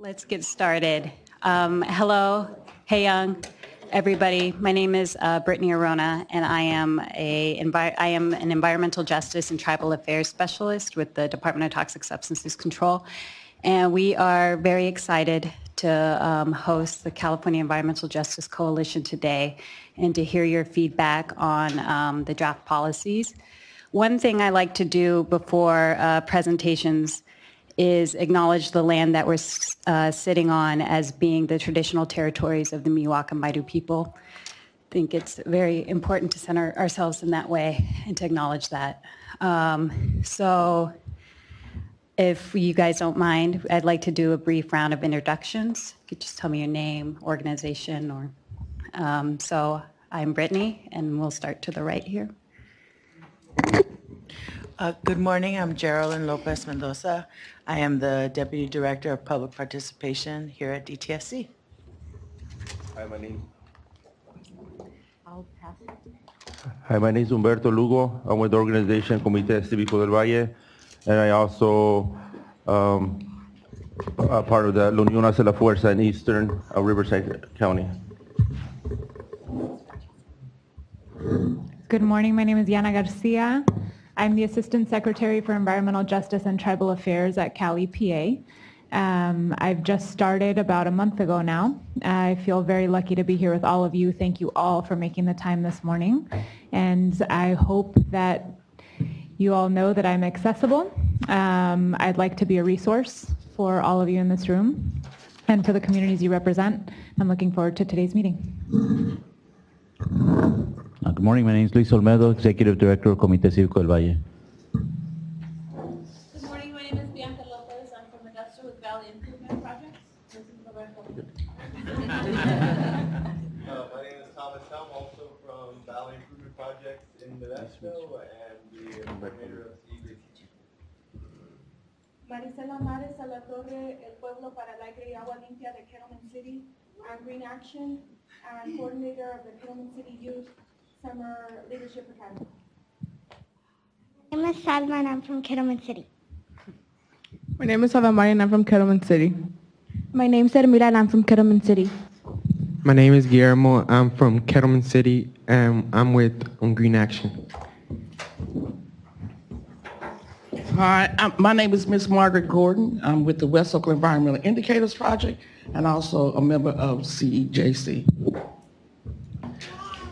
Let's get started. Hello, hey young, everybody. My name is Brittany Orona, and I am an environmental justice and tribal affairs specialist with the Department of Toxic Substances Control. And we are very excited to host the California Environmental Justice Coalition today and to hear your feedback on the draft policies. One thing I like to do before presentations is acknowledge the land that we're sitting on as being the traditional territories of the Miwok and Maidu people. I think it's very important to center ourselves in that way and to acknowledge that. So if you guys don't mind, I'd like to do a brief round of introductions. You could just tell me your name, organization, or so I'm Brittany, and we'll start to the right here. Good morning, I'm Geraldine Lopez Mendoza. I am the Deputy Director of Public Participation here at DTSC. Hi, my name is Humberto Lugo. I'm with the organization Comité Cívico del Valle, and I also part of the La Unión Hace la Fuerza in Eastern Riverside County. Good morning, my name is Yana Garcia. I'm the Assistant Secretary for Environmental Justice and Tribal Affairs at CalEPA. I've just started about a month ago now. I feel very lucky to be here with all of you. Thank you all for making the time this morning. And I hope that you all know that I'm accessible. I'd like to be a resource for all of you in this room and for the communities you represent. I'm looking forward to today's meeting. Good morning, my name is Luis Olmedo, Executive Director of Comité Cívico del Valle. Good morning, my name is Bianca Lopez. I'm from Modesto with Valley Improvement Projects. My name is Thomas Helm, also from Valley Improvement Projects in Modesto, and the coordinator of CEJC. Marciela, Mares-Alatorre, El Pueblo para el Aire y Agua Limpia de Kettleman City. I'm Greenaction and coordinator of the Kettleman City Youth Summer Leadership Academy. My name is Salma and I'm from Kettleman City. My name is Salvamari and I'm from Kettleman City. My name is Ermira and I'm from Kettleman City. My name is Guillermo. I'm from Kettleman City and I'm with Greenaction. Hi, my name is Miss Margaret Gordon. I'm with the West Oakland Environmental Indicators Project and also a member of CEJC.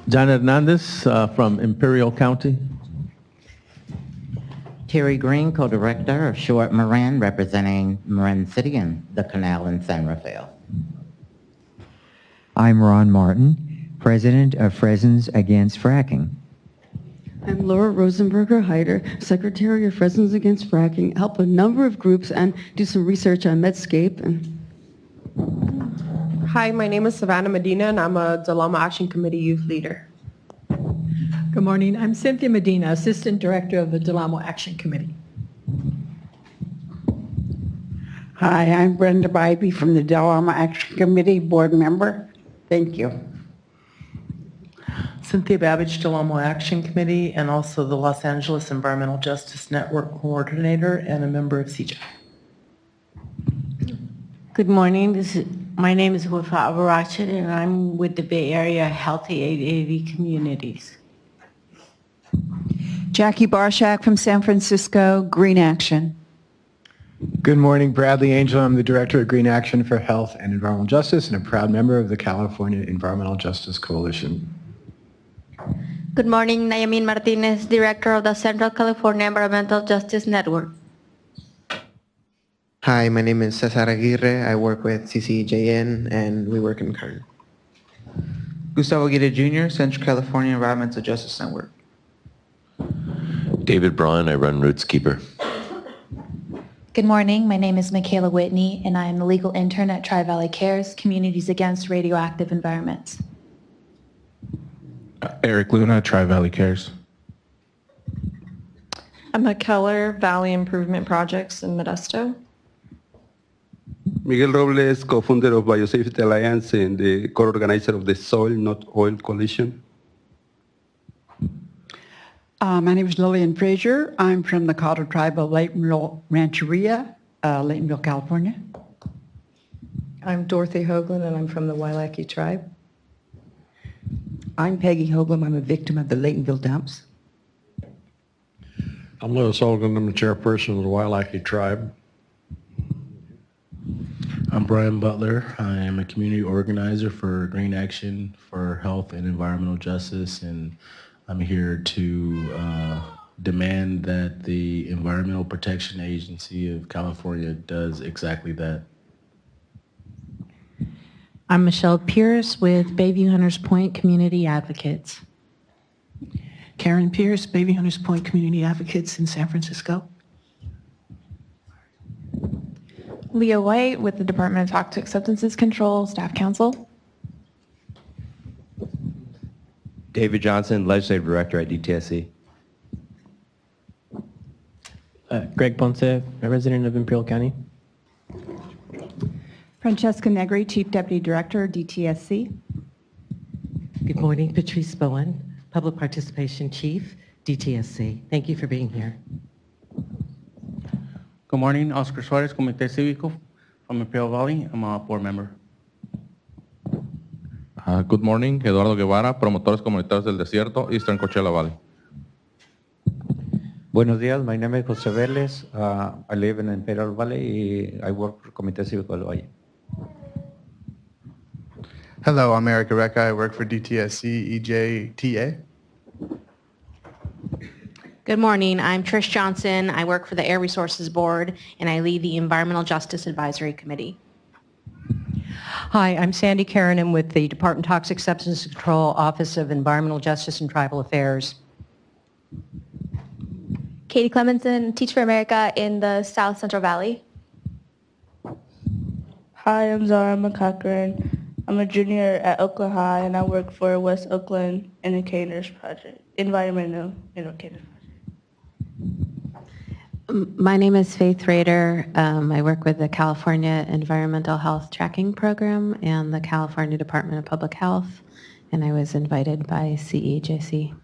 John Hernandez from Imperial County. Terry Green, co-director of Short Marin, representing Marin City and the Canal in San Rafael. I'm Ron Martin, president of Friends Against Fracking. I'm Laura Rosenberger Heider, secretary of Friends Against Fracking, help a number of groups and do some research on Medscape. Hi, my name is Savannah Medina, and I'm a Dalama Action Committee youth leader. Good morning. I'm Cynthia Medina, Assistant Director of the Dalamo Action Committee. Hi, I'm Brenda Bybee from the Dalamo Action Committee, board member. Thank you. Cynthia Babbage, Dalamo Action Committee, and also the Los Angeles Environmental Justice Network coordinator and a member of CEJC. Good morning. My name is Wafa Abarachet, and I'm with the Bay Area Healthy 880 Communities. Jackie Barshak from San Francisco, Greenaction. Good morning, Bradley Angel. I'm the Director of Greenaction for Health and Environmental Justice and a proud member of the California Environmental Justice Coalition. Good morning, Nayamin Martinez, Director of the Central California Environmental Justice Network. Hi, my name is Cesar Aguirre. I work with CCJN and we work in Kern. Gustavo Aguirre Jr., Central California Environmental Justice Network. David Braun, I run Rootskeeper. Good morning, my name is Michaela Whitney and I am the legal intern at Tri-Valley Cares, Communities Against Radioactive Environments. Eric Luna, Tri-Valley Cares. I'm a Keller, Valley Improvement Projects in Modesto. Miguel Robles, co-founder of Biosafety Alliance and the co-organizer of the Soil Not Oil Coalition. My name is Lillian Frazier. I'm from the Caddo Tribe of Laytonville Rancheria, Laytonville, California. I'm Dorothy Hoagland, and I'm from the Wailaki tribe. I'm Peggy Hoagland. I'm a victim of the Laytonville dumps. I'm Lewis Hoagland. I'm the chairperson of the Wailaki tribe. I'm Brian Butler. I am a community organizer for Greenaction for Health and Environmental Justice, and I'm here to demand that the Environmental Protection Agency of California does exactly that. I'm Michelle Pierce with Bayview Hunters Point Community Advocates. Karen Pierce, Bayview Hunters Point Community Advocates in San Francisco. Leah White with the Department of Toxic Substances Control Staff Council. David Johnson, Legislative Director at DTSC. Greg Ponce, a resident of Imperial County. Francesca Negri, Chief Deputy Director, DTSC. Good morning, Patrice Bowen, Public Participation Chief, DTSC. Thank you for being here. Good morning, Oscar Suarez, Comité Cívico from Imperial Valley. I'm a board member. Good morning, Eduardo Guevara, Promotores Comunitarios del Desierto, Eastern Coachella Valley. Buenos días, my name is José Vélez. I live in Imperial Valley. I work for Comité Cívico del Valle. Hello, I'm Eric Areca. I work for DTSC EJTA. Good morning. I'm Trish Johnson. I work for the Air Resources Board, and I lead the Environmental Justice Advisory Committee. Hi, I'm Sandy Karen. I'm with the Department of Toxic Substances Control Office of Environmental Justice and Tribal Affairs. Katie Clemenson, Teach for America in the South Central Valley. Hi, I'm Zara McCochran. I'm a junior at Oakland High, and I work for West Oakland Indicators Project, Environmental Indicators Project. My name is Faith Rader. I work with the California Environmental Health Tracking Program and the California Department of Public Health, and I was invited by CEJC.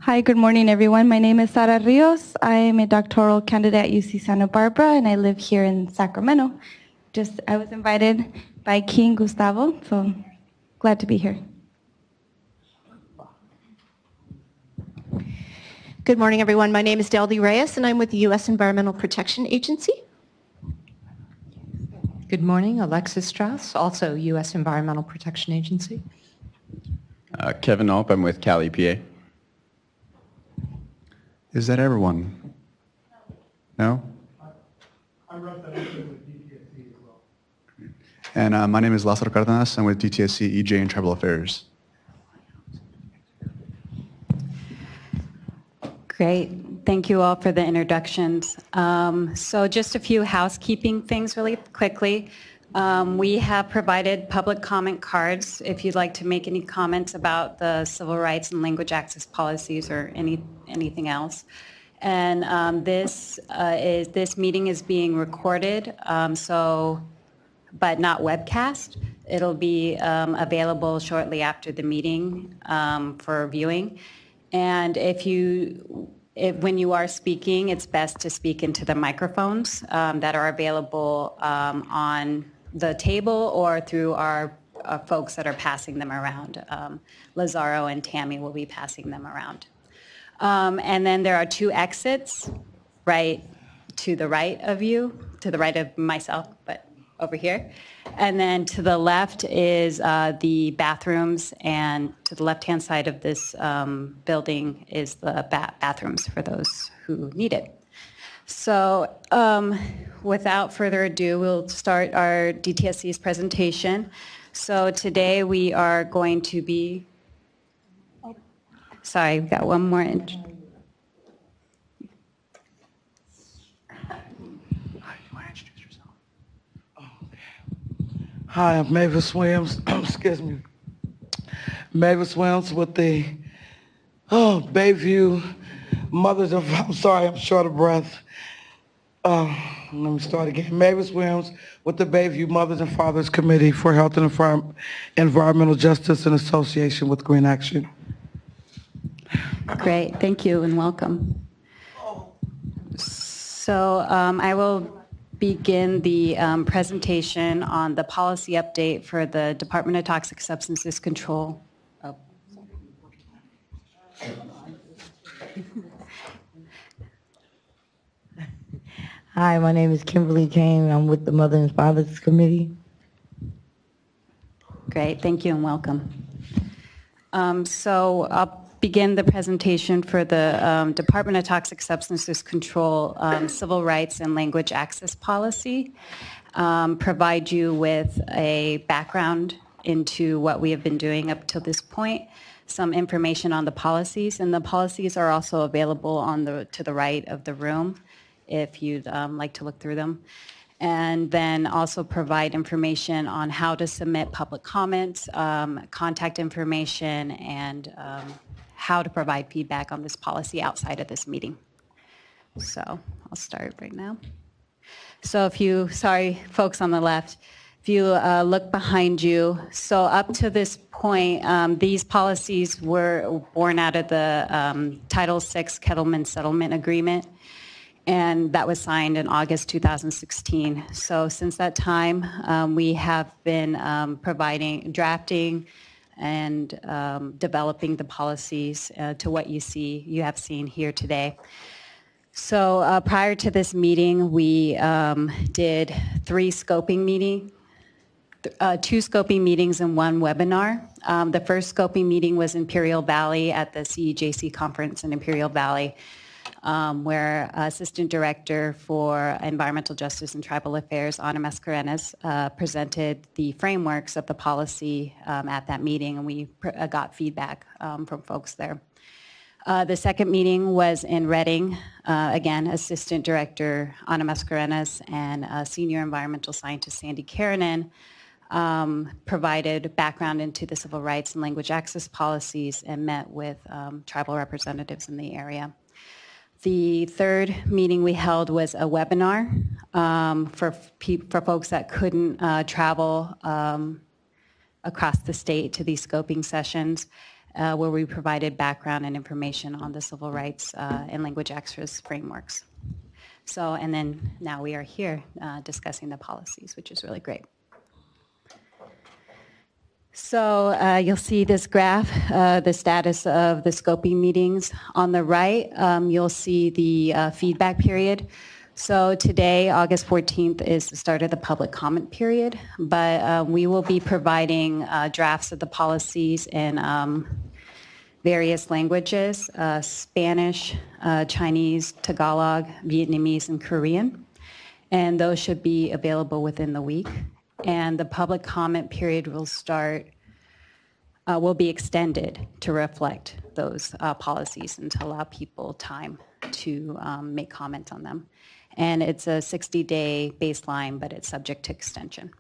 Hi, good morning, everyone. My name is Sara Rios. I am a doctoral candidate at UC Santa Barbara, and I live here in Sacramento. I was invited by King Gustavo, so glad to be here. Good morning, everyone. My name is Deldy Reyes, and I'm with the U.S. Environmental Protection Agency. Good morning, Alexis Strauss, also U.S. Environmental Protection Agency. Kevin Alp, I'm with CalEPA. Is that everyone? No? I'm representing with DTSC as well. And my name is Lazaro Cardenas. I'm with DTSC, EJ, and Tribal Affairs. Great. Thank you all for the introductions. So just a few housekeeping things really quickly. We have provided public comment cards if you'd like to make any comments about the civil rights and language access policies or anything else. And this meeting is being recorded, but not webcast. It'll be available shortly after the meeting for viewing. And when you are speaking, it's best to speak into the microphones that are available on the table or through our folks that are passing them around. Lazaro and Tammy will be passing them around. And then there are two exits right to the right of you, to the right of myself, but over here. And then to the left is the bathrooms, and to the left-hand side of this building is the bathrooms for those who need it. So without further ado, we'll start our DTSC's presentation. So today we are going to be, sorry, we've got one more. Hi, I'm Mavis Williams. Excuse me. Mavis Williams with the Bayview Mothers of, I'm sorry, I'm short of breath. Let me start again. Mavis Williams with the Bayview Mothers and Fathers Committee for Health and Environmental Justice in association with Greenaction. Great, thank you and welcome. So I will begin the presentation on the policy update for the Department of Toxic Substances Control. Oh, Hi, my name is Kimberly Kane. I'm with the Mother and Fathers Committee. great, thank you and welcome. So I'll begin the presentation for the Department of Toxic Substances Control Civil Rights and Language Access Policy, provide you with a background into what we have been doing up till this point, some information on the policies, and the policies are also available on to the right of the room if you'd like to look through them. And then also provide information on how to submit public comments, contact information, and how to provide feedback on this policy outside of this meeting. So I'll start right now. So if you, sorry, folks on the left, if you look behind you, so up to this point, these policies were born out of the Title VI Kettleman Settlement Agreement, and that was signed in August 2016. So since that time, we have been drafting and developing the policies to what you have seen here today. So prior to this meeting, we did two scoping meetings and one webinar. The first scoping meeting was in Imperial Valley at the CEJC conference in Imperial Valley, where Assistant Director for Environmental Justice and Tribal Affairs, Ana Mascarenas, presented the frameworks of the policy at that meeting, and we got feedback from folks there. The second meeting was in Reading. Again, Assistant Director Ana Mascarenas and Senior Environmental Scientist Sandy Karanen provided background into the civil rights and language access policies and met with tribal representatives in the area. The third meeting we held was a webinar for folks that couldn't travel across the state to these scoping sessions, where we provided background and information on the civil rights and language access frameworks. So, and then now we are here discussing the policies, which is really great. So you'll see this graph, the status of the scoping meetings. On the right, you'll see the feedback period. So today, August 14th, is the start of the public comment period, but we will be providing drafts of the policies in various languages, Spanish, Chinese, Tagalog, Vietnamese, and Korean, and those should be available within the week. And the public comment period will be extended to reflect those policies and to allow people time to make comment on them. And it's a 60-day baseline, but it's subject to extension.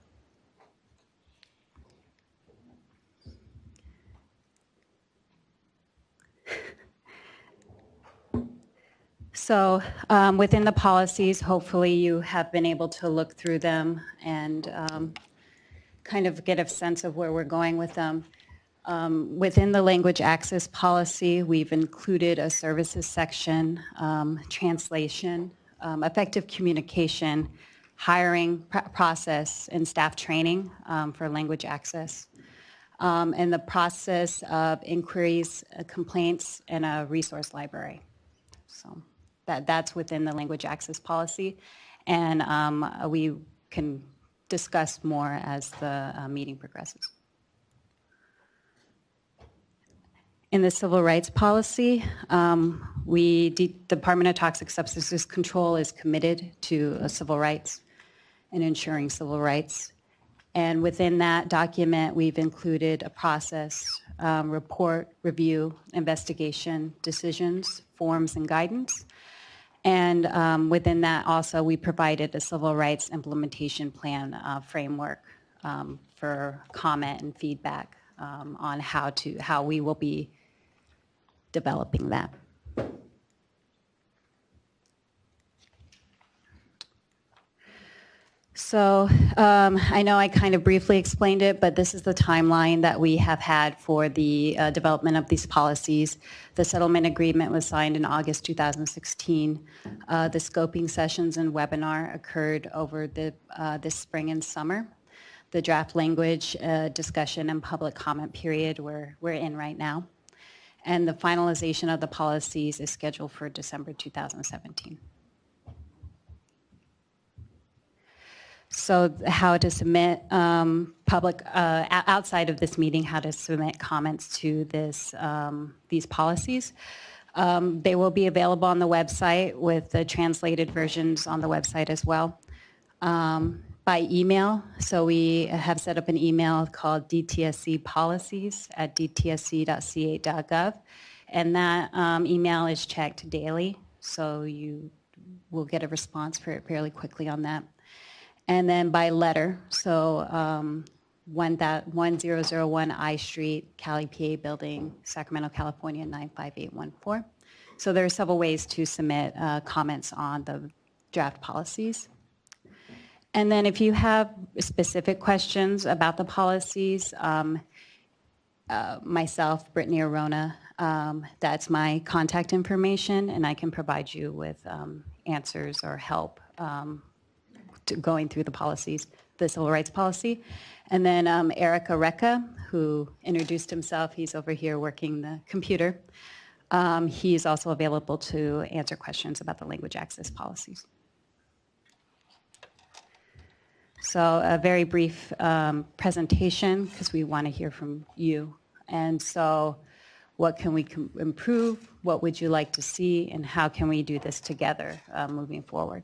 So within the policies, hopefully you have been able to look through them and kind of get a sense of where we're going with them. Within the language access policy, we've included a services section, translation, effective communication, hiring process, and staff training for language access, and the process of inquiries, complaints, and a resource library. So that's within the language access policy, and we can discuss more as the meeting progresses. In the civil rights policy, Department of Toxic Substances Control is committed to civil rights and ensuring civil rights. And within that document, we've included a process, report, review, investigation, decisions, forms, and guidance. And within that also, we provided a civil rights implementation plan framework for comment and feedback on how we will be developing that. So I know I kind of briefly explained it, but this is the timeline that we have had for the development of these policies. The settlement agreement was signed in August 2016. The scoping sessions and webinar occurred over this spring and summer. The draft language discussion and public comment period we're in right now. And the finalization of the policies is scheduled for December 2017. So how to submit outside of this meeting, how to submit comments to these policies. They will be available on the website with the translated versions on the website as well. By email, so we have set up an email called DTSC policies@dtsc.ca.gov, and that email is checked daily, so you will get a response fairly quickly on that. And then by letter, so 1001 I Street, CalEPA Building, Sacramento, California 95814. So there are several ways to submit comments on the draft policies. And then if you have specific questions about the policies, myself, Brittany Orona, that's my contact information, and I can provide you with answers or help going through the policies, the civil rights policy. And then Eric Areca, who introduced himself, he's over here working the computer. He's also available to answer questions about the language access policies. So a very brief presentation, because we want to hear from you. And so what can we improve? What would you like to see? And how can we do this together moving forward?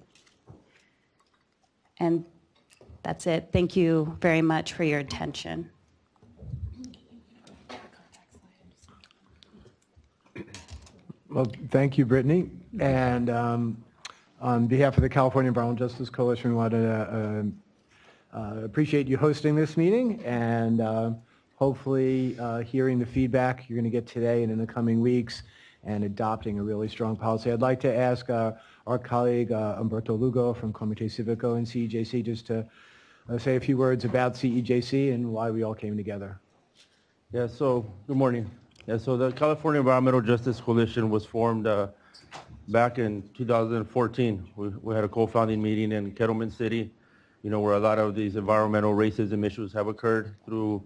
And that's it. Thank you very much for your attention. Well, thank you, Brittany. And on behalf of the California Environmental Justice Coalition, we want to appreciate you hosting this meeting and hopefully hearing the feedback you're going to get today and in the coming weeks and adopting a really strong policy. I'd like to ask our colleague Umberto Lugo from Comité Civico and CEJC just to say a few words about CEJC and why we all came together. Yeah, so good morning. Yeah, so the California Environmental Justice Coalition was formed back in 2014. We had a co-founding meeting in Kettleman City, you know, where a lot of these environmental racism issues have occurred through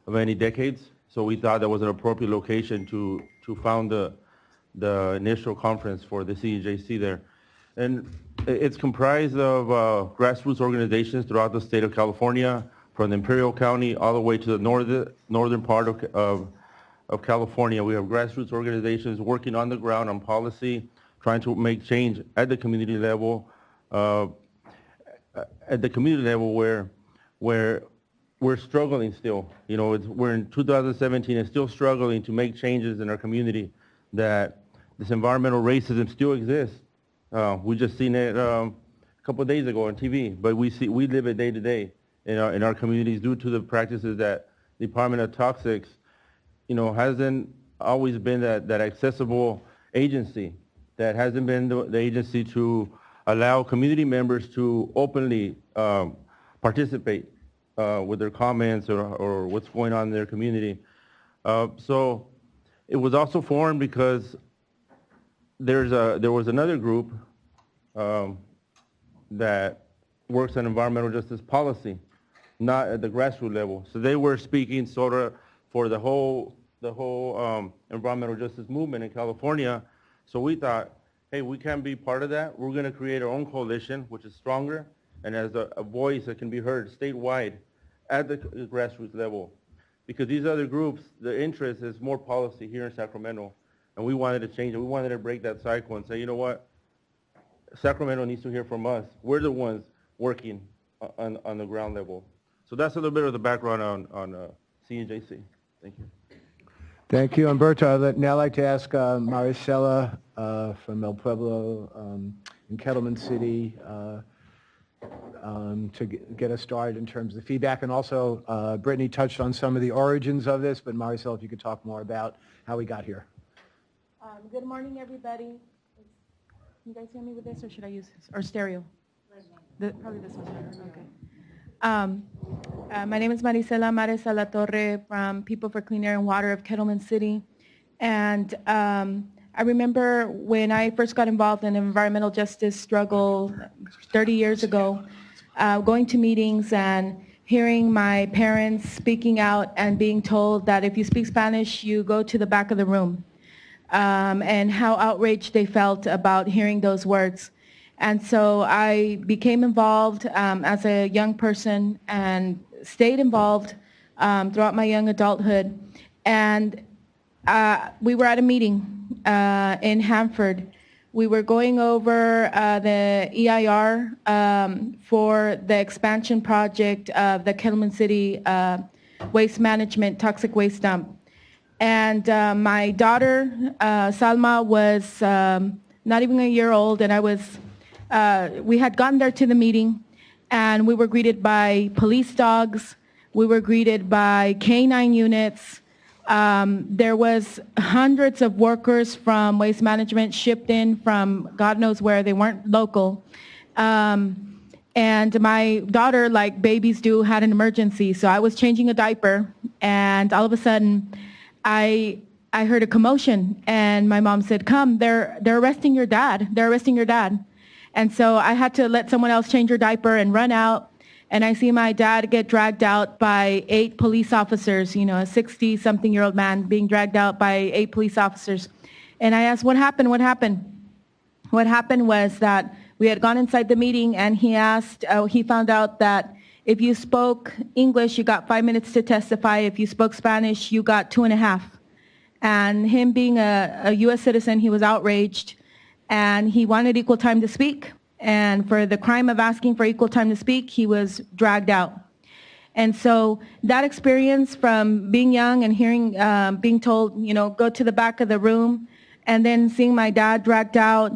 many decades. So we thought that was an appropriate location to found the initial conference for the CEJC there. And it's comprised of grassroots organizations throughout the state of California, from the Imperial County all the way to the northern part of California. We have grassroots organizations working on the ground on policy, trying to make change at the community level, where we're struggling still. You know, we're in 2017 and still struggling to make changes in our community, that this environmental racism still exists. We just seen it a couple of days ago on TV, but we live it day to day in our communities due to the practices that the Department of Toxics, you know, hasn't always been that accessible agency, that hasn't been the agency to allow community members to openly participate with their comments or what's going on in their community. So it was also formed because there was another group that works on environmental justice policy, not at the grassroots level. So they were speaking sort of for the whole environmental justice movement in California. So we thought, hey, we can be part of that. We're going to create our own coalition, which is stronger and has a voice that can be heard statewide at the grassroots level. Because these other groups, the interest is more policy here in Sacramento. And we wanted to change it. We wanted to break that cycle and say, you know what? Sacramento needs to hear from us. We're the ones working on the ground level. So that's a little bit of the background on CEJC. Thank you. Thank you, Umberto. I'd now like to ask Marciela from El Pueblo in Kettleman City to get us started in terms of the feedback. And also, Brittany touched on some of the origins of this, but Marciela, if you could talk more about how we got here. Good morning, everybody. Can you guys hear me with this, or should I use this? Or stereo? Probably this one. Okay. My name is Marciela Mares-Alatorre from People for Clean Air and Water of Kettleman City. And I remember when I first got involved in environmental justice struggle 30 years ago, going to meetings and hearing my parents speaking out and being told that if you speak Spanish, you go to the back of the room, and how outraged they felt about hearing those words. And so I became involved as a young person and stayed involved throughout my young adulthood. And we were at a meeting in Hanford. We were going over the EIR for the expansion project of the Kettleman City waste management toxic waste dump. And my daughter, Salma, was not even a year old, and we had gotten there to the meeting, and we were greeted by police dogs. We were greeted by K-9 units. There was hundreds of workers from waste management shipped in from God knows where. They weren't local. And my daughter, like babies do, had an emergency. So I was changing a diaper, and all of a sudden, I heard a commotion, and my mom said, "Come, they're arresting your dad. They're arresting your dad." And so I had to let someone else change her diaper and run out. And I see my dad get dragged out by 8 police officers, you know, a 60-something-year-old man being dragged out by 8 police officers. And I asked, what happened? What happened? What happened was that we had gone inside the meeting, and he found out that if you spoke English, you got 5 minutes to testify. If you spoke Spanish, you got 2.5. And him being a U.S. citizen, he was outraged, and he wanted equal time to speak. And for the crime of asking for equal time to speak, he was dragged out. And so that experience from being young and hearing, being told, you know, go to the back of the room, and then seeing my dad dragged out,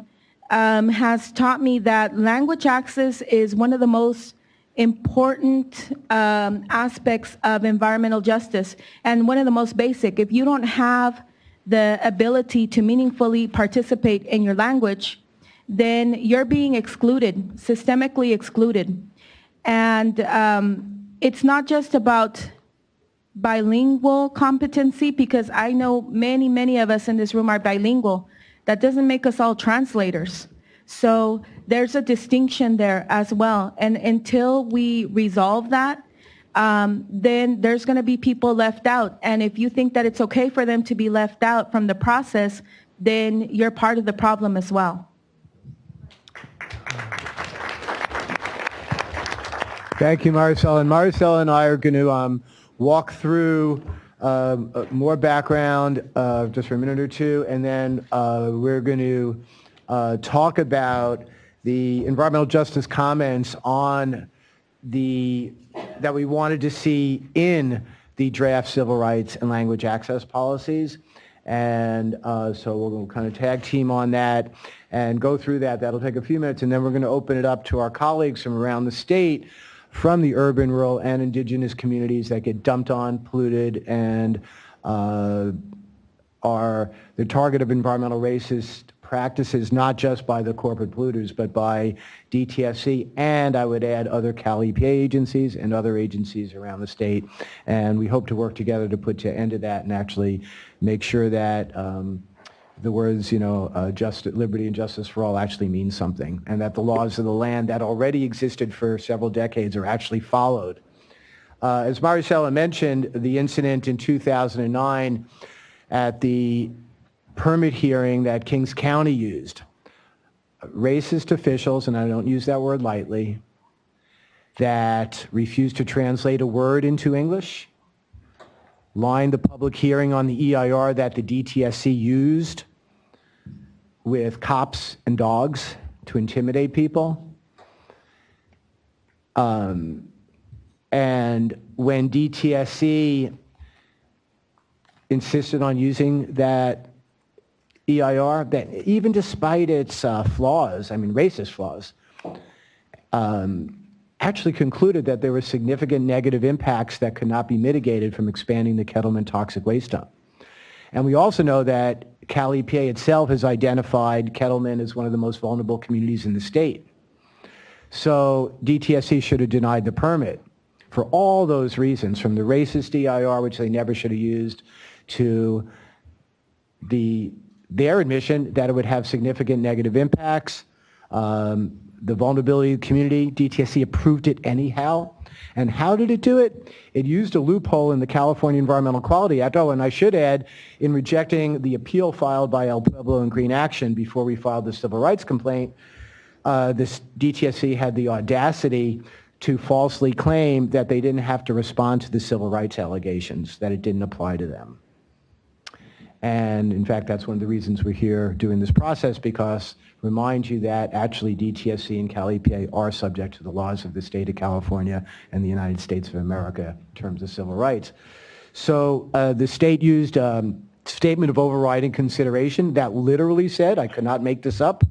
has taught me that language access is one of the most important aspects of environmental justice, and one of the most basic. If you don't have the ability to meaningfully participate in your language, then you're being excluded, systemically excluded. And it's not just about bilingual competency, because I know many, many of us in this room are bilingual. That doesn't make us all translators. So there's a distinction there as well. And until we resolve that, then there's going to be people left out. And if you think that it's okay for them to be left out from the process, then you're part of the problem as well. Thank you, Marcel. And Marcel and I are going to walk through more background just for a minute or two, and then we're going to talk about the environmental justice comments on that we wanted to see in the draft civil rights and language access policies. And so we'll kind of tag team on that and go through that. That'll take a few minutes, and then we're going to open it up to our colleagues from around the state, from the urban, rural, and indigenous communities that get dumped on, polluted, and are the target of environmental racist practices, not just by the corporate polluters, but by DTSC, and I would add other CalEPA agencies and other agencies around the state. And we hope to work together to put an end to that and actually make sure that the words, liberty and justice for all actually mean something, and that the laws of the land that already existed for several decades are actually followed. As Marciela mentioned, the incident in 2009 at the permit hearing that Kings County used, racist officials, and I don't use that word lightly, that refused to translate a word into English, lined the public hearing on the EIR that the DTSC used with cops and dogs to intimidate people. And when DTSC insisted on using that EIR, that even despite its flaws, racist flaws, actually concluded that there were significant negative impacts that could not be mitigated from expanding the Kettleman toxic waste dump. And we also know that CalEPA itself has identified Kettleman as one of the most vulnerable communities in the state. So DTSC should have denied the permit. for all those reasons, from the racist DIR, which they never should have used, to their admission that it would have significant negative impacts, the vulnerability of the community. DTSC approved it anyhow. And how did it do it? It used a loophole in the California Environmental Quality Act. Oh, and I should add, in rejecting the appeal filed by El Pueblo and Greenaction before we filed the civil rights complaint, this DTSC had the audacity to falsely claim that they didn't have to respond to the civil rights allegations, that it didn't apply to them. And in fact, that's one of the reasons we're here doing this process, because remind you that actually DTSC and CalEPA are subject to the laws of the state of California and the United States of America in terms of civil rights. So the state used a statement of overriding consideration that literally said, I could not make this up,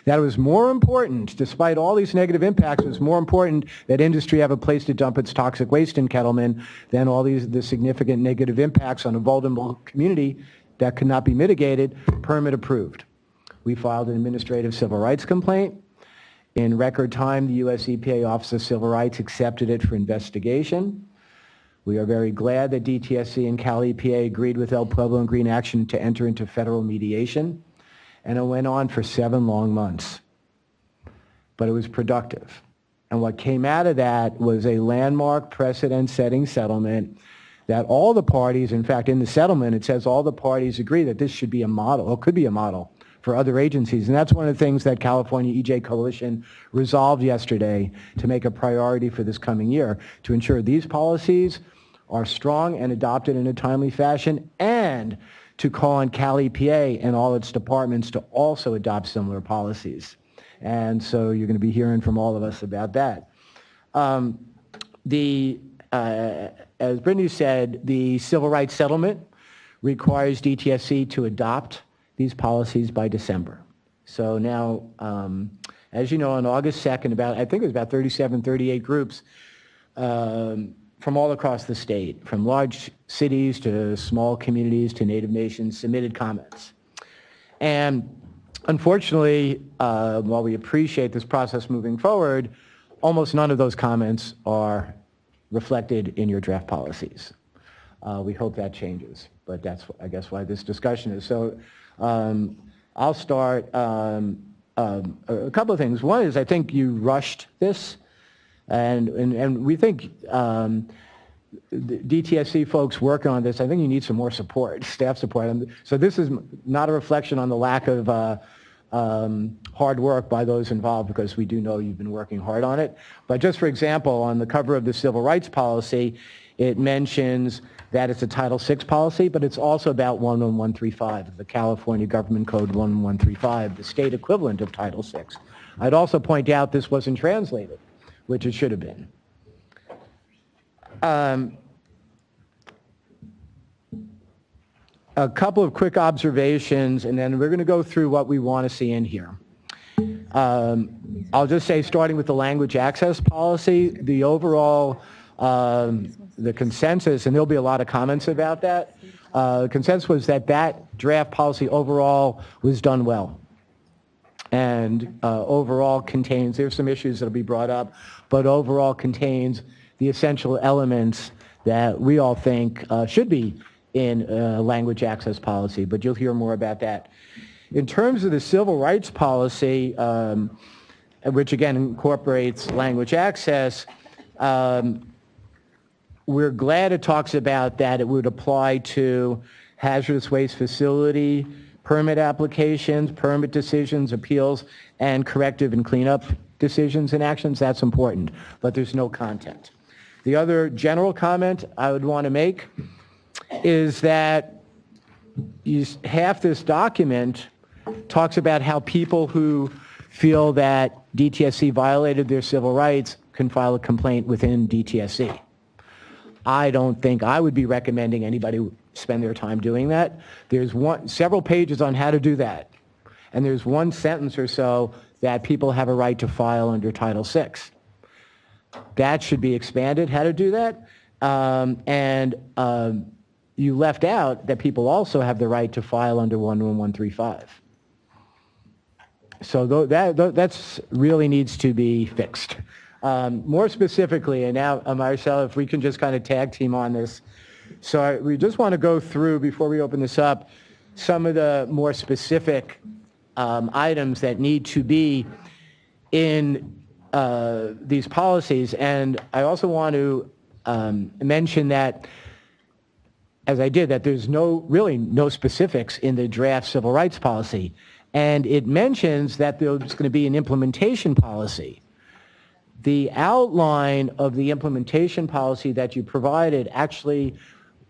that it was more important, despite all these negative impacts, it was more important that industry have a place to dump its toxic waste in Kettleman than all the significant negative impacts on a vulnerable community that could not be mitigated. Permit approved. We filed an administrative civil rights complaint. In record time, the U.S. EPA Office of Civil Rights accepted it for investigation. We are very glad that DTSC and CalEPA agreed with El Pueblo and Greenaction to enter into federal mediation, and it went on for 7 long months. But it was productive. And what came out of that was a landmark precedent-setting settlement that all the parties, in fact, in the settlement, it says all the parties agree that this should be a model, or could be a model, for other agencies. And that's one of the things that California EJ Coalition resolved yesterday to make a priority for this coming year, to ensure these policies are strong and adopted in a timely fashion, and to call on CalEPA and all its departments to also adopt similar policies. And so you're going to be hearing from all of us about that. As Brittany said, the civil rights settlement requires DTSC to adopt these policies by December. So now, as you know, on August 2nd, I think it was about 37, 38 groups from all across the state, from large cities to small communities to Native nations, submitted comments. And unfortunately, while we appreciate this process moving forward, almost none of those comments are reflected in your draft policies. We hope that changes, but that's, I guess, why this discussion is. So I'll start a couple of things. One is I think you rushed this, and we think the DTSC folks working on this, I think you need some more support, staff support. So this is not a reflection on the lack of hard work by those involved, because we do know you've been working hard on it. But just for example, on the cover of the civil rights policy, it mentions that it's a Title VI policy, but it's also about 11135, the California Government Code 11135, the state equivalent of Title VI. I'd also point out this wasn't translated, which it should have been. A couple of quick observations, and then we're going to go through what we want to see in here. I'll just say, starting with the language access policy, the overall, the consensus, and there'll be a lot of comments about that, the consensus was that that draft policy overall was done well. And overall contains, there's some issues that'll be brought up, but overall contains the essential elements that we all think should be in language access policy, but you'll hear more about that. In terms of the civil rights policy, which again incorporates language access, we're glad it talks about that it would apply to hazardous waste facility, permit applications, permit decisions, appeals, and corrective and cleanup decisions and actions. That's important, but there's no content. The other general comment I would want to make is that half this document talks about how people who feel that DTSC violated their civil rights can file a complaint within DTSC. I don't think I would be recommending anybody spend their time doing that. There's several pages on how to do that, and there's one sentence or so that people have a right to file under Title VI. That should be expanded, how to do that, you left out that people also have the right to file under 11135. So that really needs to be fixed. More specifically, and now, Marciela, if we can just kind of tag team on this. So we just want to go through, before we open this up, some of the more specific items that need to be in these policies. And I also want to mention that, as I did, that there's really no specifics in the draft civil rights policy. And it mentions that there's going to be an implementation policy. The outline of the implementation policy that you provided, actually,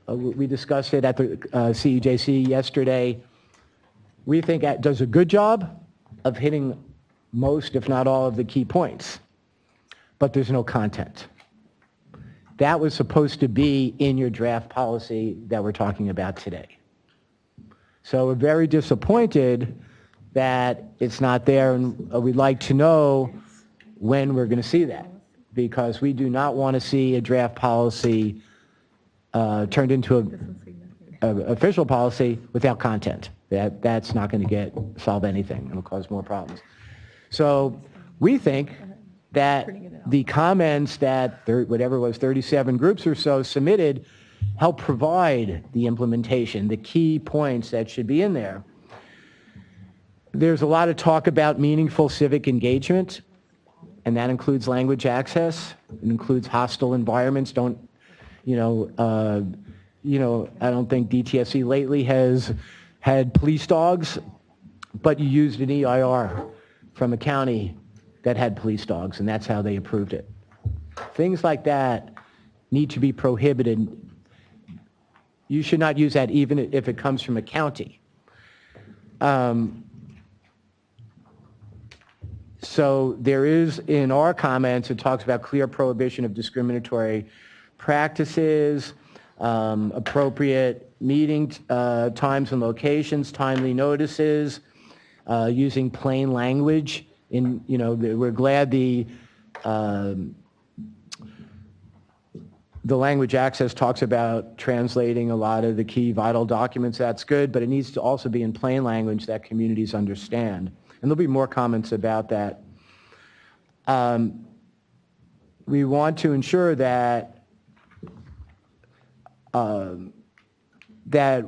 we discussed it at the CEJC yesterday, we think it does a good job of hitting most, if not all, of the key points. But there's no content. That was supposed to be in your draft policy that we're talking about today. So we're very disappointed that it's not there, and we'd like to know when we're going to see that, because we do not want to see a draft policy turned into an official policy without content. That's not going to solve anything. It'll cause more problems. So we think that the comments that whatever it was, 37 groups or so submitted help provide the implementation, the key points that should be in there. There's a lot of talk about meaningful civic engagement, and that includes language access. It includes hostile environments. I don't think DTSC lately has had police dogs, but you used an EIR from a county that had police dogs, and that's how they approved it. Things like that need to be prohibited. You should not use that even if it comes from a county. So there is, in our comments, it talks about clear prohibition of discriminatory practices, appropriate meeting times and locations, timely notices, using plain language. We're glad the language access talks about translating a lot of the key vital documents. That's good, but it needs to also be in plain language that communities understand. And there'll be more comments about that. We want to ensure that that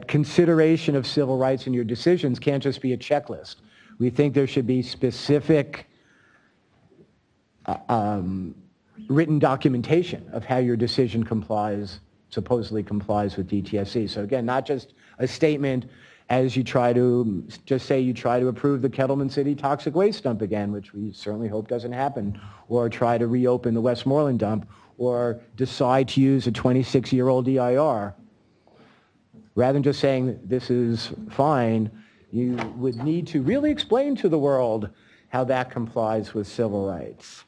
consideration of civil rights in your decisions can't just be a checklist. We think there should be specific written documentation of how your decision supposedly complies with DTSC. So again, not just a statement as you try to approve the Kettleman City toxic waste dump again, which we certainly hope doesn't happen, or try to reopen the Westmoreland dump, or decide to use a 26-year-old EIR. Rather than just saying this is fine, you would need to really explain to the world how that complies with civil rights.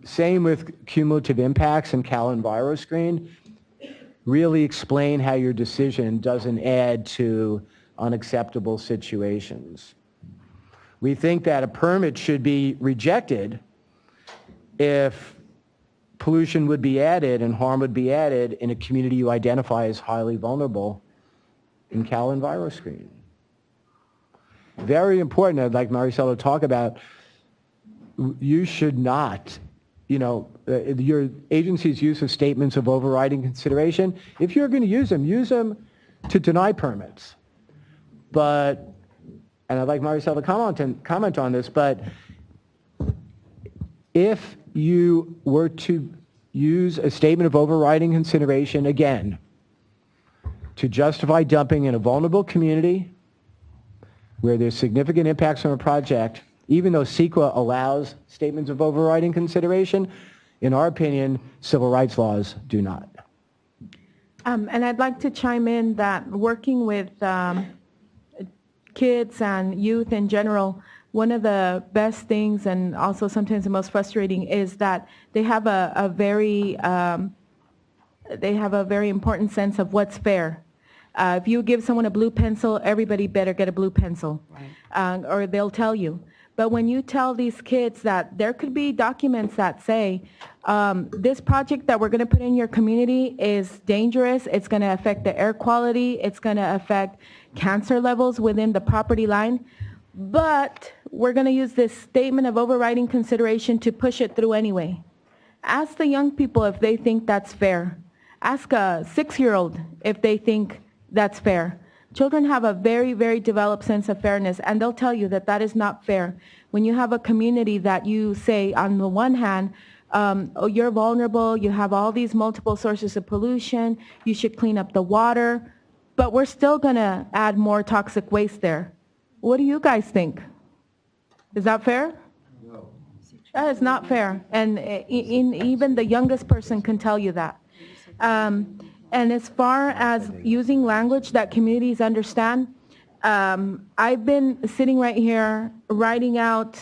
Same with cumulative impacts and CalEnviroScreen. Really explain how your decision doesn't add to unacceptable situations. We think that a permit should be rejected if pollution would be added and harm would be added in a community you identify as highly vulnerable in CalEnviroScreen. Very important, I'd like Marciela to talk about, you should not, your agency's use of statements of overriding consideration, if you're going to use them to deny permits. But, and I'd like Marciela to comment on this, but if you were to use a statement of overriding consideration again to justify dumping in a vulnerable community where there's significant impacts from a project, even though CEQA allows statements of overriding consideration, in our opinion, civil rights laws do not. And I'd like to chime in that working with kids and youth in general, one of the best things and also sometimes the most frustrating is that they have a very important sense of what's fair. If you give someone a blue pencil, everybody better get a blue pencil, right. Or they'll tell you. But when you tell these kids that there could be documents that say, this project that we're going to put in your community is dangerous, it's going to affect the air quality, it's going to affect cancer levels within the property line, but we're going to use this statement of overriding consideration to push it through anyway. Ask the young people if they think that's fair. Ask a 6-year-old if they think that's fair. Children have a very, very developed sense of fairness, and they'll tell you that that is not fair. When you have a community that you say, on the one hand, oh, you're vulnerable, you have all these multiple sources of pollution, you should clean up the water, but we're still going to add more toxic waste there. What do you guys think? Is that fair? No. That is not fair, and even the youngest person can tell you that. And as far as using language that communities understand, I've been sitting right here writing out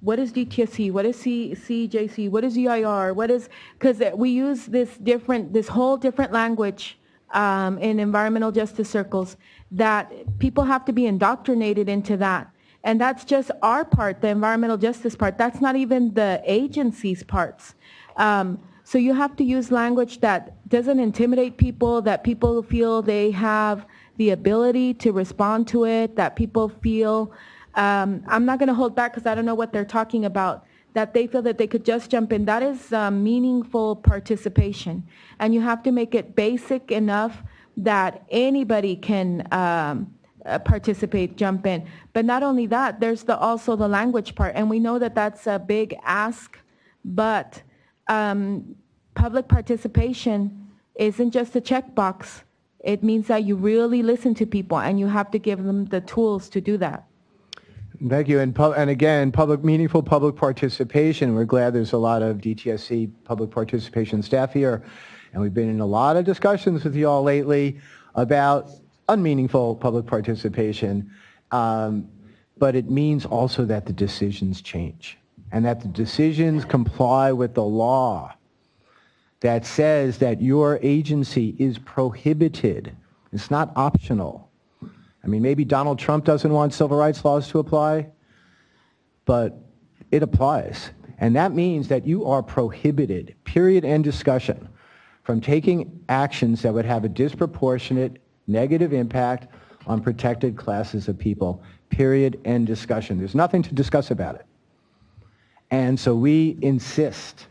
what is DTSC, what is CEJC, what is EIR, what is, because we use this whole different language in environmental justice circles that people have to be indoctrinated into that. And that's just our part, the environmental justice part. That's not even the agency's parts. So you have to use language that doesn't intimidate people, that people feel they have the ability to respond to it, that people feel, I'm not going to hold back because I don't know what they're talking about, that they feel that they could just jump in. That is meaningful participation. And you have to make it basic enough that anybody can participate, jump in. But not only that, there's also the language part. And we know that that's a big ask, but public participation isn't just a checkbox. It means that you really listen to people, and you have to give them the tools to do that. Thank you. And again, meaningful public participation. We're glad there's a lot of DTSC public participation staff here. And we've been in a lot of discussions with you all lately about unmeaningful public participation. But it means also that the decisions change and that the decisions comply with the law that says that your agency is prohibited. It's not optional. I mean, maybe Donald Trump doesn't want civil rights laws to apply, but it applies. And that means that you are prohibited, period, end discussion, from taking actions that would have a disproportionate negative impact on protected classes of people, period, end discussion. There's nothing to discuss about it. And so we insist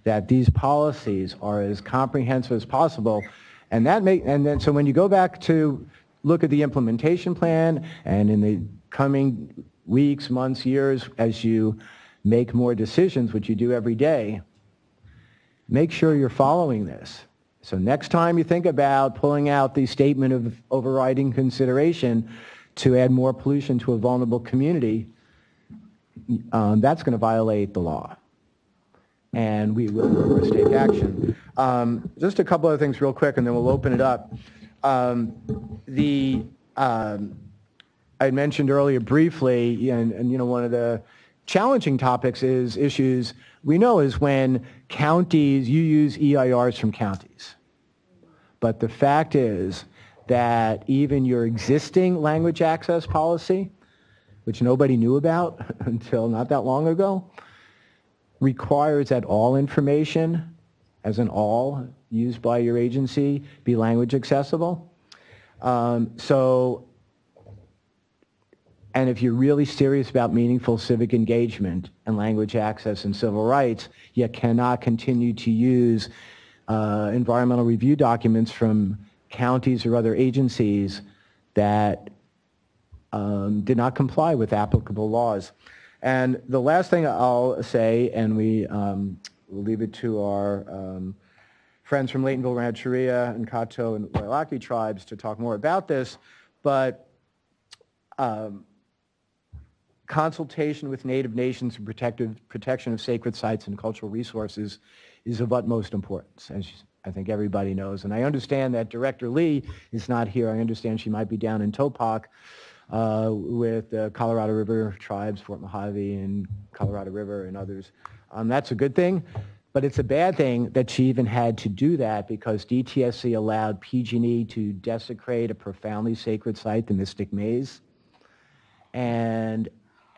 that these policies are as comprehensive as possible. And then so when you go back to look at the implementation plan, and in the coming weeks, months, years, as you make more decisions, which you do every day, make sure you're following this. So next time you think about pulling out the statement of overriding consideration to add more pollution to a vulnerable community, that's going to violate the law. And we will, of course, take action. Just a couple of things real quick, and then we'll open it up. I mentioned earlier briefly, and you know, one of the challenging topics is issues we know is when counties, you use EIRs from counties. But the fact is that even your existing language access policy, which nobody knew about until not that long ago, requires that all information, as an all, used by your agency be language accessible. And if you're really serious about meaningful civic engagement and language access and civil rights, you cannot continue to use environmental review documents from counties or other agencies that did not comply with applicable laws. And the last thing I'll say, and we'll leave it to our friends from Laytonville, Rancheria, and Cato and Wailaki tribes to talk more about this, but consultation with Native nations and protection of sacred sites and cultural resources is of utmost importance, as I think everybody knows. And I understand that Director Lee is not here. I understand she might be down in Topak with the Colorado River tribes, Fort Mojave and Colorado River and others. That's a good thing, but it's a bad thing that she even had to do that because DTSC allowed PG&E to desecrate a profoundly sacred site, the Mystic Maze, and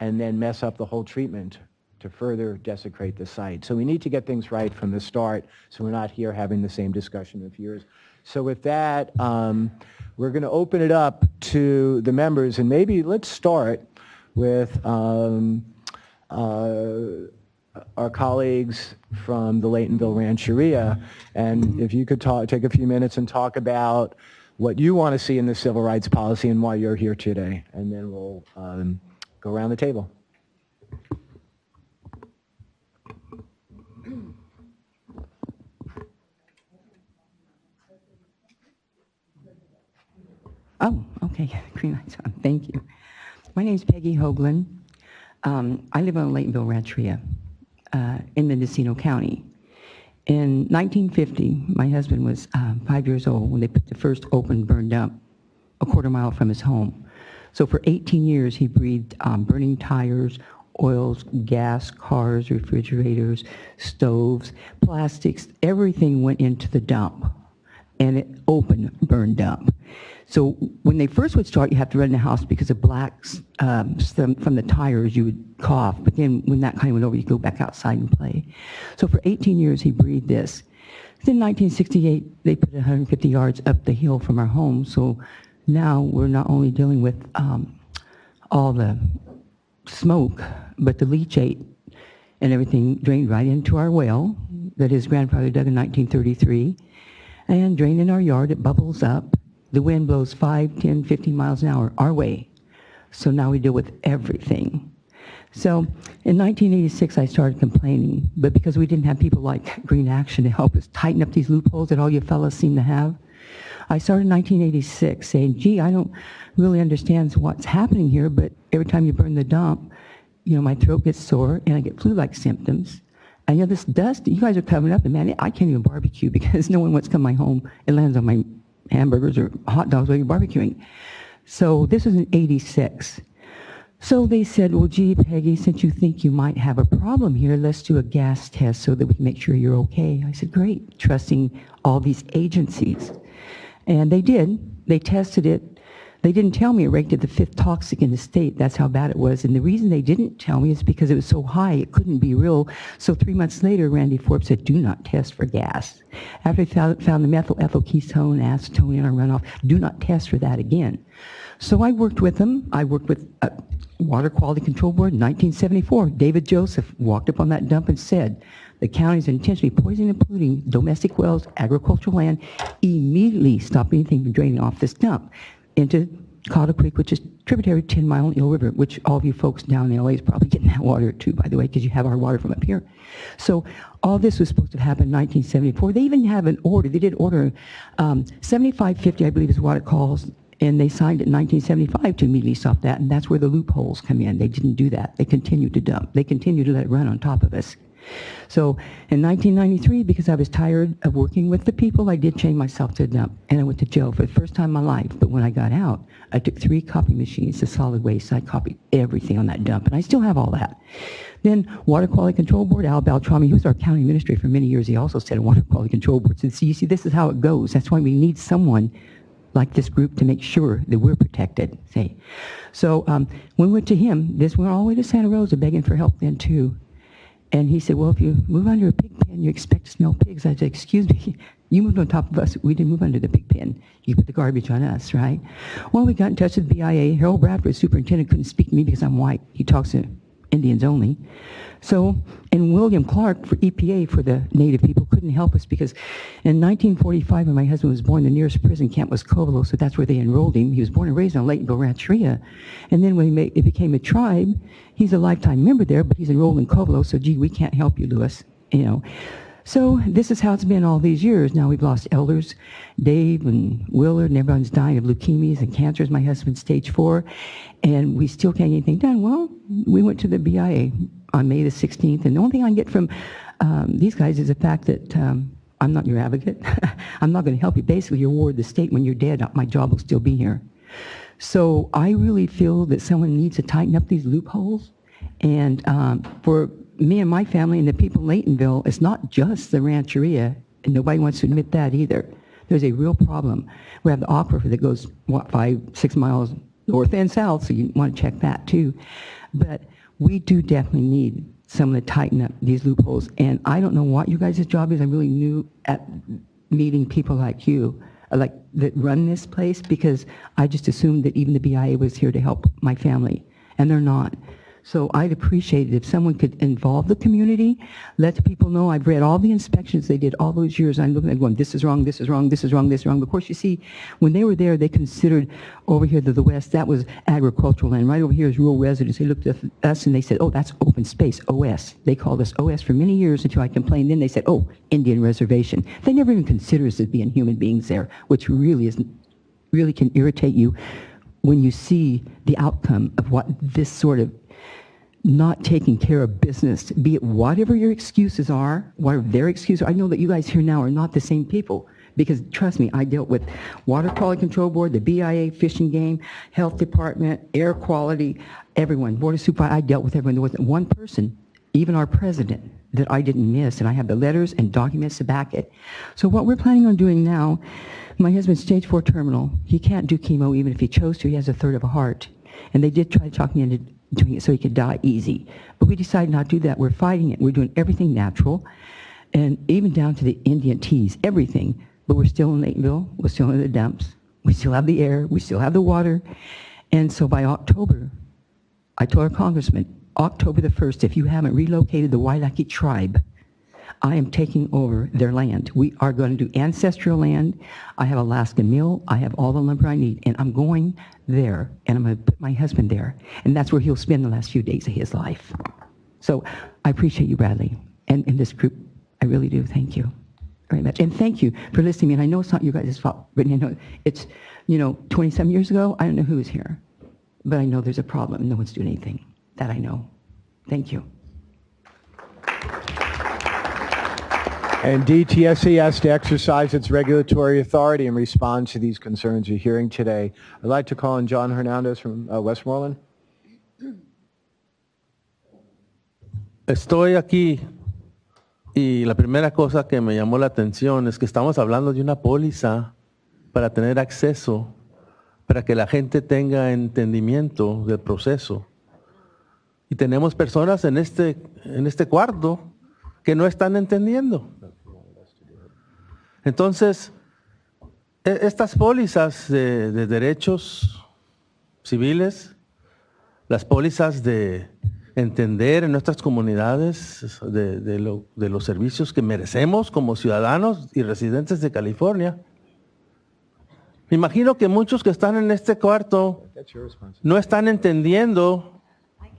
then mess up the whole treatment to further desecrate the site. So we need to get things right from the start so we're not here having the same discussion in a few years. So with that, we're going to open it up to the members, and maybe let's start with our colleagues from the Laytonville Rancheria, and if you could take a few minutes and talk about what you want to see in the civil rights policy and why you're here today, and then we'll go around the table. Oh, okay, green lights on, thank you. My name is Peggy Hoagland. I live on Laytonville Rancheria in Mendocino County. In 1950, my husband was 5 years old when they put the first open burn dump a quarter mile from his home. So for 18 years, he breathed burning tires, oils, gas, cars, refrigerators, stoves, plastics, everything went into the dump, and it open burn dump. So when they first would start, you have to run in the house because of black from the tires, you would cough. But then when that kind of went over, you go back outside and play. So for 18 years, he breathed this. Then in 1968, they put it 150 yards up the hill from our home. So now we're not only dealing with all the smoke, but the leachate and everything drained right into our well that his grandfather dug in 1933 and drained in our yard. It bubbles up. The wind blows 5, 10, 15 miles an hour our way. So now we deal with everything. So in 1986, I started complaining, but because we didn't have people like Greenaction to help us tighten up these loopholes that all you fellas seem to have, I started in 1986 saying, gee, I don't really understand what's happening here, but every time you burn the dump, you know, my throat gets sore and I get flu-like symptoms. And you know, this dust, you guys are coming up, and man, I can't even barbecue because no one wants to come to my home. It lands on my hamburgers or hot dogs while you're barbecuing. So this was in 86. So they said, well, gee, Peggy, since you think you might have a problem here, let's do a gas test so that we can make sure you're okay. I said, great, trusting all these agencies. And they did. They tested it. They didn't tell me it ranked at the 5th toxic in the state. That's how bad it was. And the reason they didn't tell me is because it was so high, it couldn't be real. So 3 months later, Randy Forbes said, do not test for gas. After they found the methyl ethyl ketone, acetone in our runoff, do not test for that again. So I worked with them. I worked with Water Quality Control Board in 1974. David Joseph walked up on that dump and said, the county's intentionally poisoning and polluting domestic wells, agricultural land, immediately stop anything from draining off this dump into Cottle Creek, which is tributary to 10 Mile and Eel River, which all of you folks down in LA is probably getting that water too, by the way, because you have our water from up here. So all this was supposed to happen in 1974. They even have an order. They did order 7550, I believe is what it calls, and they signed it in 1975 to immediately stop that, and that's where the loopholes come in. They didn't do that. They continued to dump. They continued to let it run on top of us. So in 1993, because I was tired of working with the people, I did chain myself to a dump, and I went to jail for the first time in my life. But when I got out, I took 3 copy machines to solid waste. I copied everything on that dump, and I still have all that. Then Water Quality Control Board, Al Baltrami, who was our county administrator for many years, he also said Water Quality Control Board said, see, you see, this is how it goes. That's why we need someone like this group to make sure that we're protected, say. So when we went to him, this went all the way to Santa Rosa begging for help then too. And he said, well, if you move under a pig pen, you expect to smell pigs. I said, excuse me, you moved on top of us. We didn't move under the pig pen. You put the garbage on us, right? Well, we got in touch with the BIA. Harold Bradford, superintendent, couldn't speak to me because I'm white. He talks to Indians only. So, and William Clark for EPA for the Native people couldn't help us because in 1945 when my husband was born, the nearest prison camp was Pueblo, so that's where they enrolled him. He was born and raised on Laytonville Rancheria. And then when it became a tribe, he's a lifetime member there, but he's enrolled in Pueblo, so gee, we can't help you, Lewis, you know. So this is how it's been all these years. Now we've lost elders, Dave and Willard, and everyone's dying of leukemias and cancers. My husband's stage 4, and we still can't get anything done. Well, we went to the BIA on May the 16th, and the only thing I can get from these guys is the fact that I'm not your advocate. I'm not going to help you. Basically, you're ward of the state. When you're dead, my job will still be here. So I really feel that someone needs to tighten up these loopholes, and for me and my family and the people in Laytonville, it's not just the rancheria, and nobody wants to admit that either. There's a real problem. We have the aquifer that goes, what, 5-6 miles north and south, so you want to check that too. But we do definitely need someone to tighten up these loopholes, and I don't know what you guys' job is. I'm really new at meeting people like you, that run this place, because I just assumed that even the BIA was here to help my family, and they're not. So I'd appreciate it if someone could involve the community, let the people know. I've read all the inspections they did all those years. I'm looking at going, this is wrong, this is wrong, this is wrong, this is wrong. But of course, you see, when they were there, they considered over here to the west, that was agricultural land. Right over here is rural residents. They looked at us and they said, oh, that's open space, OS. They called us OS for many years until I complained. Then they said, oh, Indian reservation. They never even considered us as being human beings there, which really can irritate you when you see the outcome of what this sort of not taking care of business, be it whatever your excuses are, whatever their excuses are. I know that you guys here now are not the same people, because trust me, I dealt with Water Quality Control Board, the BIA, Fish and Game, Health Department, Air Quality, everyone, Board of Supervisors. I dealt with everyone. There wasn't one person, even our president, that I didn't miss, and I have the letters and documents to back it. So what we're planning on doing now, my husband's stage 4 terminal. He can't do chemo even if he chose to. He has a third of a heart. And they did try to talk me into doing it so he could die easy. But we decided not to do that. We're fighting it. We're doing everything natural, and even down to the Indian teas, everything. But we're still in Lateville. We're still in the dumps. We still have the air. We still have the water. And so by October, I told our congressman, October the 1st, if you haven't relocated the Wailaki tribe, I am taking over their land. We are going to do ancestral land. I have Alaskan mill. I have all the lumber I need. And I'm going there, and I'm going to put my husband there. And that's where he'll spend the last few days of his life. So I appreciate you, Bradley, and this group. I really do. Thank you very much. And thank you for listening to me. And I know it's not you guys' fault, Brittany. I know it's, 20-some years ago, I don't know who was here. But I know there's a problem, and no one's doing anything. That I know. Thank you. And DTSC has to exercise its regulatory authority and respond to these concerns you're hearing today. I'd like to call on John Hernandez from Westmoreland. Estoy aquí y la primera cosa que me llamó la atención es que estamos hablando de una póliza para tener acceso, para que la gente tenga entendimiento del proceso. Y tenemos personas en este cuarto que no están entendiendo. Entonces, estas pólizas de derechos civiles, las pólizas de entender en nuestras comunidades de los servicios que merecemos como ciudadanos y residentes de California. Me imagino que muchos que están en este cuarto no están entendiendo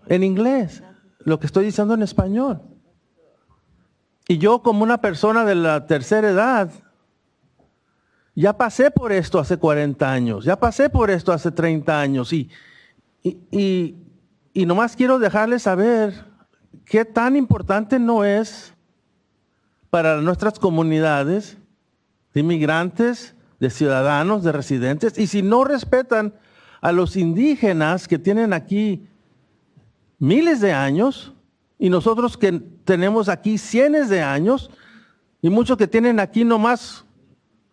en inglés lo que estoy diciendo en español. Y yo, como una persona de la tercera edad, ya pasé por esto hace 40 años, ya pasé por esto hace 30 años y nomás quiero dejarles saber qué tan importante no es para nuestras comunidades de inmigrantes, de ciudadanos, de residentes, y si no respetan a los indígenas que tienen aquí miles de años, y nosotros que tenemos aquí cientos de años, y muchos que tienen aquí nomás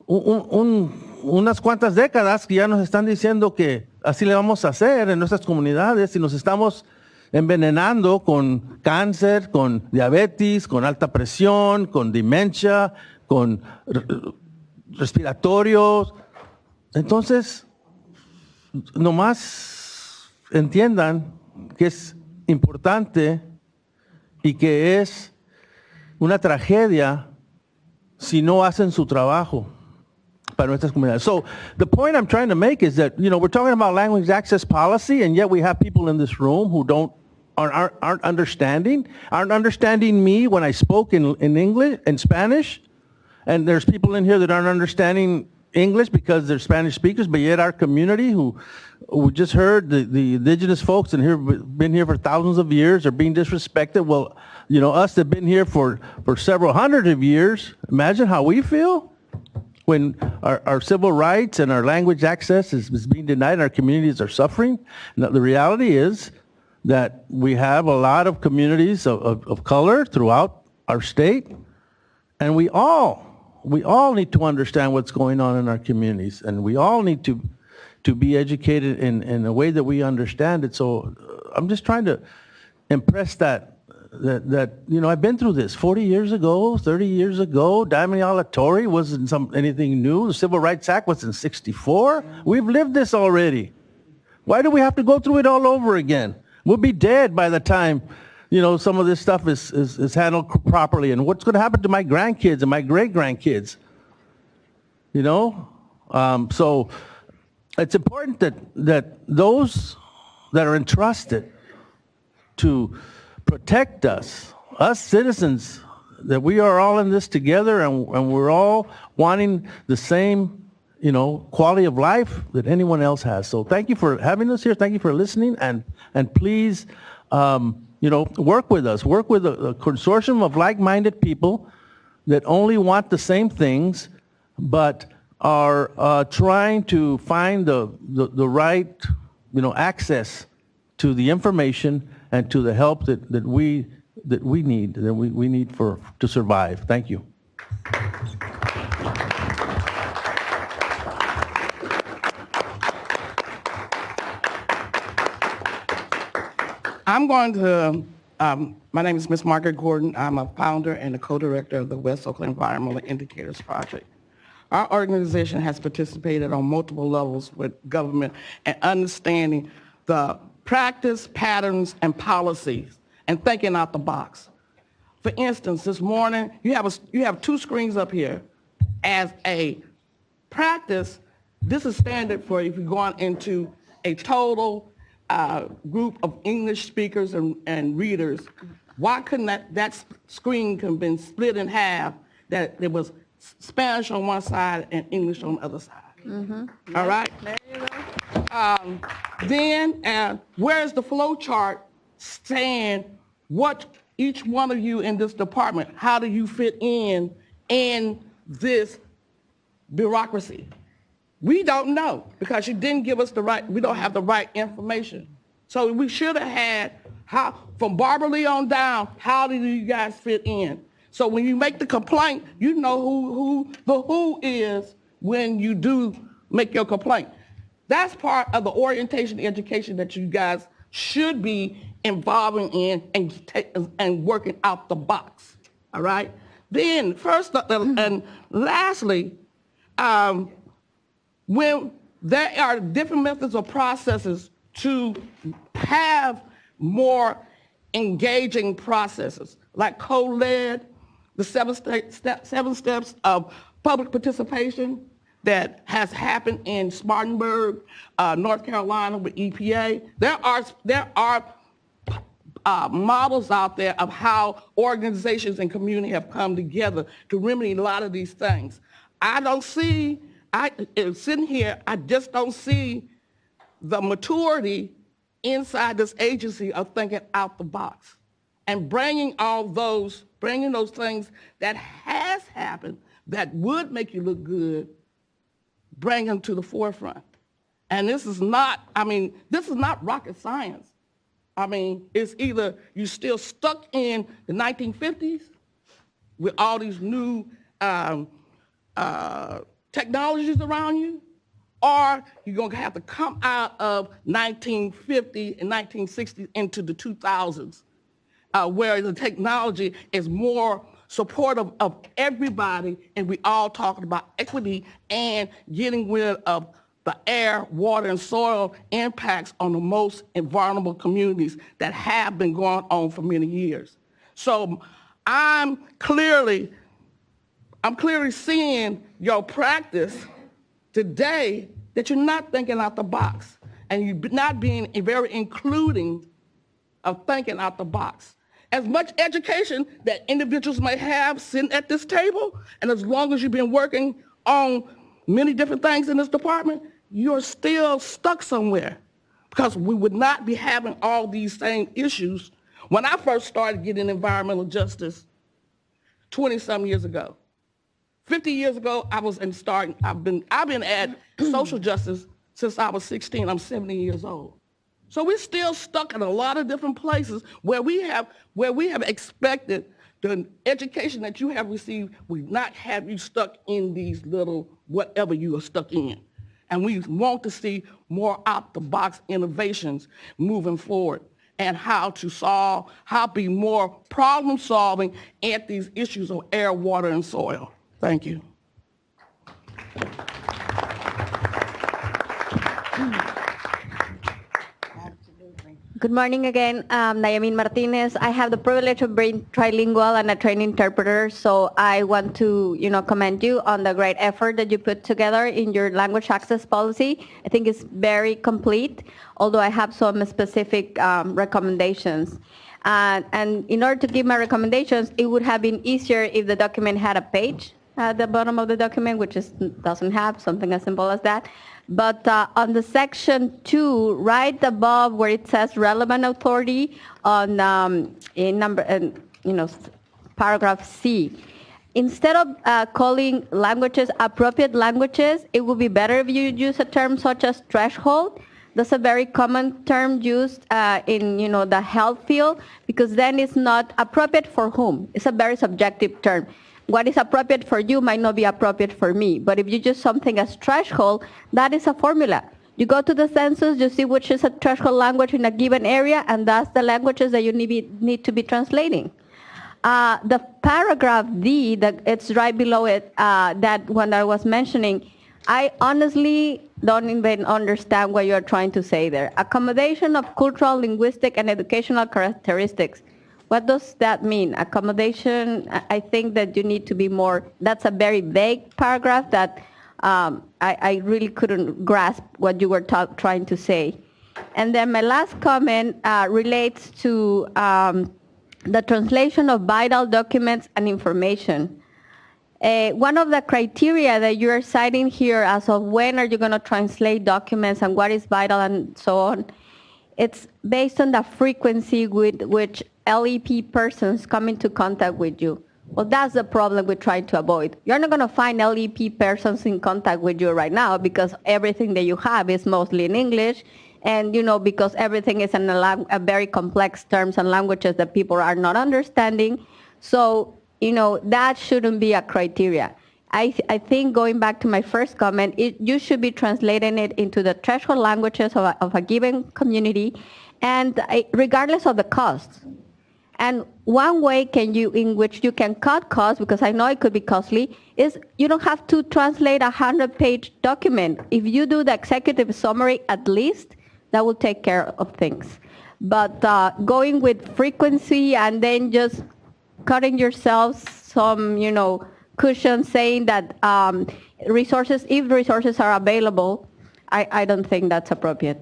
unas cuantas décadas, que ya nos están diciendo que así le vamos a hacer en nuestras comunidades, y nos estamos envenenando con cáncer, con diabetes, con alta presión, con demencia, con respiratorios. Entonces, nomás entiendan que es importante y que es una tragedia si no hacen su trabajo para nuestras comunidades. So the point I'm trying to make is that, we're talking about language access policy, and yet we have people in this room who aren't understanding me when I spoke in English, in Spanish, and there's people in here that aren't understanding English because they're Spanish speakers, but yet our community who just heard the indigenous folks and been here for thousands of years are being disrespected. Well, us that have been here for several hundred of years, imagine how we feel when our civil rights and our language access is being denied and our communities are suffering. And the reality is that we have a lot of communities of color throughout our state, and we all need to understand what's going on in our communities, and we all need to be educated in a way that we understand it. So I'm just trying to impress that that you know, I've been through this 40 years ago, 30 years ago. Mares-Alatorre wasn't anything new. The Civil Rights Act was in 64. We've lived this already. Why do we have to go through it all over again? We'll be dead by the time, you know, some of this stuff is handled properly. And what's going to happen to my grandkids and my great-grandkids? You know? So it's important that those that are entrusted to protect us citizens, that we are all in this together and we're all wanting the same, you know, quality of life that anyone else has. So thank you for having us here. Thank you for listening, and please, you know, work with us. Work with a consortium of like-minded people that only want the same things, but are trying to find the right, you know, access to the information and to the help that we need to survive. Thank you. I'm going to, my name is Ms. Margaret Gordon. I'm a founder and a co-director of the West Oakland Environmental Indicators Project. Our organization has participated on multiple levels with government and understanding the practice, patterns, and policies, and thinking out the box. For instance, this morning, you have two screens up here. As a practice, this is standard for if you're going into a total group of English speakers and readers. Why couldn't that screen could have been split in half, that there was Spanish on one side and English on the other side? Mm-hmm. All right? There you go. Then, where's the flow chart saying what each one of you in this department, how do you fit in this bureaucracy? We don't know because you didn't give us we don't have the right information. So we should have had, from Barbara Lee on down, how do you guys fit in? So when you make the complaint, you know who is when you do make your complaint. That's part of the orientation education that you guys should be involving in and working out the box, all right? Then first and lastly, when there are different methods or processes to have more engaging processes, like co-led, the seven steps of public participation that has happened in Spartanburg, North Carolina with EPA. There are models out there of how organizations and community have come together to remedy a lot of these things. Sitting here, I just don't see the maturity inside this agency of thinking out the box and bringing those things that has happened that would make you look good, bring them to the forefront. And this is not rocket science. I mean, it's either you're still stuck in the 1950s with all these new technologies around you, or you're going to have to come out of 1950 and 1960s into the 2000s, where the technology is more supportive of everybody, and we all talking about equity and getting rid of the air, water, and soil impacts on the most vulnerable communities that have been going on for many years. So I'm clearly seeing your practice today that you're not thinking out the box, and you're not being very including of thinking out the box. As much education that individuals may have sitting at this table, and as long as you've been working on many different things in this department, you're still stuck somewhere, because we would not be having all these same issues when I first started getting environmental justice 20-some years ago. 50 years ago, I've been at social justice since I was 16. I'm 70 years old. So we're still stuck in a lot of different places where we have expected the education that you have received will not have you stuck in these little whatever you are stuck in. And we want to see more out-the-box innovations moving forward. and how to be more problem solving at these issues of air, water, and soil. Thank you. Good morning again. Diamine Martinez. I have the privilege of being trilingual and a trained interpreter, so I want to, commend you on the great effort that you put together in your language access policy. I think it's very complete, although I have some specific recommendations. And in order to give my recommendations, it would have been easier if the document had a page at the bottom of the document, which doesn't have something as simple as that. But on the section 2, right above where it says relevant authority on paragraph C, instead of calling languages appropriate languages, it would be better if you use a term such as threshold. That's a very common term used in the health field, because then it's not appropriate for whom. It's a very subjective term. What is appropriate for you might not be appropriate for me. But if you use something as threshold, that is a formula. You go to the census, you see which is a threshold language in a given area, and that's the languages that you need to be translating. The paragraph D, it's right below it, that one I was mentioning, I honestly don't even understand what you're trying to say there. Accommodation of cultural, linguistic, and educational characteristics. What does that mean? Accommodation, I think that you need to be more, that's a very vague paragraph that I really couldn't grasp what you were trying to say. And then my last comment relates to the translation of vital documents and information. One of the criteria that you are citing here as of when are you going to translate documents and what is vital and so on, it's based on the frequency with which LEP persons come into contact with you. Well, that's the problem we're trying to avoid. You're not going to find LEP persons in contact with you right now because everything that you have is mostly in English, and because everything is in a very complex terms and languages that people are not understanding. So, that shouldn't be a criteria. I think, going back to my first comment, you should be translating it into the threshold languages of a given community, and regardless of the cost. And one way in which you can cut costs, because I know it could be costly, is you don't have to translate a 100-page document. If you do the executive summary at least, that will take care of things. But going with frequency and then just cutting yourselves some, cushion saying that if resources are available, I don't think that's appropriate.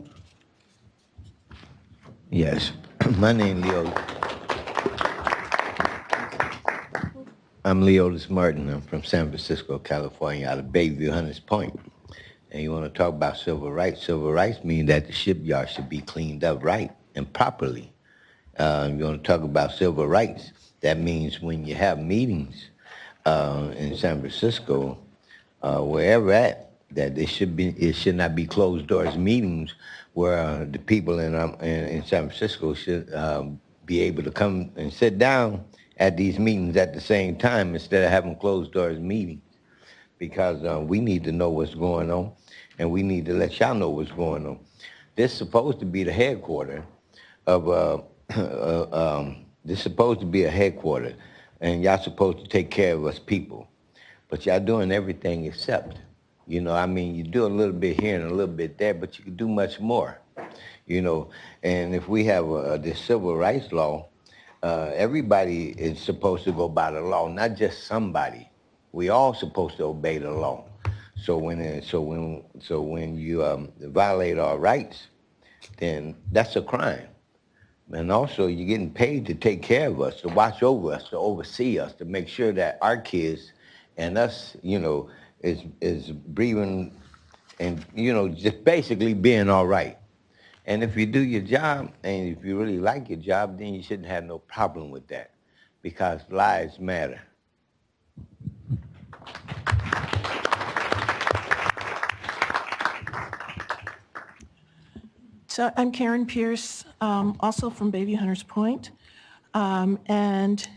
Yes, my name is Leo. I'm Leotis Martin. I'm from San Francisco, California, out of Bayview, Hunters Point. And you want to talk about civil rights? Civil rights mean that the shipyard should be cleaned up right and properly. You want to talk about civil rights? That means when you have meetings in San Francisco, wherever at, that it should not be closed doors meetings where the people in San Francisco should be able to come and sit down at these meetings at the same time instead of having closed doors meetings, because we need to know what's going on, and we need to let y'all know what's going on. This is supposed to be the headquarters of this is supposed to be a headquarters, and y'all supposed to take care of us people, but y'all doing everything except. You do a little bit here and a little bit there, but you can do much more. And if we have this civil rights law, everybody is supposed to go by the law, not just somebody. We all supposed to obey the law. So when you violate our rights, then that's a crime. And also, you're getting paid to take care of us, to watch over us, to oversee us, to make sure that our kids and us, is breathing and, just basically being all right. And if you do your job, and if you really like your job, then you shouldn't have no problem with that, because lives matter. So I'm Karen Pierce, also from Bayview Hunters Point, and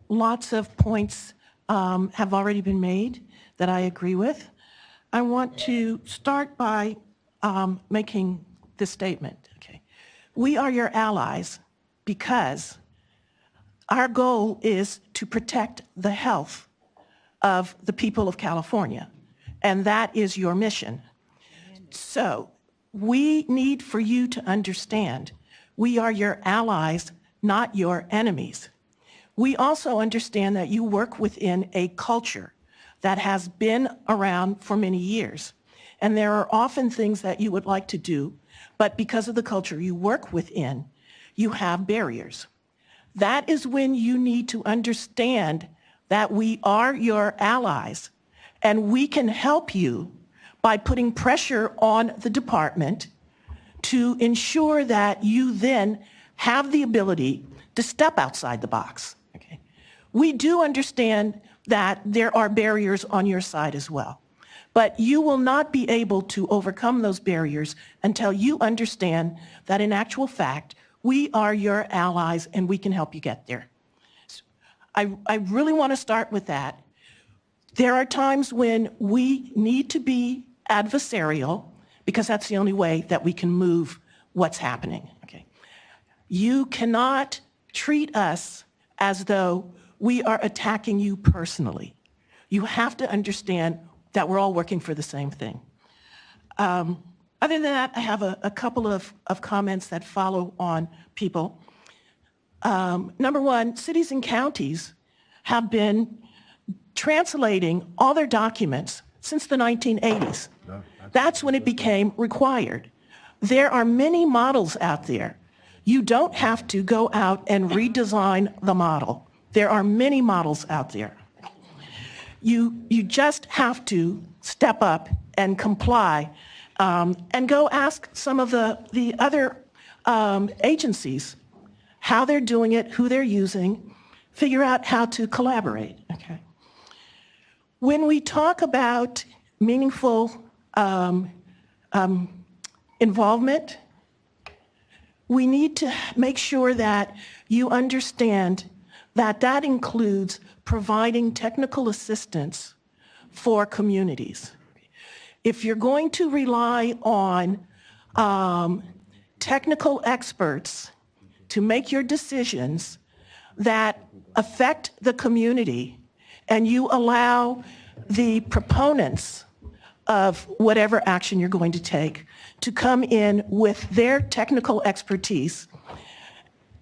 lots of points have already been made that I agree with. I want to start by making this statement. Okay, We are your allies because our goal is to protect the health of the people of California, and that is your mission. So we need for you to understand we are your allies, not your enemies. We also understand that you work within a culture that has been around for many years. And there are often things that you would like to do, but because of the culture you work within, you have barriers. That is when you need to understand that we are your allies, and we can help you by putting pressure on the department to ensure that you then have the ability to step outside the box. Okay? We do understand that there are barriers on your side as well, but you will not be able to overcome those barriers until you understand that in actual fact, we are your allies and we can help you get there. I really want to start with that. There are times when we need to be adversarial because that's the only way that we can move what's happening. Okay? You cannot treat us as though we are attacking you personally. You have to understand that we're all working for the same thing. Other than that, I have a couple of comments that follow on people. Number one, cities and counties have been translating all their documents since the 1980s. That's when it became required. There are many models out there. You don't have to go out and redesign the model. There are many models out there. You just have to step up and comply and go ask some of the other agencies how they're doing it, who they're using, figure out how to collaborate. Okay. When we talk about meaningful involvement, we need to make sure that you understand that that includes providing technical assistance for communities. If you're going to rely on technical experts to make your decisions that affect the community, and you allow the proponents of whatever action you're going to take to come in with their technical expertise,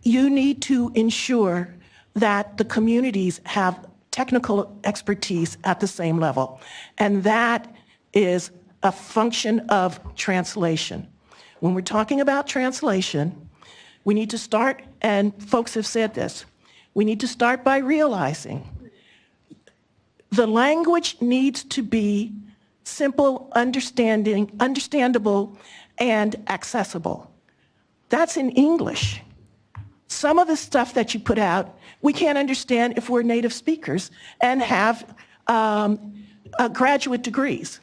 you need to ensure that the communities have technical expertise at the same level. And that is a function of translation. When we're talking about translation, we need to start, and folks have said this, we need to start by realizing the language needs to be simple, understandable, and accessible. That's in English. Some of the stuff that you put out, we can't understand if we're native speakers and have graduate degrees.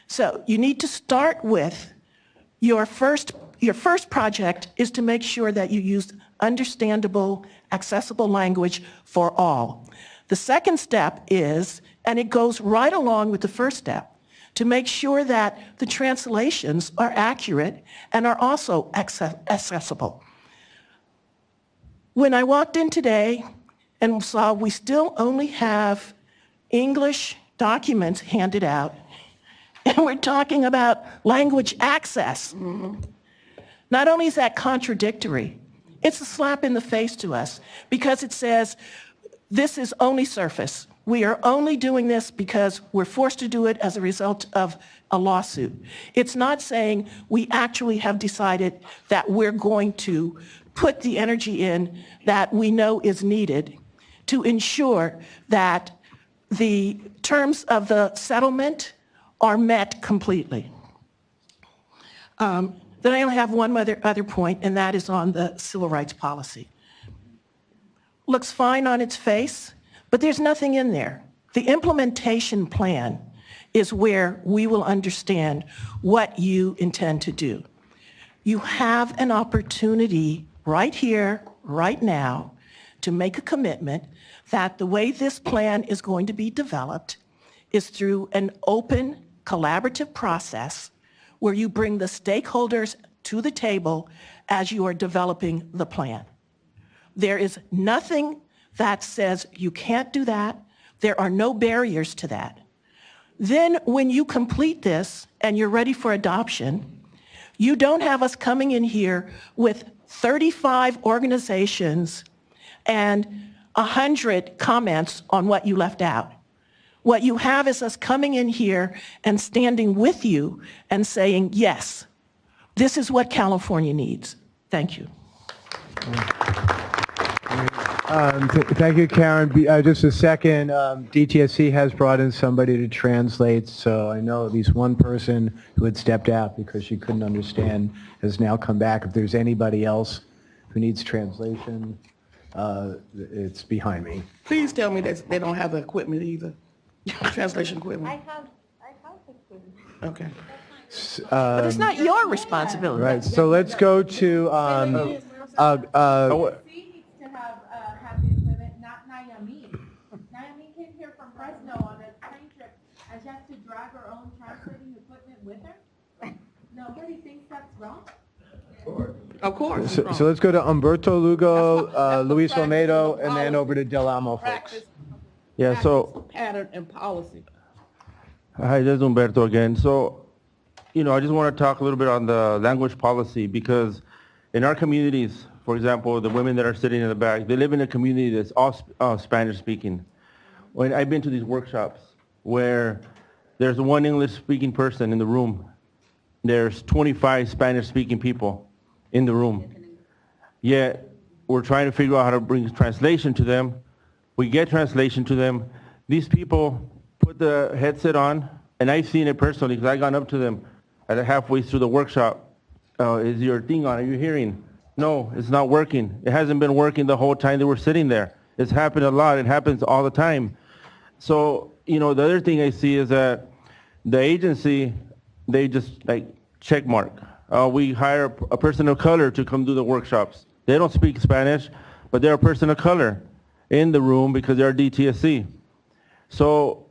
So you need to start with your first project is to make sure that you use understandable, accessible language for all. The second step is, and it goes right along with the first step, to make sure that the translations are accurate and are also accessible. When I walked in today and saw we still only have English documents handed out, and we're talking about language access, not only is that contradictory, it's a slap in the face to us because it says this is only surface. We are only doing this because we're forced to do it as a result of a lawsuit. It's not saying we actually have decided that we're going to put the energy in that we know is needed to ensure that the terms of the settlement are met completely. Then I only have one other point, and that is on the civil rights policy. Looks fine on its face, but there's nothing in there. The implementation plan is where we will understand what you intend to do. You have an opportunity right here, right now, to make a commitment that the way this plan is going to be developed is through an open, collaborative process where you bring the stakeholders to the table as you are developing the plan. There is nothing that says you can't do that. There are no barriers to that. Then when you complete this and you're ready for adoption, you don't have us coming in here with 35 organizations and 100 comments on what you left out. What you have is us coming in here and standing with you and saying, yes, this is what California needs. Thank you. Thank you, Karen. Just a second, DTSC has brought in somebody to translate, so I know at least one person who had stepped out because she couldn't understand has now come back. If there's anybody else who needs translation, it's behind me. Please tell me that they don't have the equipment either, translation equipment. I have equipment. Okay. But it's not your responsibility. Right, so let's go to, On a train trip, and she has to drag her own translating equipment with her? Nobody thinks that's wrong? Of course. so let's go to Umberto Lugo, Luis Olmedo, and then over to Del Amo, folks. Yeah, so, Pattern and policy. hi, this is Humberto again. So, I just want to talk a little bit on the language policy because in our communities, for example, the women that are sitting in the back, they live in a community that's all Spanish speaking. When I've been to these workshops where there's one English-speaking person in the room, there's 25 Spanish-speaking people in the room. Yet, we're trying to figure out how to bring translation to them. We get translation to them. These people put the headset on, and I've seen it personally because I've gone up to them at halfway through the workshop. Is your thing on? Are you hearing? No, it's not working. It hasn't been working the whole time they were sitting there. It's happened a lot. It happens all the time. So, the other thing I see is that the agency, they just check mark. We hire a person of color to come do the workshops. They don't speak Spanish, but they're a person of color in the room because they're DTSC. So,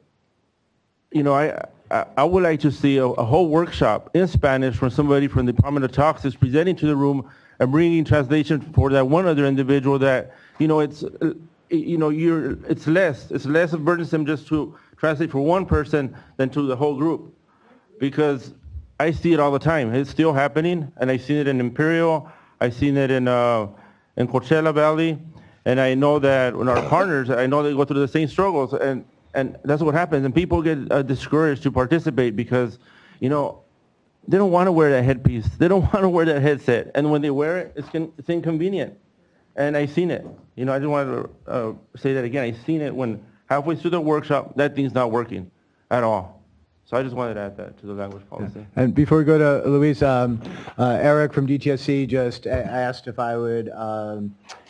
I would like to see a whole workshop in Spanish from somebody from the Department of Taxes presenting to the room and bringing translation for that one other individual that, it's less burdensome just to translate for one person than to the whole group. Because I see it all the time. It's still happening, and I've seen it in Imperial, I've seen it in Coachella Valley, and I know that when our partners, I know they go through the same struggles, and that's what happens. And people get discouraged to participate because, they don't want to wear that headpiece. They don't want to wear that headset. And when they wear it, it's inconvenient. And I've seen it. I just wanted to say that again. I've seen it when halfway through the workshop, that thing's not working at all. So I just wanted to add that to the language policy. And before we go to Luis, Eric from DTSC just asked if I would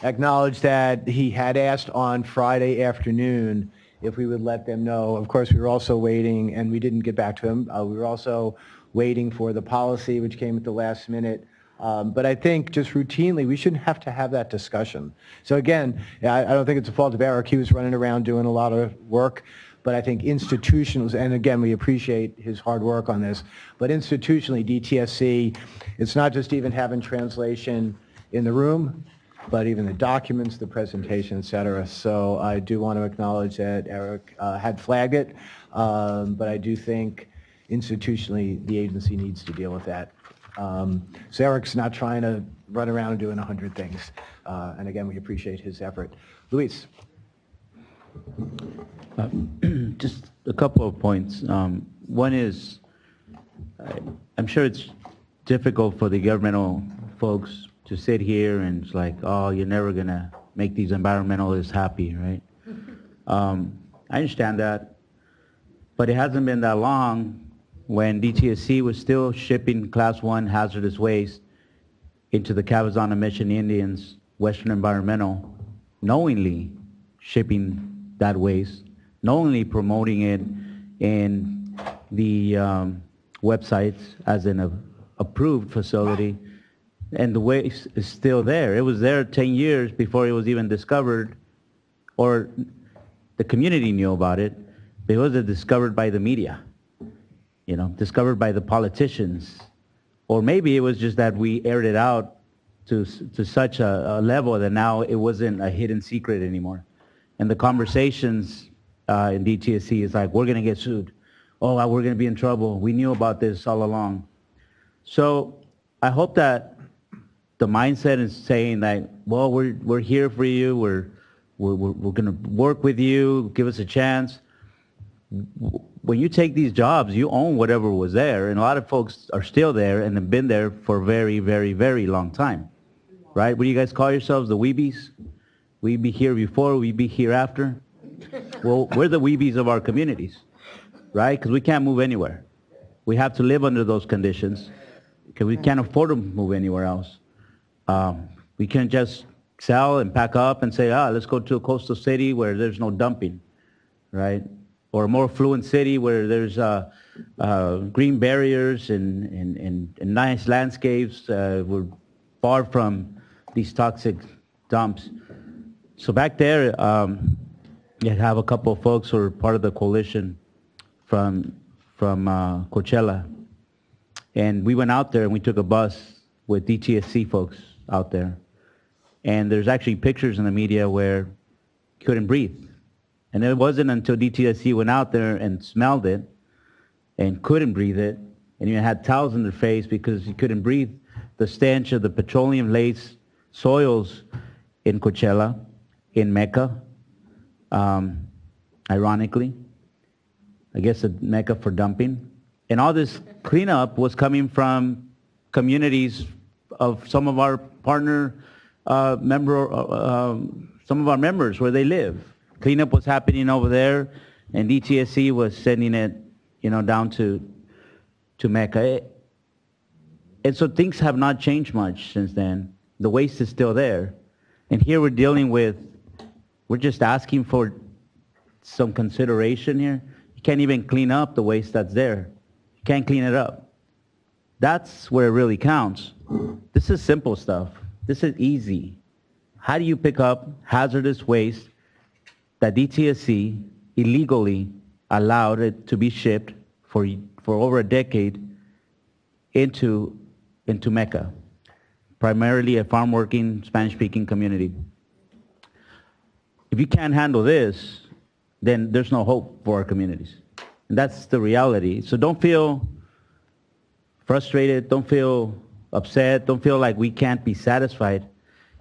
acknowledge that he had asked on Friday afternoon if we would let them know. Of course, we were also waiting, and we didn't get back to him. We were also waiting for the policy, which came at the last minute. But I think just routinely, we shouldn't have to have that discussion. So again, I don't think it's a fault of Eric. He was running around doing a lot of work. But I think institutionally, and again, we appreciate his hard work on this, but institutionally, DTSC, it's not just even having translation in the room, but even the documents, the presentation, et cetera. So I do want to acknowledge that Eric had flagged it, but I do think institutionally, the agency needs to deal with that. So Eric's not trying to run around and doing 100 things. And again, we appreciate his effort. Luis. Just a couple of points. One is, I'm sure it's difficult for the governmental folks to sit here and it's like, oh, you're never going to make these environmentalists happy, right? I understand that, but it hasn't been that long when DTSC was still shipping Class 1 hazardous waste into the Cabazon Mission Indians, Western Environmental, knowingly shipping that waste, knowingly promoting it in the websites as an approved facility, and the waste is still there. It was there 10 years before it was even discovered, or the community knew about it, but it was discovered by the media, discovered by the politicians, or maybe it was just that we aired it out to such a level that now it wasn't a hidden secret anymore. And the conversations in DTSC is like, we're going to get sued. Oh, we're going to be in trouble. We knew about this all along. So I hope that the mindset is saying that, well, we're here for you. We're going to work with you. Give us a chance. When you take these jobs, you own whatever was there. And a lot of folks are still there and have been there for a very, very, very long time. Right? What do you guys call yourselves? The weebies? We be here before, we be here after. Well, we're the weebies of our communities, right? Because we can't move anywhere. We have to live under those conditions because we can't afford to move anywhere else. We can't just sell and pack up and say, let's go to a coastal city where there's no dumping, right? Or a more affluent city where there's green barriers and nice landscapes. We're far from these toxic dumps. So back there, you have a couple of folks who are part of the coalition from Coachella. And we went out there and we took a bus with DTSC folks out there. And there's actually pictures in the media where you couldn't breathe. And it wasn't until DTSC went out there and smelled it and couldn't breathe it, and you had towels in their face because you couldn't breathe the stench of the petroleum-laced soils in Coachella, in Mecca, ironically. I guess a Mecca for dumping. And all this cleanup was coming from communities of some of our partner some of our members where they live. Cleanup was happening over there, and DTSC was sending it, down to Mecca. And so things have not changed much since then. The waste is still there. And here we're just asking for some consideration here. You can't even clean up the waste that's there. You can't clean it up. That's where it really counts. This is simple stuff. This is easy. How do you pick up hazardous waste that DTSC illegally allowed it to be shipped for over a decade into Mecca, primarily a farm-working, Spanish-speaking community? If you can't handle this, then there's no hope for our communities. And that's the reality. So don't feel frustrated, don't feel upset, don't feel like we can't be satisfied.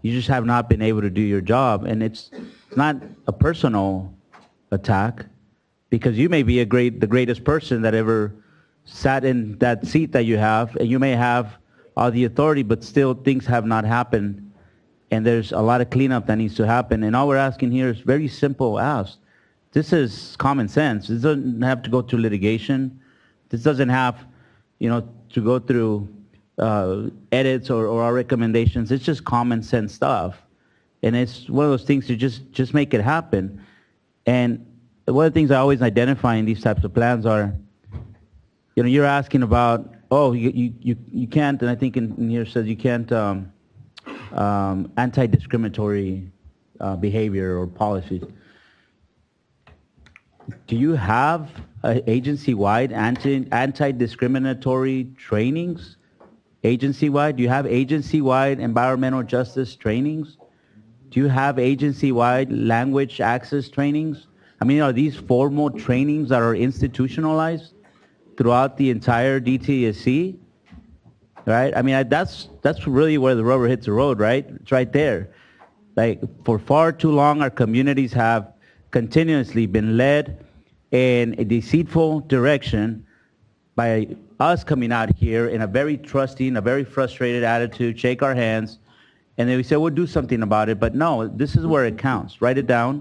You just have not been able to do your job. And it's not a personal attack, because you may be the greatest person that ever sat in that seat that you have, and you may have all the authority, but still things have not happened. And there's a lot of cleanup that needs to happen. And all we're asking here is very simple ask. This is common sense. This doesn't have to go through litigation. This doesn't have, to go through edits or our recommendations. It's just common sense stuff. And it's one of those things to just make it happen. And one of the things I always identify in these types of plans are, you're asking about, you can't, and I think in here says you can't anti-discriminatory behavior or policies. Do you have agency-wide anti-discriminatory trainings? Agency-wide? Do you have agency-wide environmental justice trainings? Do you have agency-wide language access trainings? I mean, are these formal trainings that are institutionalized throughout the entire DTSC? Right? I mean, that's really where the rubber hits the road, right? It's right there. Like, for far too long, our communities have continuously been led in a deceitful direction by us coming out here in a very trusting, a very frustrated attitude, shake our hands, and then we say, we'll do something about it. But no, this is where it counts. Write it down,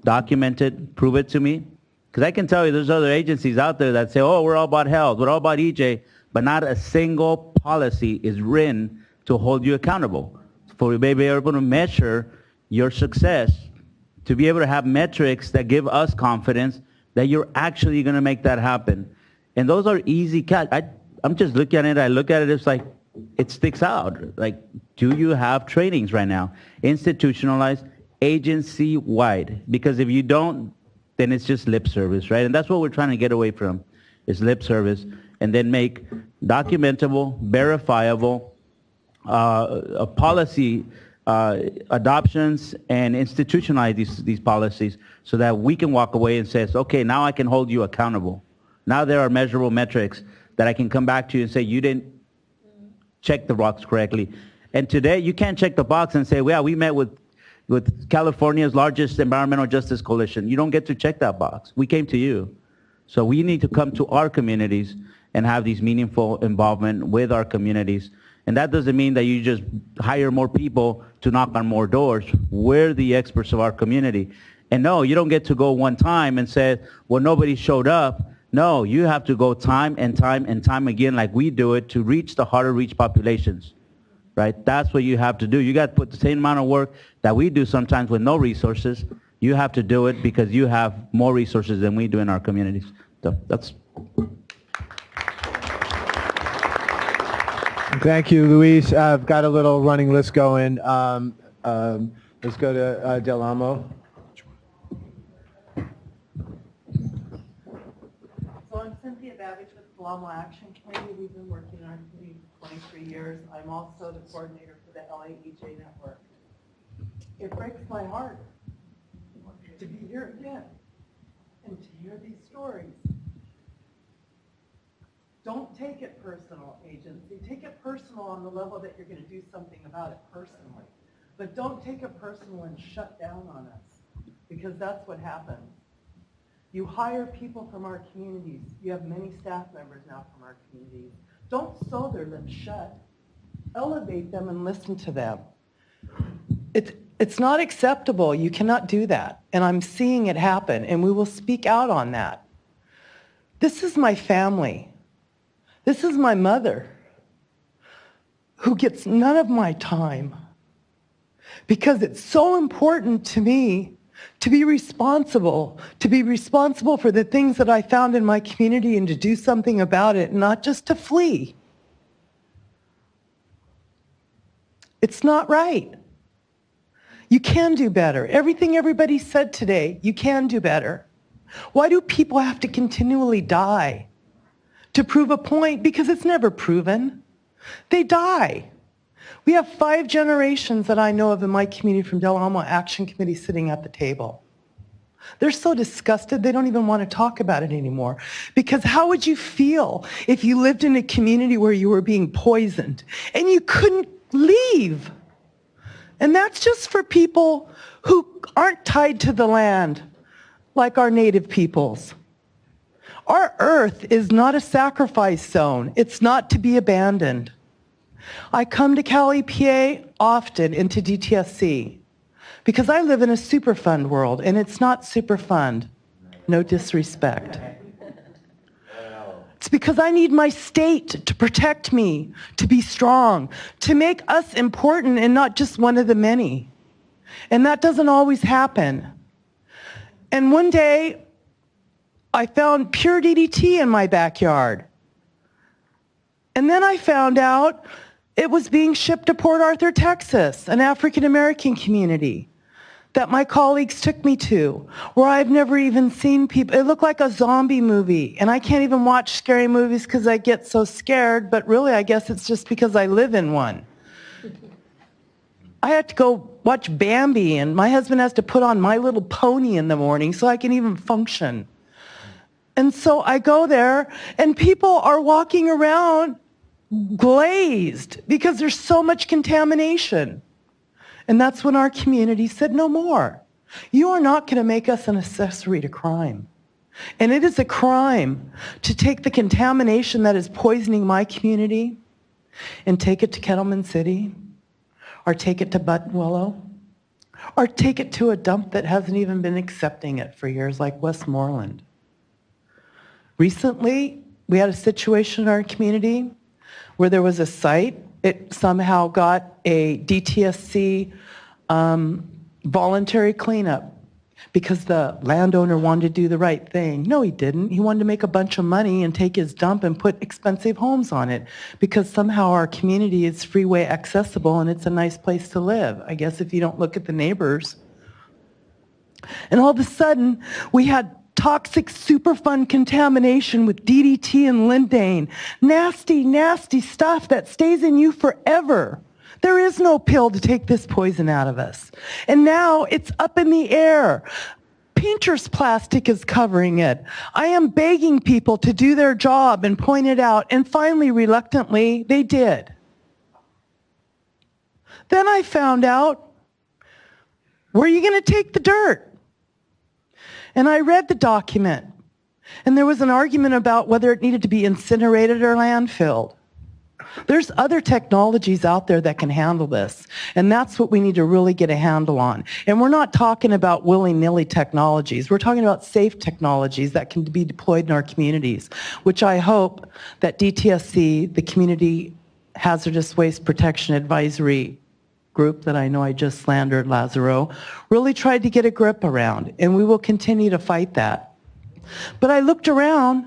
document it, prove it to me. Because I can tell you there's other agencies out there that say, we're all about health, we're all about EJ, but not a single policy is written to hold you accountable, for you to be able to measure your success, to be able to have metrics that give us confidence that you're actually going to make that happen. And those are easy. I'm just looking at it. I look at it. It's like it sticks out. Like, do you have trainings right now? Institutionalized, agency-wide. Because if you don't, then it's just lip service, right? And that's what we're trying to get away from, is lip service. And then make documentable, verifiable policy adoptions and institutionalize these policies so that we can walk away and say, okay, now I can hold you accountable. Now there are measurable metrics that I can come back to you and say, you didn't check the box correctly. And today you can't check the box and say, well, we met with California's largest environmental justice coalition. You don't get to check that box. We came to you. So we need to come to our communities and have these meaningful involvement with our communities. And that doesn't mean that you just hire more people to knock on more doors. We're the experts of our community. And no, you don't get to go one time and say, well, nobody showed up. No, you have to go time and time and time again like we do it to reach the harder reach populations, right? That's what you have to do. You got to put the same amount of work that we do sometimes with no resources. You have to do it because you have more resources than we do in our communities. So that's... Thank you, Luis. I've got a little running list going. Let's go to Del Amo. So I'm Cynthia Babbage with the Del Amo Action Committee. We've been working on our committee for 23 years. I'm also the coordinator for the LAEJ network. It breaks my heart to be here again and to hear these stories. Don't take it personal, agency. Take it personal on the level that you're going to do something about it personally. But don't take it personal and shut down on us, because that's what happens. You hire people from our communities. You have many staff members now from our communities. Don't sew their lips shut. Elevate them and listen to them. It's not acceptable. You cannot do that. And I'm seeing it happen, and we will speak out on that. This is my family. This is my mother, who gets none of my time because it's so important to me to be responsible for the things that I found in my community and to do something about it, not just to flee. It's not right. You can do better. Everything everybody said today, you can do better. Why do people have to continually die to prove a point? Because it's never proven. They die. We have 5 generations that I know of in my community from Del Amo Action Committee sitting at the table. They're so disgusted they don't even want to talk about it anymore. Because how would you feel if you lived in a community where you were being poisoned and you couldn't leave? And that's just for people who aren't tied to the land like our native peoples. Our earth is not a sacrifice zone. It's not to be abandoned. I come to CalEPA often into DTSC because I live in a Superfund world, and it's not Superfund. No disrespect. It's because I need my state to protect me, to be strong, to make us important and not just one of the many. And that doesn't always happen. And one day, I found pure DDT in my backyard. And then I found out it was being shipped to Port Arthur, Texas, an African-American community that my colleagues took me to, where I've never even seen people. It looked like a zombie movie, and I can't even watch scary movies because I get so scared, but really I guess it's just because I live in one. I had to go watch Bambi, and my husband has to put on My Little Pony in the morning so I can even function. And so I go there, and people are walking around glazed because there's so much contamination. And that's when our community said, no more. You are not going to make us an accessory to crime. And it is a crime to take the contamination that is poisoning my community and take it to Kettleman City, or take it to Buttonwillow, or take it to a dump that hasn't even been accepting it for years, like Westmoreland. Recently, we had a situation in our community where there was a site. It somehow got a DTSC voluntary cleanup because the landowner wanted to do the right thing. No, he didn't. He wanted to make a bunch of money and take his dump and put expensive homes on it because somehow our community is freeway accessible and it's a nice place to live. I guess if you don't look at the neighbors. And all of a sudden, we had toxic Superfund contamination with DDT and lindane. Nasty, nasty stuff that stays in you forever. There is no pill to take this poison out of us. And now it's up in the air. Painter's plastic is covering it. I am begging people to do their job and point it out, and finally, reluctantly, they did. Then I found out, where are you going to take the dirt? And I read the document, and there was an argument about whether it needed to be incinerated or landfilled. There's other technologies out there that can handle this, and that's what we need to really get a handle on. And we're not talking about willy-nilly technologies. We're talking about safe technologies that can be deployed in our communities, which I hope that DTSC, the Community Hazardous Waste Protection Advisory Group that I know I just slandered, Lazaro, really tried to get a grip around, and we will continue to fight that. But I looked around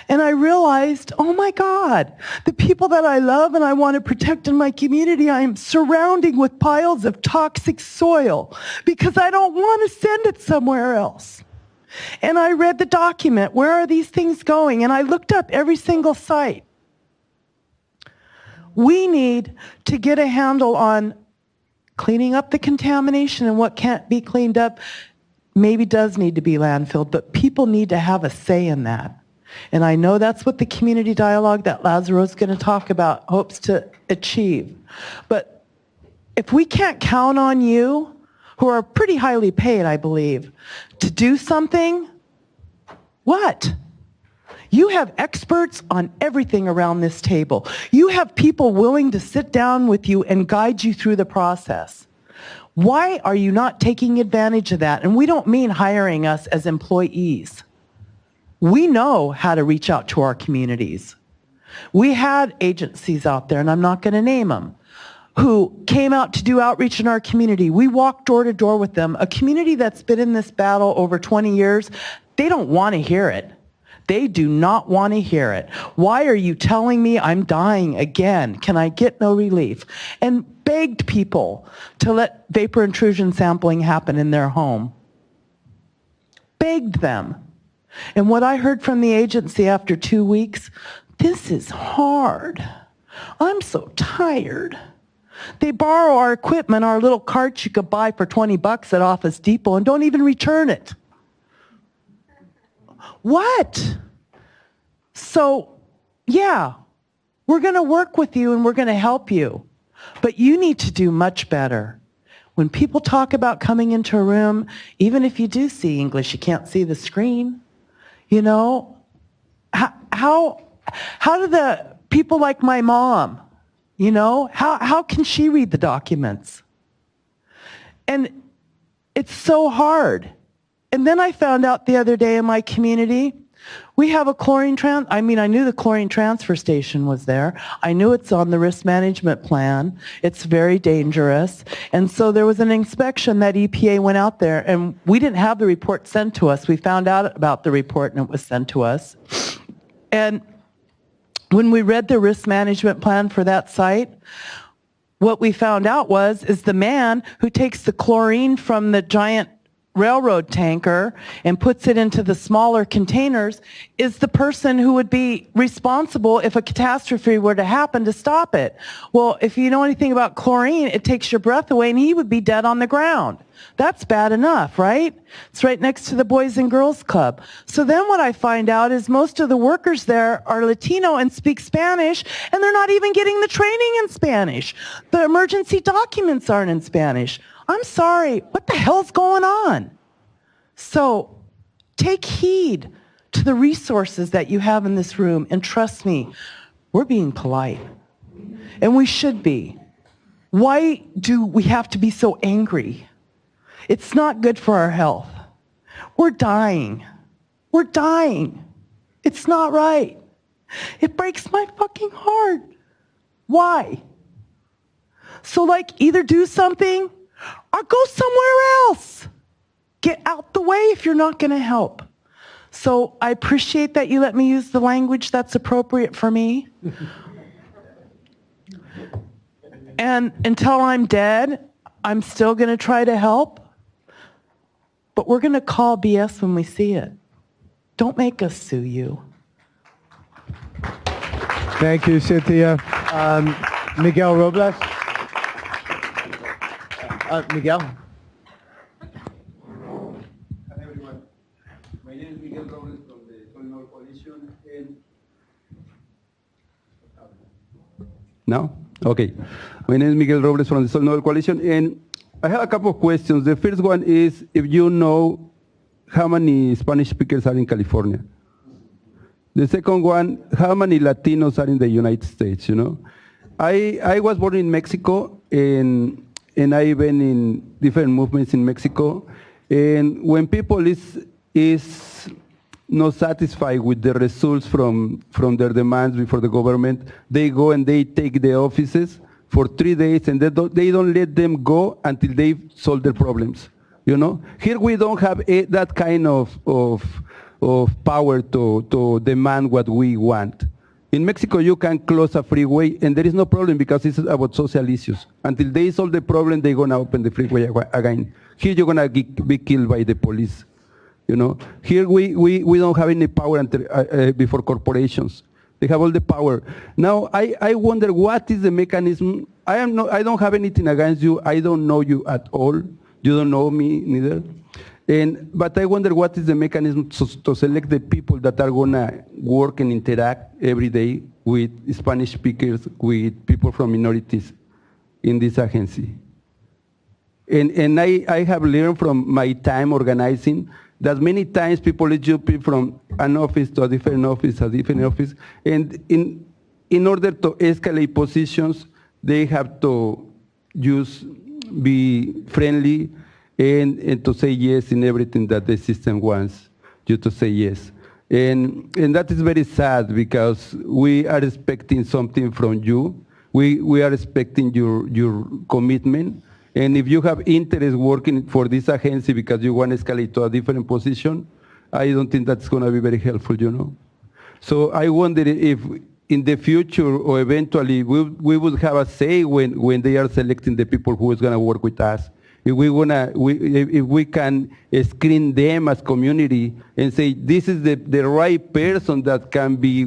and I realized, oh my God, the people that I love and I want to protect in my community, I am surrounding with piles of toxic soil because I don't want to send it somewhere else. And I read the document, where are these things going? And I looked up every single site. We need to get a handle on cleaning up the contamination, and what can't be cleaned up maybe does need to be landfilled, but people need to have a say in that. And I know that's what the community dialogue that Lazaro is going to talk about hopes to achieve. But if we can't count on you, who are pretty highly paid, I believe, to do something, what? You have experts on everything around this table. You have people willing to sit down with you and guide you through the process. Why are you not taking advantage of that? And we don't mean hiring us as employees. We know how to reach out to our communities. We had agencies out there, and I'm not going to name them, who came out to do outreach in our community. We walked door to door with them. A community that's been in this battle over 20 years, they don't want to hear it. They do not want to hear it. Why are you telling me I'm dying again? Can I get no relief? And begged people to let vapor intrusion sampling happen in their home. Begged them. And what I heard from the agency after 2 weeks, this is hard. I'm so tired. They borrow our equipment, our little carts you could buy for $20 at Office Depot, and don't even return it. What? So, yeah, we're going to work with you and we're going to help you. But you need to do much better. When people talk about coming into a room, even if you do see English, you can't see the screen. You know, how do the people like my mom, you know, how can she read the documents? And it's so hard. And then I found out the other day in my community, we have a I knew the chlorine transfer station was there. I knew it's on the risk management plan. It's very dangerous. And so there was an inspection that EPA went out there, and we didn't have the report sent to us. We found out about the report, and it was sent to us. And when we read the risk management plan for that site, what we found out is the man who takes the chlorine from the giant railroad tanker and puts it into the smaller containers is the person who would be responsible if a catastrophe were to happen to stop it. Well, if you know anything about chlorine, it takes your breath away and he would be dead on the ground. That's bad enough, right? It's right next to the Boys and Girls Club. So then what I find out is most of the workers there are Latino and speak Spanish, and they're not even getting the training in Spanish. The emergency documents aren't in Spanish. I'm sorry, what the hell's going on? So take heed to the resources that you have in this room, and trust me, we're being polite, and we should be. Why do we have to be so angry? It's not good for our health. We're dying. We're dying. It's not right. It breaks my fucking heart. Why? So either do something or go somewhere else. Get out the way if you're not going to help. So I appreciate that you let me use the language that's appropriate for me. And until I'm dead, I'm still going to try to help. But we're going to call BS when we see it. Don't make us sue you. Thank you, Cynthia. Miguel Robles. Miguel? Hi, everyone. My name is Miguel Robles from the Soil Coalition. No? Okay. My name is Miguel Robles from the Soil Coalition, and I have a couple of questions. The first one is if you know how many Spanish speakers are in California. The second one, how many Latinos are in the United States, you know? I was born in Mexico, and I've been in different movements in Mexico. And when people is not satisfied with the results from their demands before the government, they go and they take the offices for 3 days, and they don't let them go until they solve their problems. You know, here we don't have that kind of power to demand what we want. In Mexico, you can close a freeway, and there is no problem because it's about social issues. Until they solve the problem, they're gonna open the freeway again. Here, you're gonna be killed by the police. You know, here we don't have any power until, before corporations. They have all the power. Now, I wonder what is the mechanism. I don't have anything against you. I don't know you at all. You don't know me neither. But I wonder what is the mechanism to select the people that are gonna work and interact every day with Spanish speakers, with people from minorities in this agency. And I have learned from my time organizing that many times people jump from an office to a different office, and in order to escalate positions, they have to be friendly and to say yes in everything that the system wants you to say yes. And that is very sad because we are expecting something from you. We are expecting your commitment. And if you have interest working for this agency because you want to escalate to a different position, I don't think that's going to be very helpful, you know. So I wonder if in the future or eventually we would have a say when they are selecting the people who is going to work with us. If we can screen them as community and say this is the right person that can be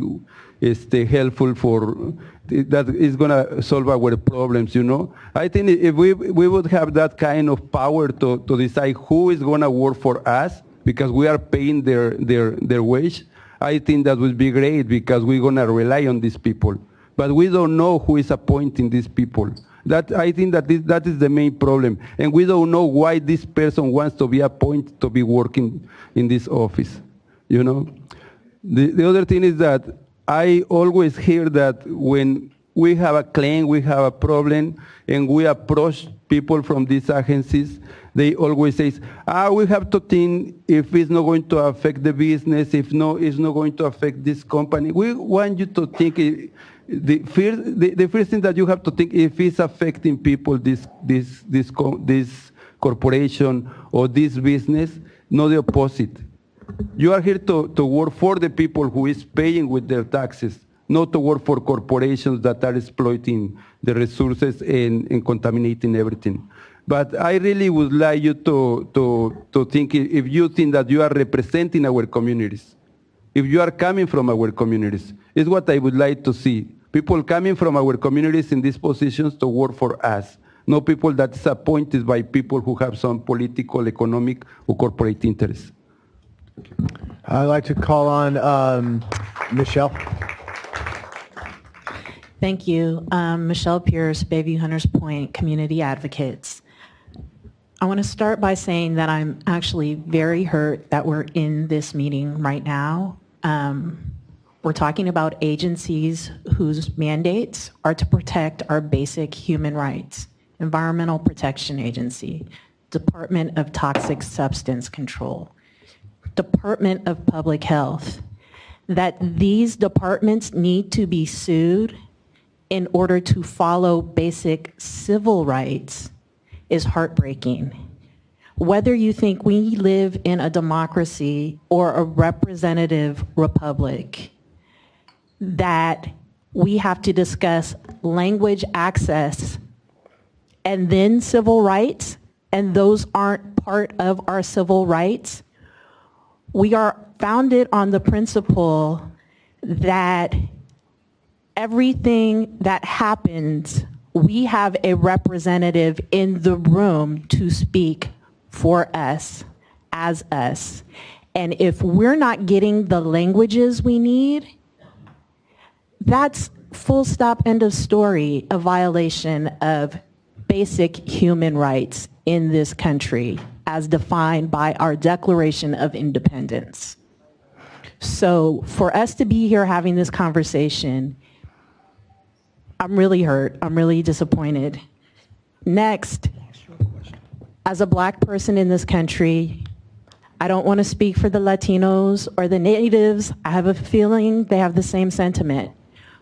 helpful for, that is going to solve our problems, you know. I think if we would have that kind of power to decide who is going to work for us because we are paying their wage, I think that would be great because we're going to rely on these people. But we don't know who is appointing these people. I think that is the main problem. And we don't know why this person wants to be appointed to be working in this office, you know. The other thing is that I always hear that when we have a claim, we have a problem, and we approach people from these agencies, they always say, we have to think if it's not going to affect the business, if no, it's not going to affect this company. We want you to think, the first thing that you have to think, if it's affecting people, this corporation or this business, not the opposite. You are here to work for the people who is paying with their taxes, not to work for corporations that are exploiting the resources and contaminating everything. But I really would like you to think, if you think that you are representing our communities, if you are coming from our communities, is what I would like to see. People coming from our communities in these positions to work for us, not people that is appointed by people who have some political, economic, or corporate interests. I'd like to call on Michelle. Thank you. Michelle Pierce, Bayview Hunters Point Community Advocates. I want to start by saying that I'm actually very hurt that we're in this meeting right now. We're talking about agencies whose mandates are to protect our basic human rights. Environmental Protection Agency, Department of Toxic Substance Control, Department of Public Health. That these departments need to be sued in order to follow basic civil rights is heartbreaking. Whether you think we live in a democracy or a representative republic, that we have to discuss language access and then civil rights, and those aren't part of our civil rights. We are founded on the principle that everything that happens we have a representative in the room to speak for us, as us. And if we're not getting the languages we need, that's full stop, end of story, a violation of basic human rights in this country as defined by our Declaration of Independence. So for us to be here having this conversation, I'm really hurt. I'm really disappointed. Next, as a Black person in this country, I don't want to speak for the Latinos or the natives. I have a feeling they have the same sentiment.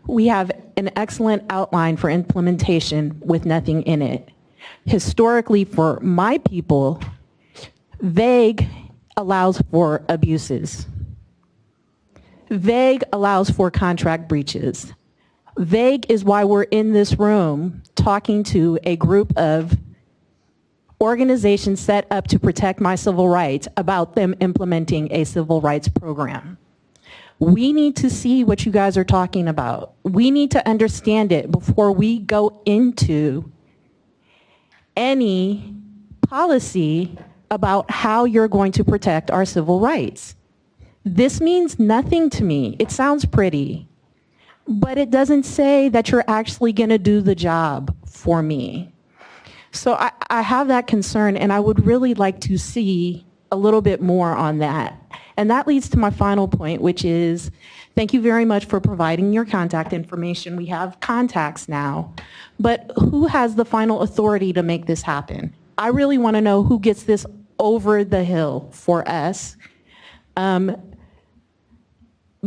We have an excellent outline for implementation with nothing in it. Historically, for my people, vague allows for abuses. Vague allows for contract breaches. Vague is why we're in this room talking to a group of organizations set up to protect my civil rights about them implementing a civil rights program. We need to see what you guys are talking about. We need to understand it before we go into any policy about how you're going to protect our civil rights. This means nothing to me. It sounds pretty, but it doesn't say that you're actually going to do the job for me. So I have that concern, and I would really like to see a little bit more on that. And that leads to my final point, which is, thank you very much for providing your contact information. We have contacts now, but who has the final authority to make this happen? I really want to know who gets this over the hill for us,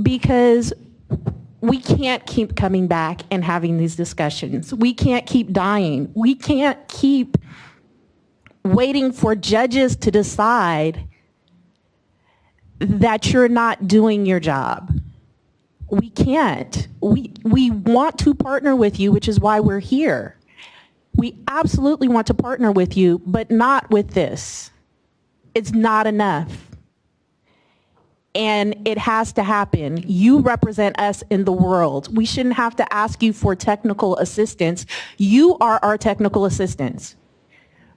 because we can't keep coming back and having these discussions. We can't keep dying. We can't keep waiting for judges to decide that you're not doing your job. We can't. We want to partner with you, which is why we're here. We absolutely want to partner with you, but not with this. It's not enough. And it has to happen. You represent us in the world. We shouldn't have to ask you for technical assistance. You are our technical assistants.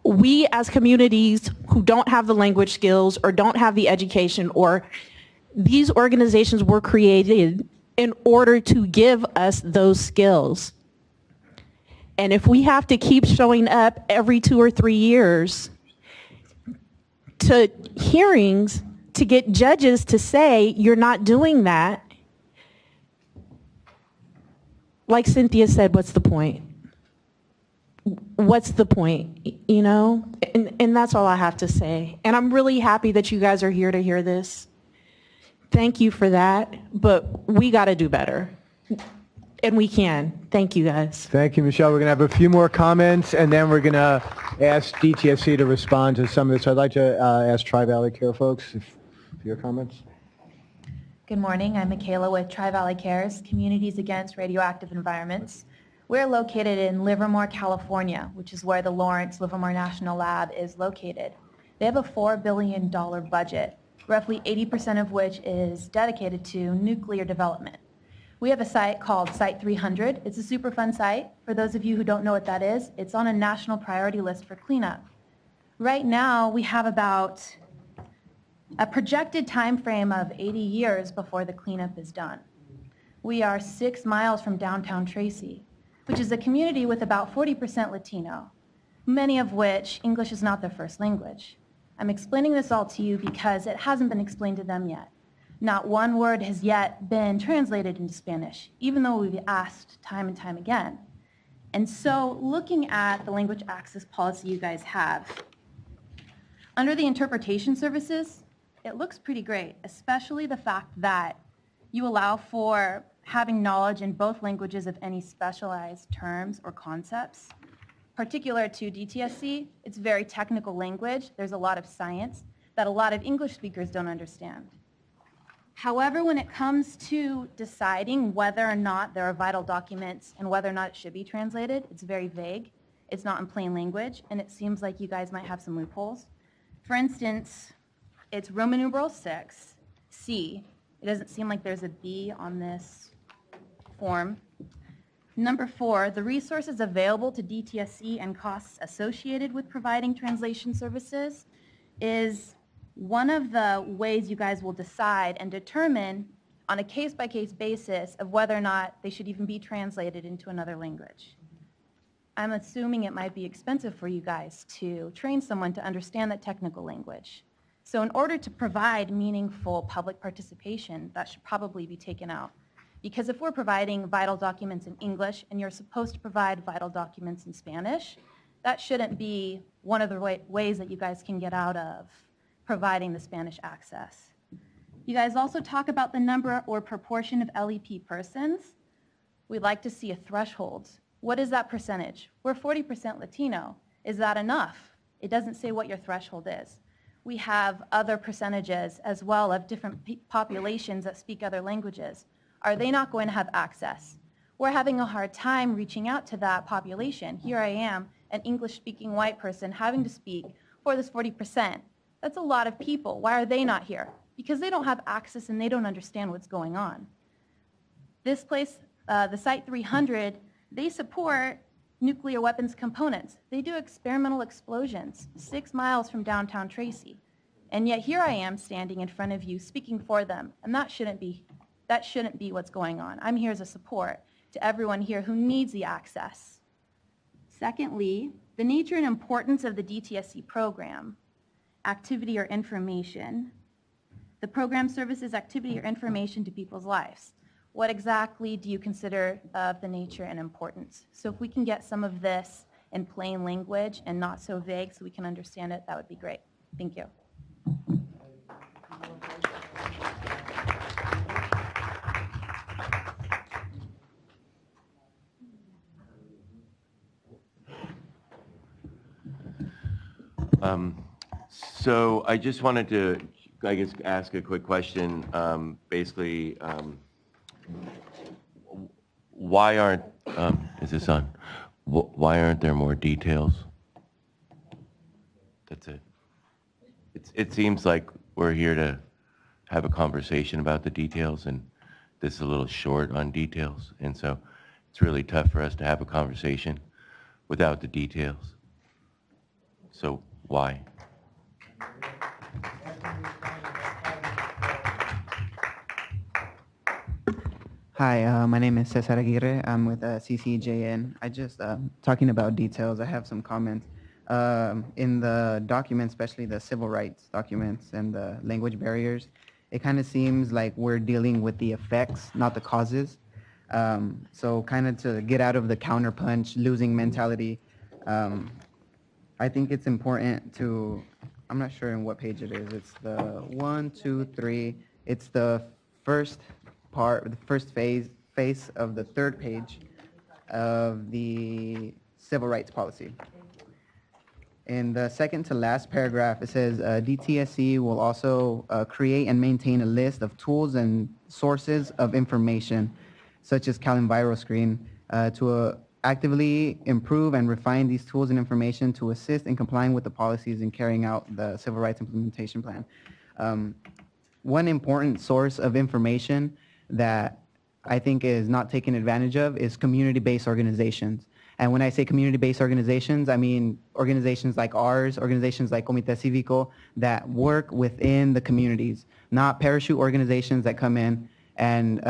We as communities who don't have the language skills or don't have the education, or these organizations were created in order to give us those skills. And if we have to keep showing up every 2 or 3 years to hearings to get judges to say you're not doing that, like Cynthia said, what's the point? What's the point, you know? And that's all I have to say. And I'm really happy that you guys are here to hear this. Thank you for that, but we got to do better. And we can. Thank you, guys. Thank you, Michelle. We're going to have a few more comments, and then we're going to ask DTSC to respond to some of this. I'd like to ask Tri-Valley Care folks if your comments. Good morning. I'm Michaela with Tri-Valley Care's Communities Against Radioactive Environments. We're located in Livermore, California, which is where the Lawrence Livermore National Lab is located. They have a $4 billion budget, roughly 80% of which is dedicated to nuclear development. We have a site called Site 300. It's a super fun site. For those of you who don't know what that is, it's on a national priority list for cleanup. Right now, we have about a projected time frame of 80 years before the cleanup is done. We are 6 miles from downtown Tracy, which is a community with about 40% Latino, many of which English is not their first language. I'm explaining this all to you because it hasn't been explained to them yet. Not one word has yet been translated into Spanish, even though we've asked time and time again. And so looking at the language access policy you guys have, under the interpretation services, it looks pretty great, especially the fact that you allow for having knowledge in both languages of any specialized terms or concepts. Particular to DTSC, it's very technical language. There's a lot of science that a lot of English speakers don't understand. However, when it comes to deciding whether or not there are vital documents and whether or not it should be translated, it's very vague. It's not in plain language, and it seems like you guys might have some loopholes. For instance, it's Roman numeral 6, C. It doesn't seem like there's a B on this form. Number 4, the resources available to DTSC and costs associated with providing translation services is one of the ways you guys will decide and determine on a case-by-case basis of whether or not they should even be translated into another language. I'm assuming it might be expensive for you guys to train someone to understand that technical language. So in order to provide meaningful public participation, that should probably be taken out. Because if we're providing vital documents in English and you're supposed to provide vital documents in Spanish, that shouldn't be one of the ways that you guys can get out of providing the Spanish access. You guys also talk about the number or proportion of LEP persons. We'd like to see a threshold. What is that percentage? We're 40% Latino. Is that enough? It doesn't say what your threshold is. We have other percentages as well of different populations that speak other languages. Are they not going to have access? We're having a hard time reaching out to that population. Here I am, an English-speaking white person having to speak for this 40%. That's a lot of people. Why are they not here? Because they don't have access and they don't understand what's going on. This place, the Site 300, they support nuclear weapons components. They do experimental explosions 6 miles from downtown Tracy. And yet here I am standing in front of you speaking for them, and that shouldn't be what's going on. I'm here as a support to everyone here who needs the access. Secondly, the nature and importance of the DTSC program, activity or information. The program services activity or information to people's lives. What exactly do you consider of the nature and importance? So if we can get some of this in plain language and not so vague so we can understand it, that would be great. Thank you. So I just wanted to, I guess, ask a quick question. Basically, why aren't, is this on? Why aren't there more details? That's it. It seems like we're here to have a conversation about the details, and this is a little short on details, and so it's really tough for us to have a conversation without the details. So why? Hi, my name is Cesar Aguirre. I'm with CCJN. I just, talking about details, I have some comments. In the documents, especially the civil rights documents and the language barriers, it kind of seems like we're dealing with the effects, not the causes. So kind of to get out of the counterpunch, losing mentality, I think it's important to, I'm not sure in what page it is. It's the 1, 2, 3. It's the first part, the first phase of the third page of the civil rights policy. In the second to last paragraph, it says DTSC will also create and maintain a list of tools and sources of information, such as CalEnviro screen, to actively improve and refine these tools and information to assist in complying with the policies and carrying out the Civil Rights Implementation Plan. One important source of information that I think is not taken advantage of is community-based organizations. And when I say community-based organizations, I mean organizations like ours, organizations like Comité Cívico that work within the communities, not parachute organizations that come in and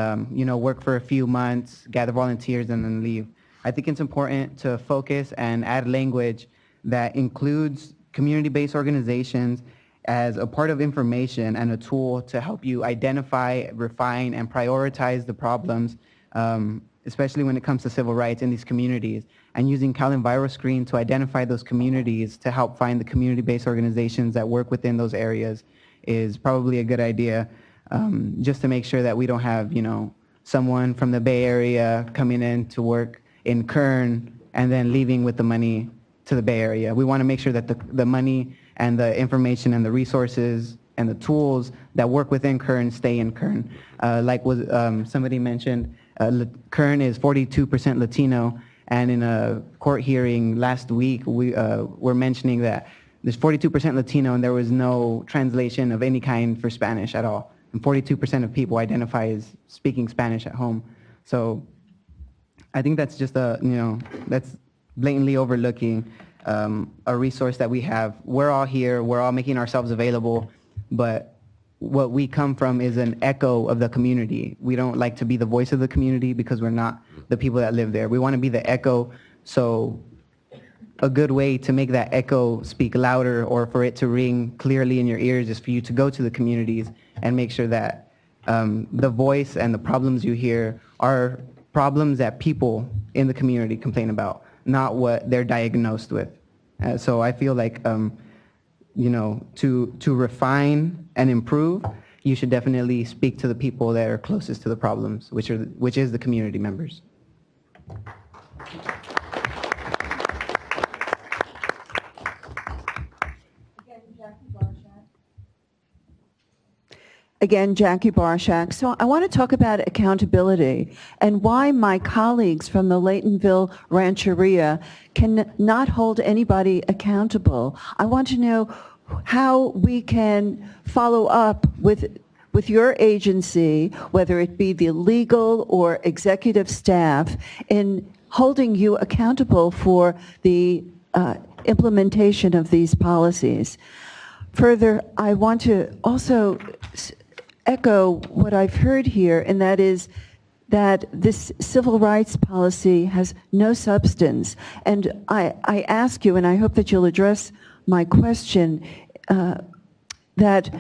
work for a few months, gather volunteers, and then leave. I think it's important to focus and add language that includes community-based organizations as a part of information and a tool to help you identify, refine, and prioritize the problems, especially when it comes to civil rights in these communities. And using CalEnviro screen to identify those communities to help find the community-based organizations that work within those areas is probably a good idea, just to make sure that we don't have, someone from the Bay Area coming in to work in Kern and then leaving with the money to the Bay Area. We want to make sure that the money and the information and the resources and the tools that work within Kern stay in Kern. Like was somebody mentioned, Kern is 42% Latino, and in a court hearing last week, we were mentioning that there's 42% Latino and there was no translation of any kind for Spanish at all. And 42% of people identify as speaking Spanish at home. So I think that's just that's blatantly overlooking a resource that we have. We're all here, we're all making ourselves available, but what we come from is an echo of the community. We don't like to be the voice of the community because we're not the people that live there. We want to be the echo, so a good way to make that echo speak louder or for it to ring clearly in your ears is for you to go to the communities and make sure that the voice and the problems you hear are problems that people in the community complain about, not what they're diagnosed with. So I feel like, to refine and improve, you should definitely speak to the people that are closest to the problems, which is the community members. Again, Jackie Barshak. So I want to talk about accountability and why my colleagues from the Laytonville Rancheria can not hold anybody accountable. I want to know how we can follow up with your agency, whether it be the legal or executive staff, in holding you accountable for the implementation of these policies. Further, I want to also echo what I've heard here, and that is that this civil rights policy has no substance. And I ask you, and I hope that you'll address my question, that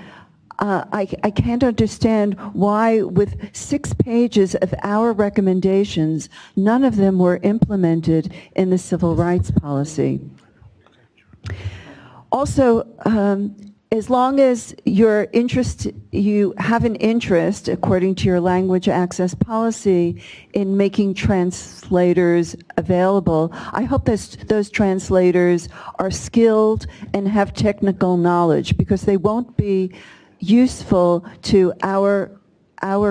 I can't understand why with 6 pages of our recommendations, none of them were implemented in the civil rights policy. Also, as long as you have an interest, according to your language access policy, in making translators available, I hope that those translators are skilled and have technical knowledge, because they won't be useful to our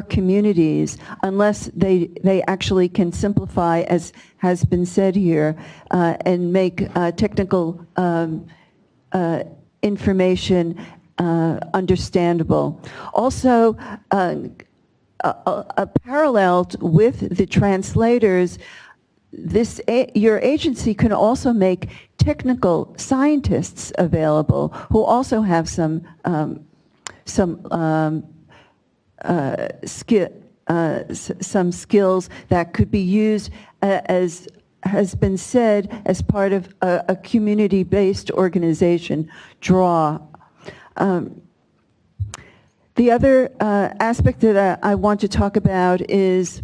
communities unless they actually can simplify, as has been said here, and make technical information understandable. Also, paralleled with the translators, your agency can also make technical scientists available who also have some skills that could be used, as has been said, as part of a community-based organization, DRAW. The other aspect that I want to talk about is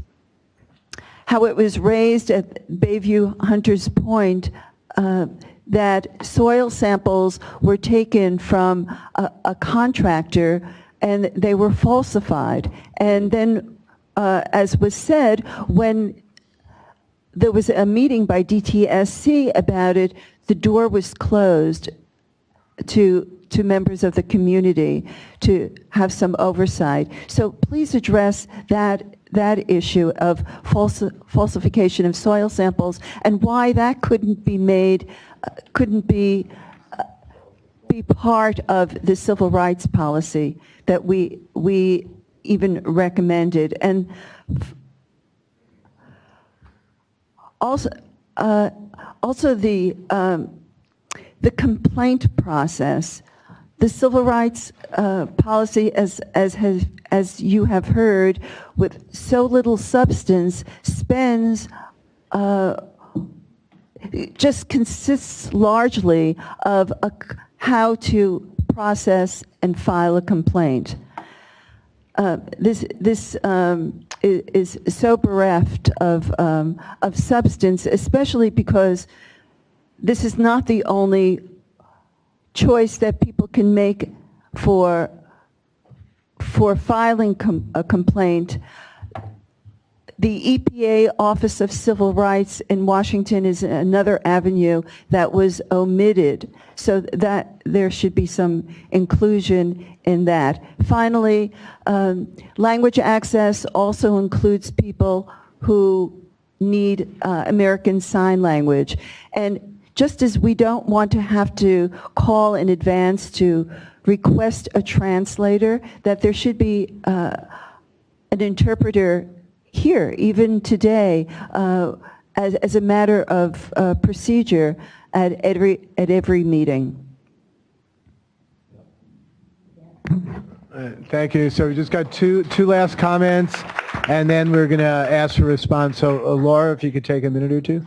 how it was raised at Bayview Hunters Point that soil samples were taken from a contractor and they were falsified. And then, as was said, when there was a meeting by DTSC about it, the door was closed to members of the community to have some oversight. So please address that issue of falsification of soil samples and why that couldn't be part of the civil rights policy that we even recommended. And also the complaint process. The civil rights policy, as you have heard, with so little substance, just consists largely of how to process and file a complaint. This is so bereft of substance, especially because this is not the only choice that people can make for filing a complaint. The EPA Office of Civil Rights in Washington is another avenue that was omitted, so that there should be some inclusion in that. Finally, language access also includes people who need American Sign Language. And just as we don't want to have to call in advance to request a translator, that there should be an interpreter here, even today, as a matter of procedure at every meeting. Thank you. So we just got two last comments, and then we're going to ask for a response. So Laura, if you could take a minute or two.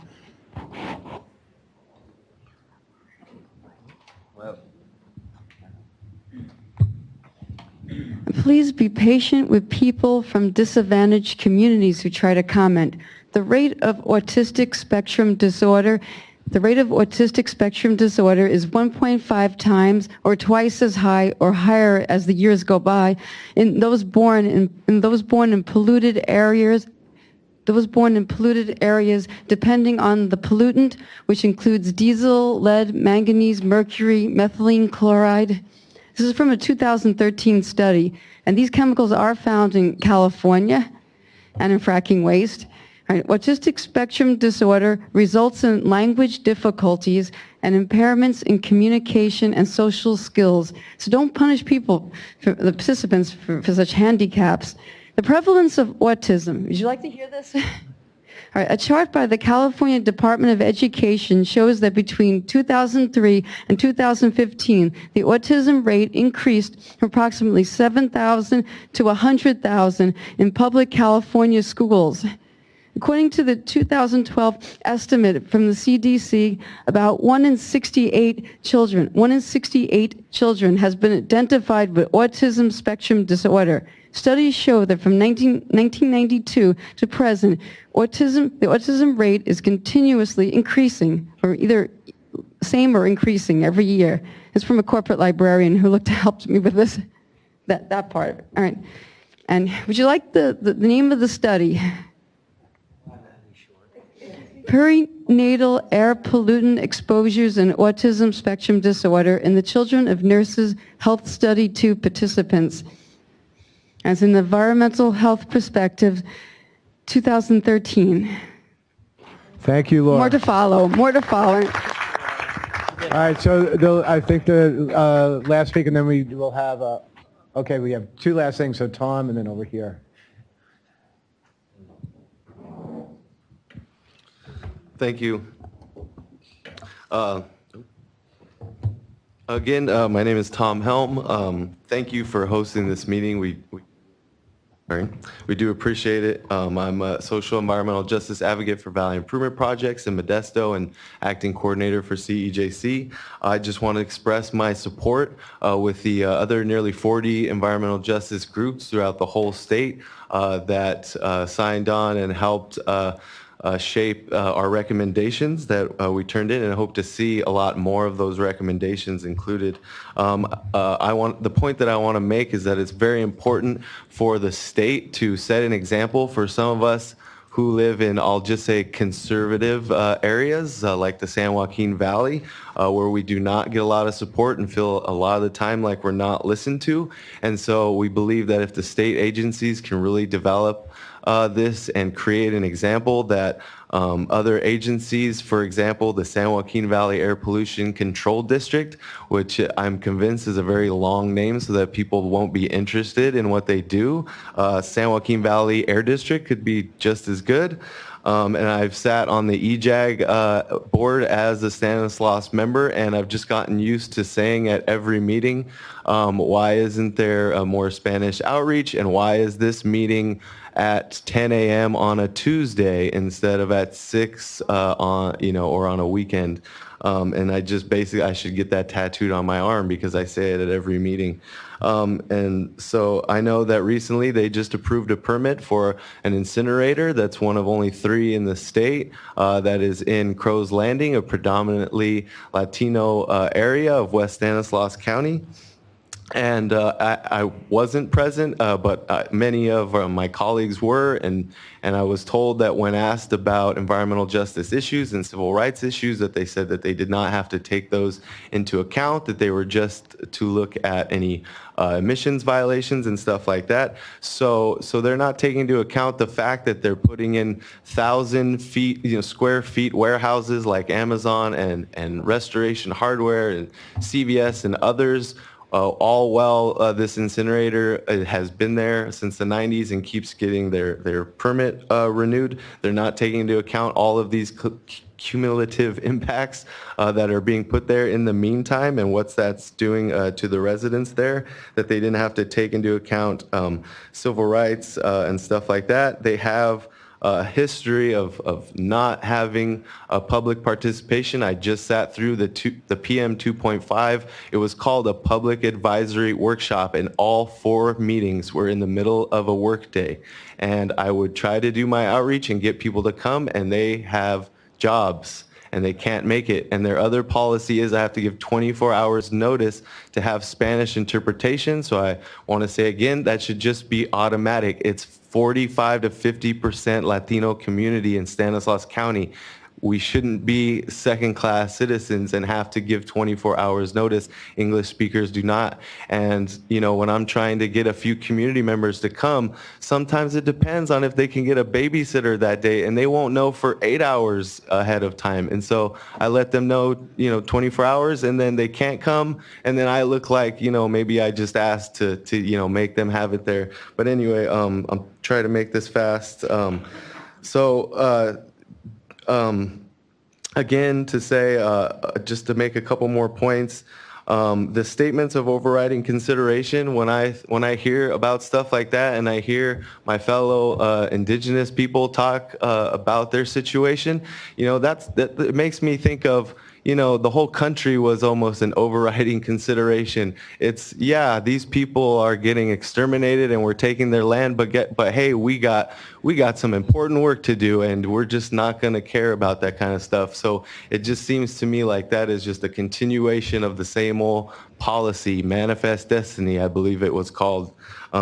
Please be patient with people from disadvantaged communities who try to comment. The rate of autistic spectrum disorder is 1.5 times or twice as high or higher as the years go by in those born in polluted areas. Depending on the pollutant, which includes diesel, lead, manganese, mercury, methylene chloride. This is from a 2013 study, and these chemicals are found in California and in fracking waste. Right. Autistic spectrum disorder results in language difficulties and impairments in communication and social skills. So don't punish people, the participants, for such handicaps. The prevalence of autism. Would you like to hear this? All right, a chart by the California Department of Education shows that between 2003 and 2015, the autism rate increased from approximately 7,000 to 100,000 in public California schools. According to the 2012 estimate from the CDC, about 1 in 68 children has been identified with autism spectrum disorder. Studies show that from 1992 to present, the autism rate is continuously increasing, or either same or increasing every year. It's from a corporate librarian who helped me with this, that part. All right. And would you like the name of the study? Perinatal air pollutant exposures and autism spectrum disorder in the Children of Nurses Health Study 2 participants. As an environmental health perspective, 2013. Thank you, Laura. More to follow. All right, so I think the last speaker, and then we will have, okay, we have two last things, so Tom, and then over here. Thank you. Again, my name is Tom Helm. Thank you for hosting this meeting. We do appreciate it. I'm a social environmental justice advocate for Valley Improvement Projects in Modesto and acting coordinator for CEJC. I just want to express my support with the other nearly 40 environmental justice groups throughout the whole state that signed on and helped shape our recommendations that we turned in, and I hope to see a lot more of those recommendations included. The point that I want to make is that it's very important for the state to set an example for some of us who live in, I'll just say, conservative areas like the San Joaquin Valley, where we do not get a lot of support and feel a lot of the time like we're not listened to. And so we believe that if the state agencies can really develop this and create an example that other agencies, for example, the San Joaquin Valley Air Pollution Control District, which I'm convinced is a very long name so that people won't be interested in what they do. San Joaquin Valley Air District could be just as good. And I've sat on the EJAG board as a Stanislaus member, and I've just gotten used to saying at every meeting, why isn't there more Spanish outreach, and why is this meeting at 10 a.m. on a Tuesday instead of at 6 or on a weekend? And I just basically, I should get that tattooed on my arm because I say it at every meeting. And so I know that recently they just approved a permit for an incinerator that's one of only 3 in the state that is in Crow's Landing, a predominantly Latino area of West Stanislaus County. And I wasn't present, but many of my colleagues were, and I was told that when asked about environmental justice issues and civil rights issues, that they said that they did not have to take those into account, that they were just to look at any emissions violations and stuff like that. So they're not taking into account the fact that they're putting in 1,000 square feet warehouses like Amazon and Restoration Hardware and CVS and others, all while this incinerator has been there since the 90s and keeps getting their permit renewed. They're not taking into account all of these cumulative impacts that are being put there in the meantime and what that's doing to the residents there, that they didn't have to take into account civil rights and stuff like that. They have a history of not having a public participation. I just sat through the PM 2.5. It was called a public advisory workshop, and all 4 meetings were in the middle of a workday. And I would try to do my outreach and get people to come, and they have jobs and they can't make it. And their other policy is I have to give 24 hours notice to have Spanish interpretation. So I want to say again, that should just be automatic. It's 45 to 50% Latino community in Stanislaus County. We shouldn't be second-class citizens and have to give 24 hours notice. English speakers do not. And, you know, when I'm trying to get a few community members to come, sometimes it depends on if they can get a babysitter that day, and they won't know for 8 hours ahead of time. And so I let them know, you know, 24 hours, and then they can't come, and then I look like, you know, maybe I just asked to you know, make them have it there. But anyway, I'm trying to make this fast. Again, to say, just to make a couple more points, the statements of overriding consideration, when I hear about stuff like that and I hear my fellow indigenous people talk about their situation, you know, that it makes me think of, you know, the whole country was almost an overriding consideration. It's, yeah, these people are getting exterminated and we're taking their land, but hey, we got some important work to do, and we're just not going to care about that kind of stuff. So it just seems to me like that is just a continuation of the same old policy, Manifest Destiny, I believe it was called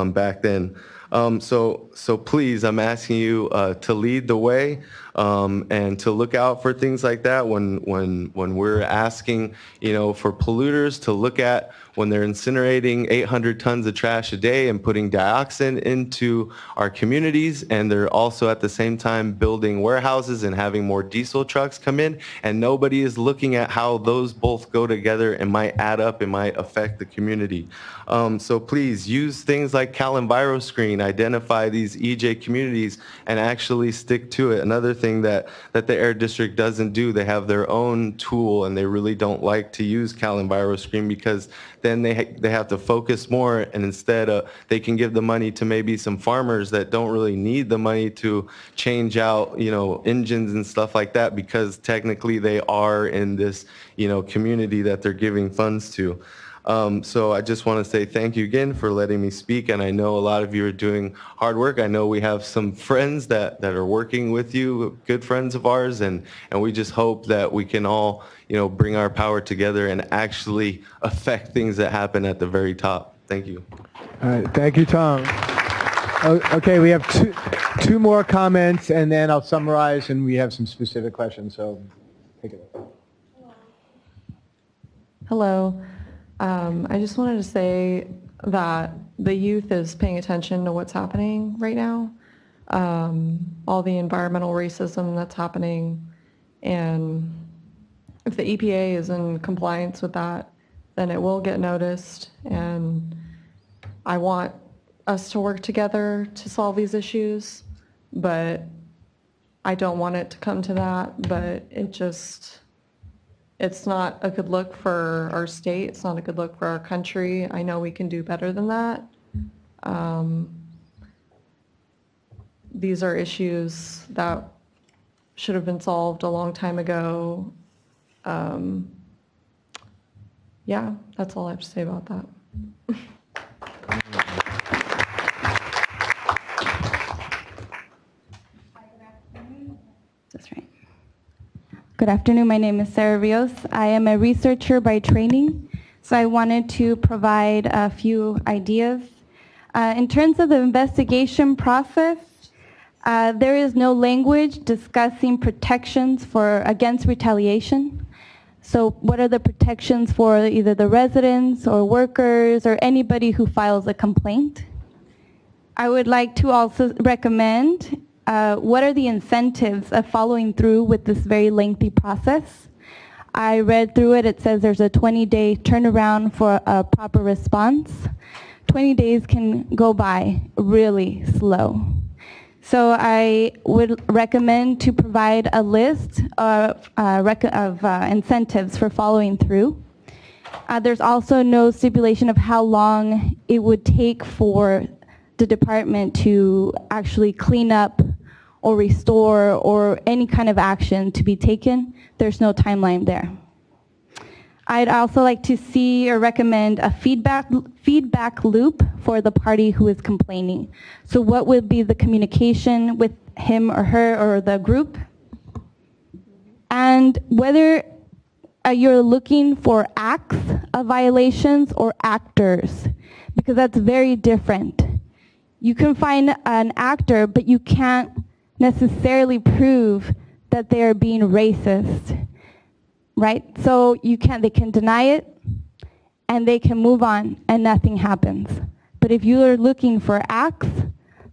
back then. So please, I'm asking you to lead the way and to look out for things like that when we're asking, you know, for polluters to look at when they're incinerating 800 tons of trash a day and putting dioxin into our communities, and they're also at the same time building warehouses and having more diesel trucks come in, and nobody is looking at how those both go together and might add up and might affect the community. So please use things like CalEnviroscreen, identify these EJ communities, and actually stick to it. Another thing that the Air District doesn't do, they have their own tool, and they really don't like to use CalEnviroscreen because then they have to focus more, and instead they can give the money to maybe some farmers that don't really need the money to change out, you know, engines and stuff like that, because technically they are in this, you know, community that they're giving funds to. So I just want to say thank you again for letting me speak, and I know a lot of you are doing hard work. I know we have some friends that are working with you, good friends of ours, and we just hope that we can all, you know, bring our power together and actually affect things that happen at the very top. Thank you. All right, thank you, Tom. Okay, we have two more comments, and then I'll summarize, and we have some specific questions, so take it away. Hello. I just wanted to say that the youth is paying attention to what's happening right now, all the environmental racism that's happening, and if the EPA is in compliance with that, then it will get noticed, and I want us to work together to solve these issues, but I don't want it to come to that, but it's not a good look for our state. It's not a good look for our country. I know we can do better than that. These are issues that should have been solved a long time ago. Yeah, that's all I have to say about that. That's right. Good afternoon, my name is Sarah Rios. I am a researcher by training, so I wanted to provide a few ideas. In terms of the investigation process, there is no language discussing protections against retaliation. So what are the protections for either the residents or workers or anybody who files a complaint? I would like to also recommend what are the incentives of following through with this very lengthy process? I read through it. It says there's a 20-day turnaround for a proper response. 20 days can go by really slow. So I would recommend to provide a list of incentives for following through. There's also no stipulation of how long it would take for the department to actually clean up or restore or any kind of action to be taken. There's no timeline there. I'd also like to see or recommend a feedback loop for the party who is complaining. So what would be the communication with him or her or the group? And whether you're looking for acts of violations or actors, because that's very different. You can find an actor, but you can't necessarily prove that they are being racist, right? So they can deny it and they can move on and nothing happens. But if you are looking for acts,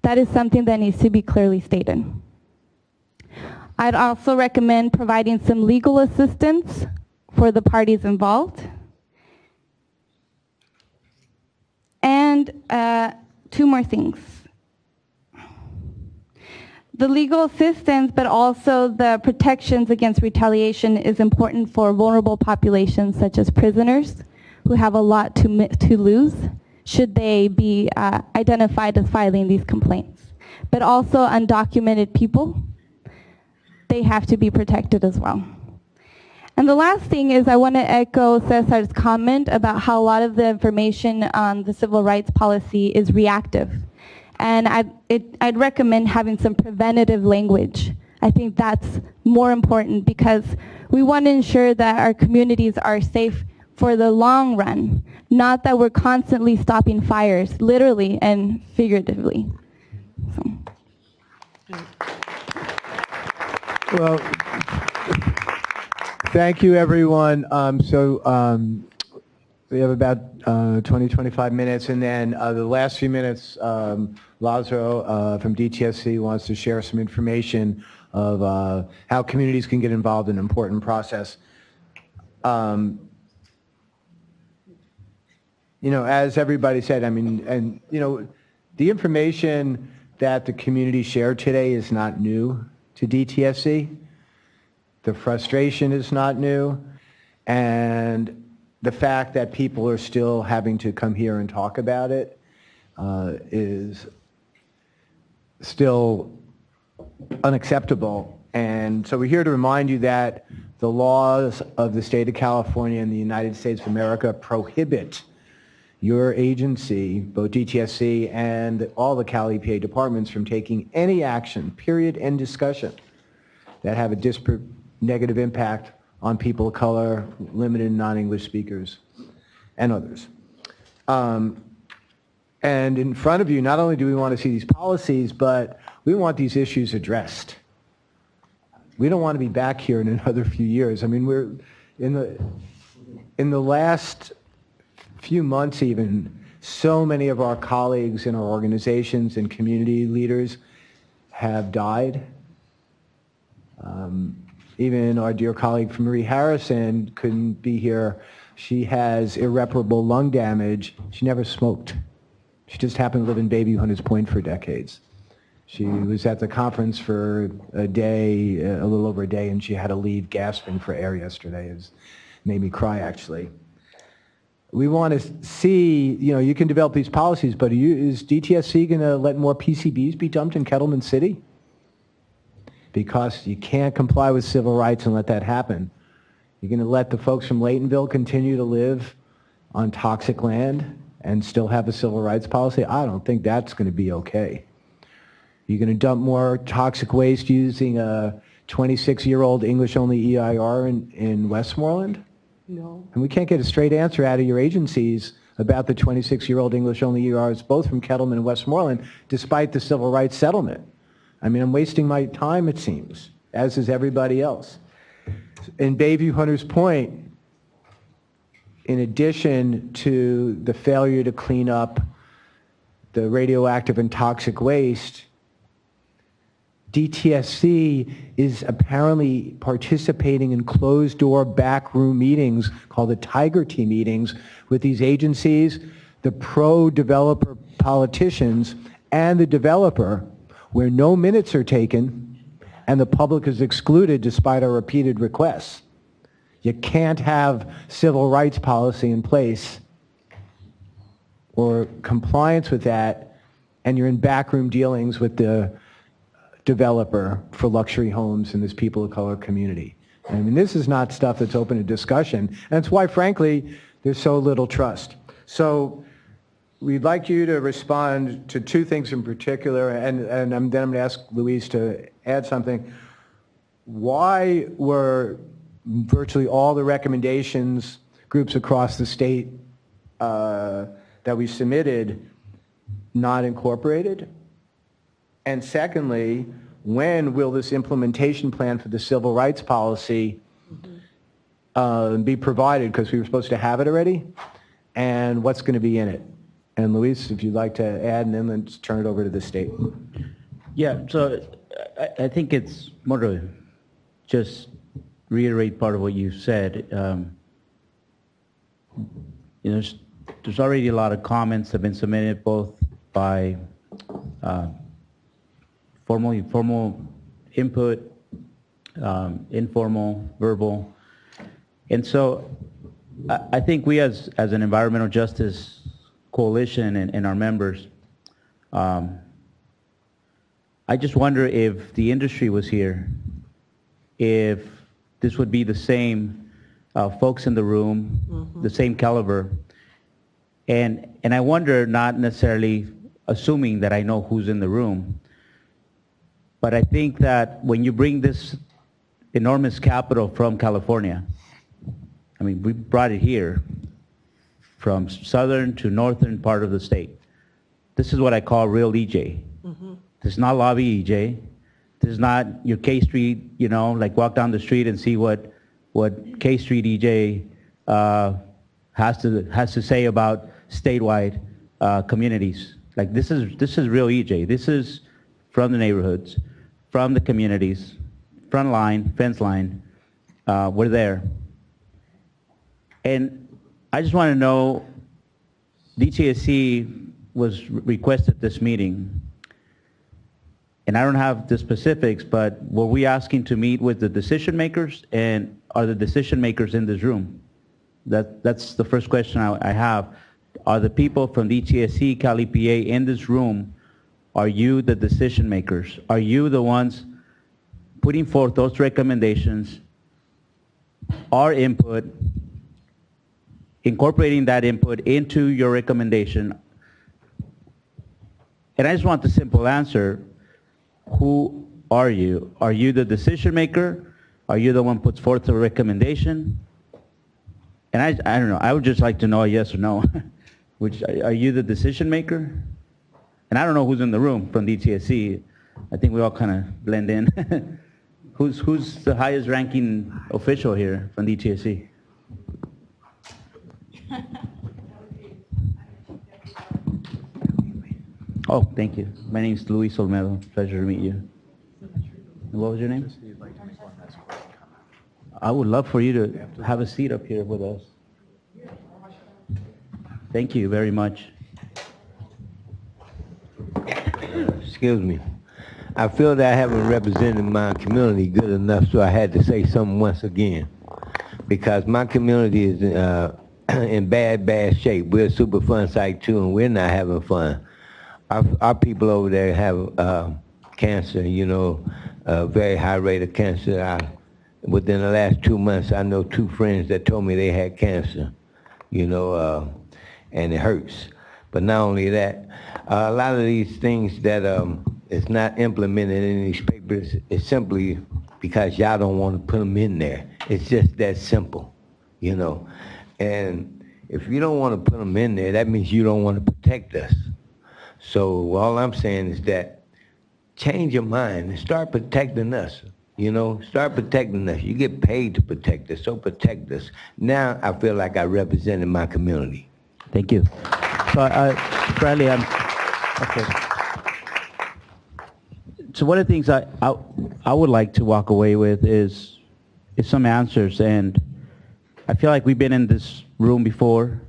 that is something that needs to be clearly stated. I'd also recommend providing some legal assistance for the parties involved. And 2 more things. The legal assistance, but also the protections against retaliation is important for vulnerable populations such as prisoners who have a lot to lose should they be identified as filing these complaints. But also undocumented people, they have to be protected as well. And the last thing is I want to echo Cesar's comment about how a lot of the information on the civil rights policy is reactive. And I'd recommend having some preventative language. I think that's more important because we want to ensure that our communities are safe for the long run, not that we're constantly stopping fires, literally and figuratively. So. Well, thank you, everyone. We have about 20, 25 minutes, and then the last few minutes, Lazaro from DTSC wants to share some information of how communities can get involved in an important process. As everybody said, I mean, and the information that the community shared today is not new to DTSC. The frustration is not new, and the fact that people are still having to come here and talk about it is still unacceptable. And so we're here to remind you that the laws of the state of California and the United States of America prohibit your agency, both DTSC and all the CalEPA departments, from taking any action, period, end discussion, that have a disparate negative impact on people of color, limited non-English speakers, and others. And in front of you, not only do we want to see these policies, but we want these issues addressed. We don't want to be back here in another few years. I mean, we're in the last few months even, so many of our colleagues in our organizations and community leaders have died. Even our dear colleague from Marie Harrison couldn't be here. She has irreparable lung damage. She never smoked. She just happened to live in Bayview Hunters Point for decades. She was at the conference for a day, a little over a day, and she had to leave gasping for air yesterday. It made me cry, actually. We want to see, you can develop these policies, but is DTSC going to let more PCBs be dumped in Kettleman City? Because you can't comply with civil rights and let that happen. You're going to let the folks from Laytonville continue to live on toxic land and still have a civil rights policy? I don't think that's going to be okay. You're going to dump more toxic waste using a 26-year-old English-only EIR in Westmoreland? No. And we can't get a straight answer out of your agencies about the 26-year-old English-only EIRs, both from Kettleman and Westmoreland, despite the civil rights settlement. I mean, I'm wasting my time, it seems, as is everybody else. In Bayview Hunters Point, in addition to the failure to clean up the radioactive and toxic waste, DTSC is apparently participating in closed-door backroom meetings called the Tiger Tea meetings with these agencies, the pro-developer politicians, and the developer, where no minutes are taken and the public is excluded despite our repeated requests. You can't have civil rights policy in place or compliance with that, and you're in backroom dealings with the developer for luxury homes in this people of color community. I mean, this is not stuff that's open to discussion, and that's why, frankly, there's so little trust. So we'd like you to respond to two things in particular, and then I'm going to ask Luis to add something. Why were virtually all the recommendations, groups across the state that we submitted not incorporated? And secondly, when will this implementation plan for the civil rights policy be provided? Because we were supposed to have it already. And what's going to be in it? And Luis, if you'd like to add, and then let's turn it over to the state. Yeah, so I think it's more to just reiterate part of what you said. There's already a lot of comments that have been submitted both by formal input, informal, verbal. And so I think we as an environmental justice coalition and our members, I just wonder if the industry was here, if this would be the same folks in the room, the same caliber. And I wonder, not necessarily assuming that I know who's in the room, but I think that when you bring this enormous capital from California, I mean, we brought it here from southern to northern part of the state. This is what I call real EJ. This is not lobby EJ. This is not your K Street, like walk down the street and see what K Street EJ has to say about statewide communities. Like this is real EJ. This is from the neighborhoods, from the communities, front line, fence line. We're there. And I just want to know, DTSC was requested this meeting, and I don't have the specifics, but were we asking to meet with the decision makers, and are the decision makers in this room? That's the first question I have. Are the people from DTSC, CalEPA in this room? Are you the decision makers? Are you the ones putting forth those recommendations, our input, incorporating that input into your recommendation? And I just want the simple answer. Who are you? Are you the decision maker? Are you the one who puts forth a recommendation? And I don't know, I would just like to know a yes or no. Are you the decision maker? And I don't know who's in the room from DTSC. I think we all kind of blend in. Who's the highest ranking official here from DTSC? Oh, thank you. My name is Luis Olmedo. Pleasure to meet you. And what was your name? I would love for you to have a seat up here with us. Thank you very much. Excuse me. I feel that I haven't represented my community good enough, so I had to say something once again. Because my community is in bad shape. We're a super fun site too, and we're not having fun. Our people over there have cancer, a very high rate of cancer. Within the last 2 months, I know 2 friends that told me they had cancer, and it hurts. But not only that, a lot of these things that is not implemented in these papers is simply because y'all don't want to put them in there. It's just that simple, And if you don't want to put them in there, that means you don't want to protect us. So all I'm saying is that change your mind and start protecting us. Start protecting us. You get paid to protect us, so protect us. Now I feel like I represented my community. Thank you. So, Bradley, okay. So one of the things I would like to walk away with is some answers, and I feel like we've been in this room before,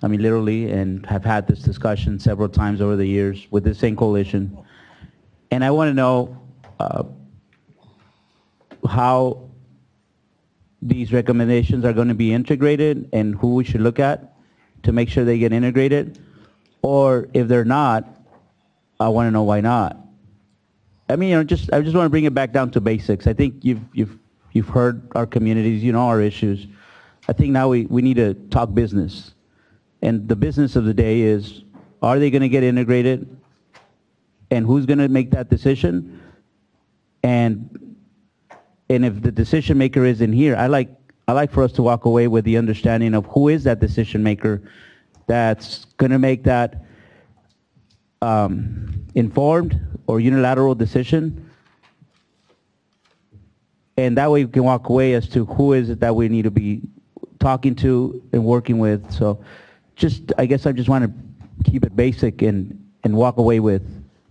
I mean literally, and have had this discussion several times over the years with the same coalition. And I want to know how these recommendations are going to be integrated and who we should look at to make sure they get integrated. Or if they're not, I want to know why not. I mean, I just want to bring it back down to basics. I think you've heard our communities, you know our issues. I think now we need to talk business. And the business of the day is, are they going to get integrated? And who's going to make that decision? And if the decision maker isn't here, I like for us to walk away with the understanding of who is that decision maker that's going to make that informed or unilateral decision. And that way we can walk away as to who is it that we need to be talking to and working with. So I guess I just want to keep it basic and walk away with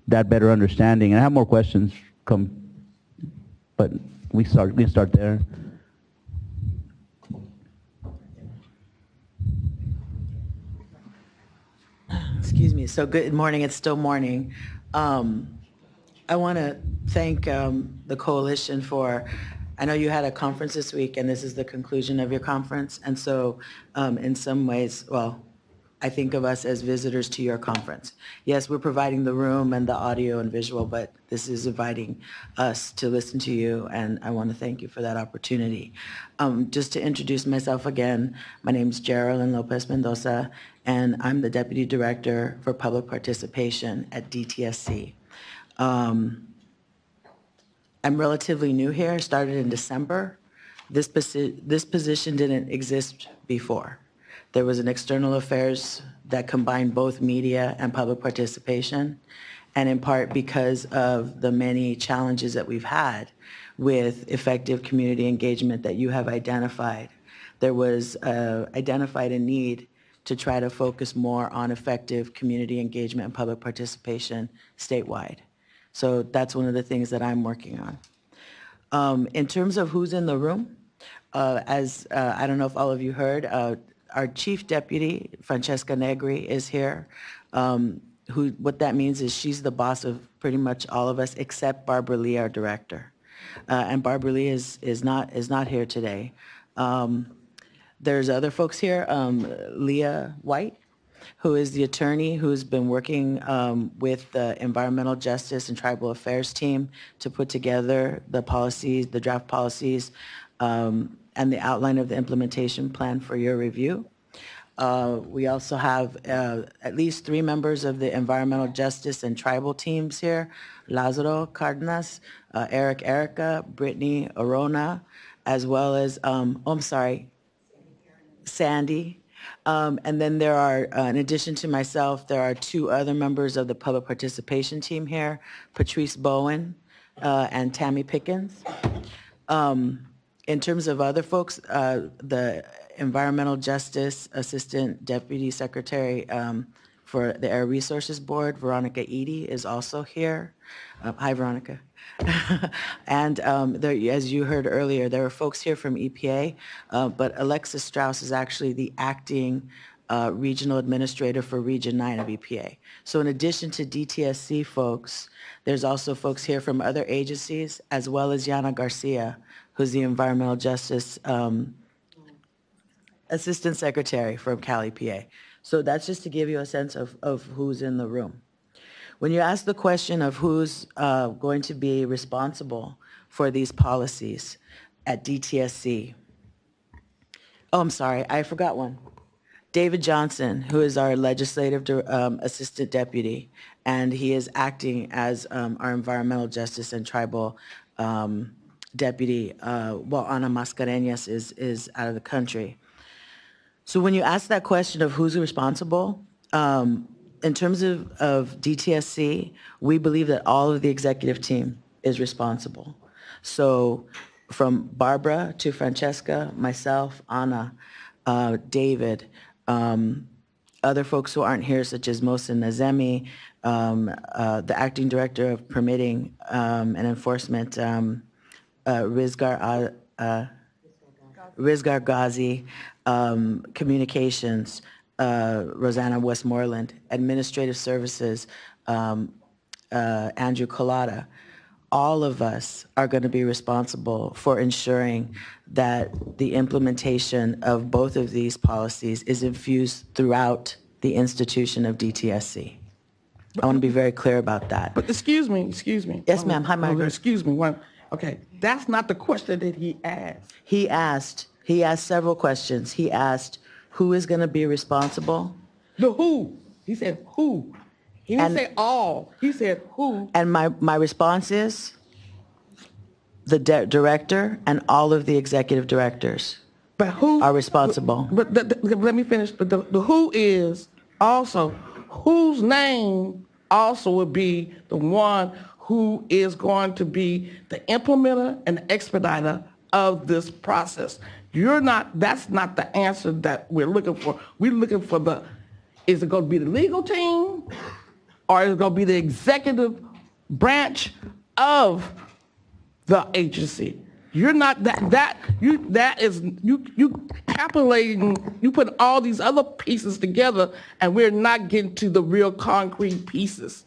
that better understanding. And I have more questions but we start there. Excuse me. So good morning. It's still morning. I want to thank the coalition for, I know you had a conference this week and this is the conclusion of your conference. And so in some ways, well, I think of us as visitors to your conference. Yes, we're providing the room and the audio and visual, but this is inviting us to listen to you, and I want to thank you for that opportunity. Just to introduce myself again, my name is Geraldine Lopez Mendoza, and I'm the Deputy Director for Public Participation at DTSC. I'm relatively new here, started in December. This position didn't exist before. There was an external affairs that combined both media and public participation, and in part because of the many challenges that we've had with effective community engagement that you have identified. There was identified a need to try to focus more on effective community engagement and public participation statewide. So that's one of the things that I'm working on. In terms of who's in the room, as I don't know if all of you heard, our Chief Deputy, Francesca Negri, is here. What that means is she's the boss of pretty much all of us except Barbara Lee, our director. And Barbara Lee is not here today. There's other folks here, Leah White, who is the attorney who's been working with the Environmental Justice and Tribal Affairs team to put together the policies, the draft policies, and the outline of the implementation plan for your review. We also have at least 3 members of the Environmental Justice and Tribal teams here, Lazaro, Cardenas, Erica, Brittany, Orona, as well as, Sandy. And then there are, in addition to myself, there are 2 other members of the public participation team here, Patrice Bowen and Tammy Pickens. In terms of other folks, the Environmental Justice Assistant Deputy Secretary for the Air Resources Board, Veronica Eady, is also here. Hi, Veronica. And as you heard earlier, there are folks here from EPA, but Alexis Strauss is actually the acting regional administrator for Region 9 of EPA. So in addition to DTSC folks, there's also folks here from other agencies, as well as Yana Garcia, who's the Environmental Justice Assistant Secretary from CalEPA. So that's just to give you a sense of who's in the room. When you ask the question of who's going to be responsible for these policies at DTSC, oh, I'm sorry, I forgot one. David Johnson, who is our Legislative Assistant Deputy, and he is acting as our Environmental Justice and Tribal Deputy, while Ana Mascareñas is out of the country. So when you ask that question of who's responsible, in terms of DTSC, we believe that all of the executive team is responsible. So from Barbara to Francesca, myself, Ana, David, other folks who aren't here, such as Mohsen Nazemi, the acting director of permitting and enforcement, Rizgar Ghazi, communications, Rosanna Westmoreland, administrative services, Andrew Collada. All of us are going to be responsible for ensuring that the implementation of both of these policies is infused throughout the institution of DTSC. I want to be very clear about that. But excuse me. Yes, ma'am. Hi, Margaret. Excuse me. Okay, that's not the question that he asked. He asked several questions. He asked, who is going to be responsible? The who. He said who. He didn't say all. He said who. And my response is the director and all of the executive directors but who are responsible. But let me finish. But the who is also, whose name also would be the one who is going to be the implementer and the expediter of this process. That's not the answer that we're looking for. We're looking for is it going to be the legal team or is it going to be the executive branch of the agency? You're not you capitulating, you put all these other pieces together and we're not getting to the real concrete pieces.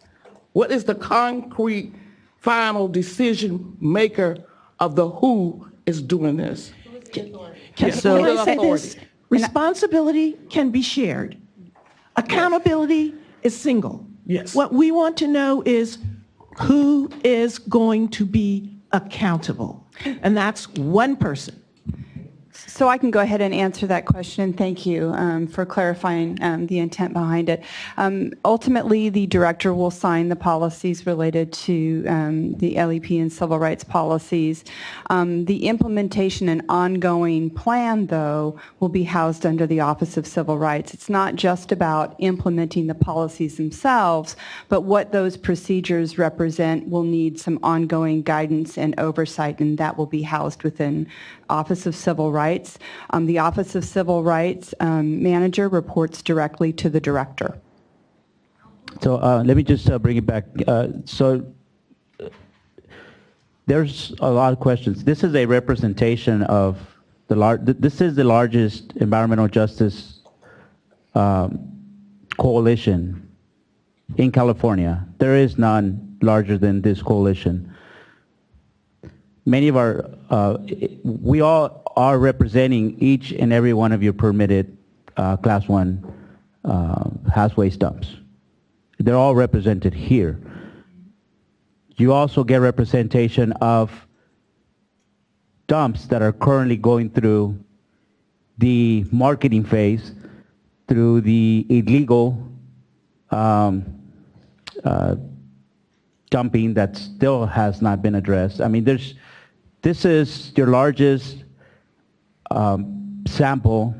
What is the concrete final decision maker of the who is doing this? Can I say this? Responsibility can be shared. Accountability is single. Yes. What we want to know is who is going to be accountable. And that's one person. So I can go ahead and answer that question. Thank you for clarifying the intent behind it. Ultimately, the director will sign the policies related to the LEP and civil rights policies. The implementation and ongoing plan, though, will be housed under the Office of Civil Rights. It's not just about implementing the policies themselves, but what those procedures represent will need some ongoing guidance and oversight, and that will be housed within Office of Civil Rights. The Office of Civil Rights manager reports directly to the director. So let me just bring it back. There's a lot of questions. This is a representation of this is the largest environmental justice coalition in California. There is none larger than this coalition. Many of we all are representing each and every one of your permitted Class 1 hazardous waste dumps. They're all represented here. You also get representation of dumps that are currently going through the marketing phase, through the illegal dumping that still has not been addressed. I mean, this is your largest sample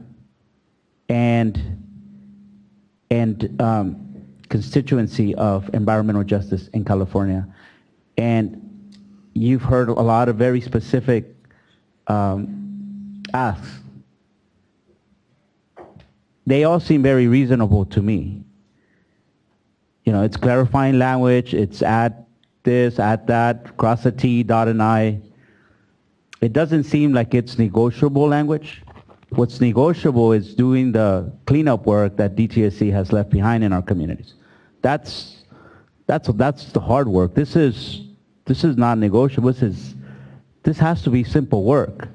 and constituency of environmental justice in California. And you've heard a lot of very specific asks. They all seem very reasonable to me. You know, it's clarifying language, it's add this, add that, cross a T, dot an I. It doesn't seem like it's negotiable language. What's negotiable is doing the cleanup work that DTSC has left behind in our communities. That's the hard work. This is not negotiable. This has to be simple work,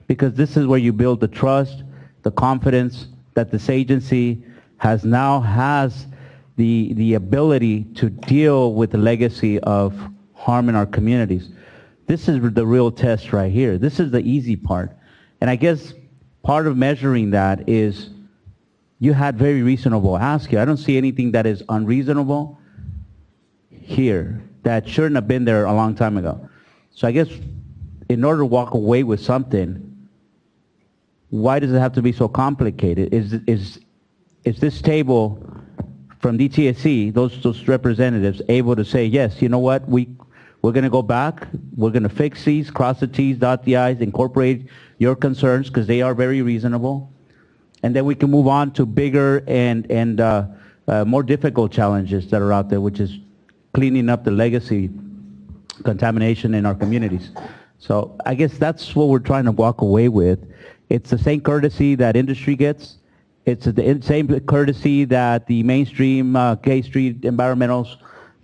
because this is where you build the trust, the confidence that this agency has the ability to deal with the legacy of harm in our communities. This is the real test right here. This is the easy part. And I guess part of measuring that is you had very reasonable asks here. I don't see anything that is unreasonable here that shouldn't have been there a long time ago. So I guess in order to walk away with something, why does it have to be so complicated? Is this table from DTSC, those representatives, able to say, yes, you know what, we're going to go back, we're going to fix these, cross the T's, dot the I's, incorporate your concerns, because they are very reasonable, and then we can move on to bigger and more difficult challenges that are out there, which is cleaning up the legacy contamination in our communities. So I guess that's what we're trying to walk away with. It's the same courtesy that industry gets. It's the same courtesy that the mainstream K Street environmentals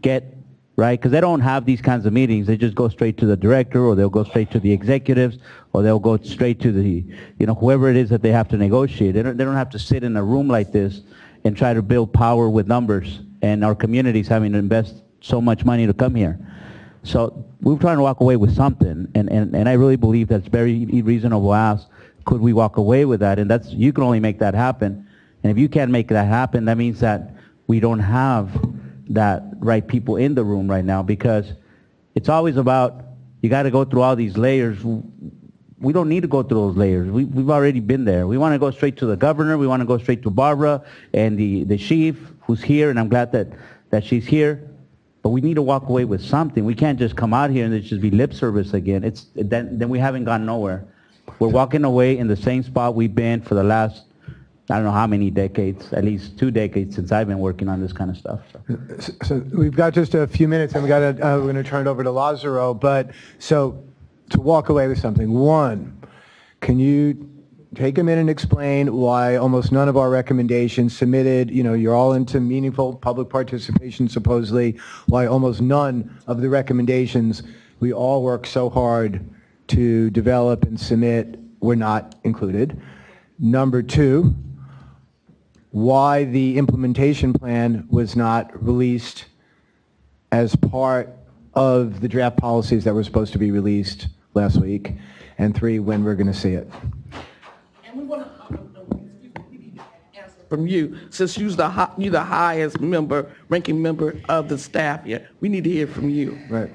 get, right? Because they don't have these kinds of meetings. They just go straight to the director, or they'll go straight to the executives, or they'll go straight to the, whoever it is that they have to negotiate. They don't have to sit in a room like this and try to build power with numbers, and our communities having to invest so much money to come here. So we're trying to walk away with something, and I really believe that's very reasonable to ask, could we walk away with that? And that's, you can only make that happen. And if you can't make that happen, that means that we don't have that right people in the room right now, because it's always about, you got to go through all these layers. We don't need to go through those layers. We've already been there. We want to go straight to the governor. We want to go straight to Barbara and the chief who's here, and I'm glad that she's here. But we need to walk away with something. We can't just come out here and it just be lip service again. Then we haven't gone nowhere. We're walking away in the same spot we've been for the last, I don't know how many decades, at least 2 decades since I've been working on this kind of stuff. So we've got just a few minutes, and we're going to turn it over to Lazaro. But so to walk away with something, one, can you take a minute and explain why almost none of our recommendations submitted, you're all into meaningful public participation supposedly, why almost none of the recommendations we all worked so hard to develop and submit were not included. Number two, why the implementation plan was not released as part of the draft policies that were supposed to be released last week. And three, when we're going to see it. And we want to answer from you, since you're the highest ranking member of the staff here. We need to hear from you. Right.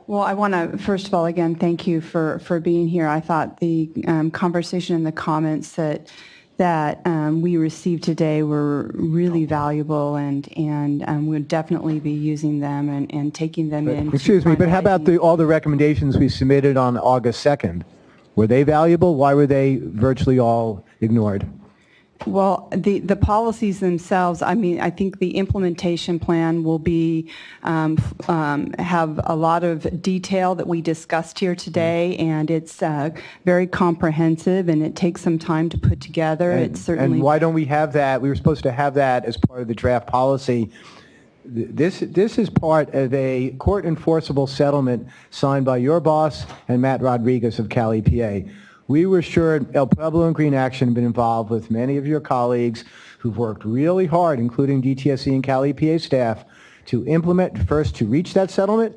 Well, I want to, first of all, again, thank you for being here. I thought the conversation and the comments that we received today were really valuable, and we'll definitely be using them and taking them in. Excuse me, but how about all the recommendations we submitted on August 2nd? Were they valuable? Why were they virtually all ignored? Well, the policies themselves, I think the implementation plan will be, have a lot of detail that we discussed here today, and it's very comprehensive, and it takes some time to put together. It's certainly. And why don't we have that? We were supposed to have that as part of the draft policy. This is part of a court enforceable settlement signed by your boss and Matt Rodriguez of CalEPA. We were sure El Pueblo and Greenaction have been involved with many of your colleagues who've worked really hard, including DTSC and CalEPA staff, to implement, first, to reach that settlement,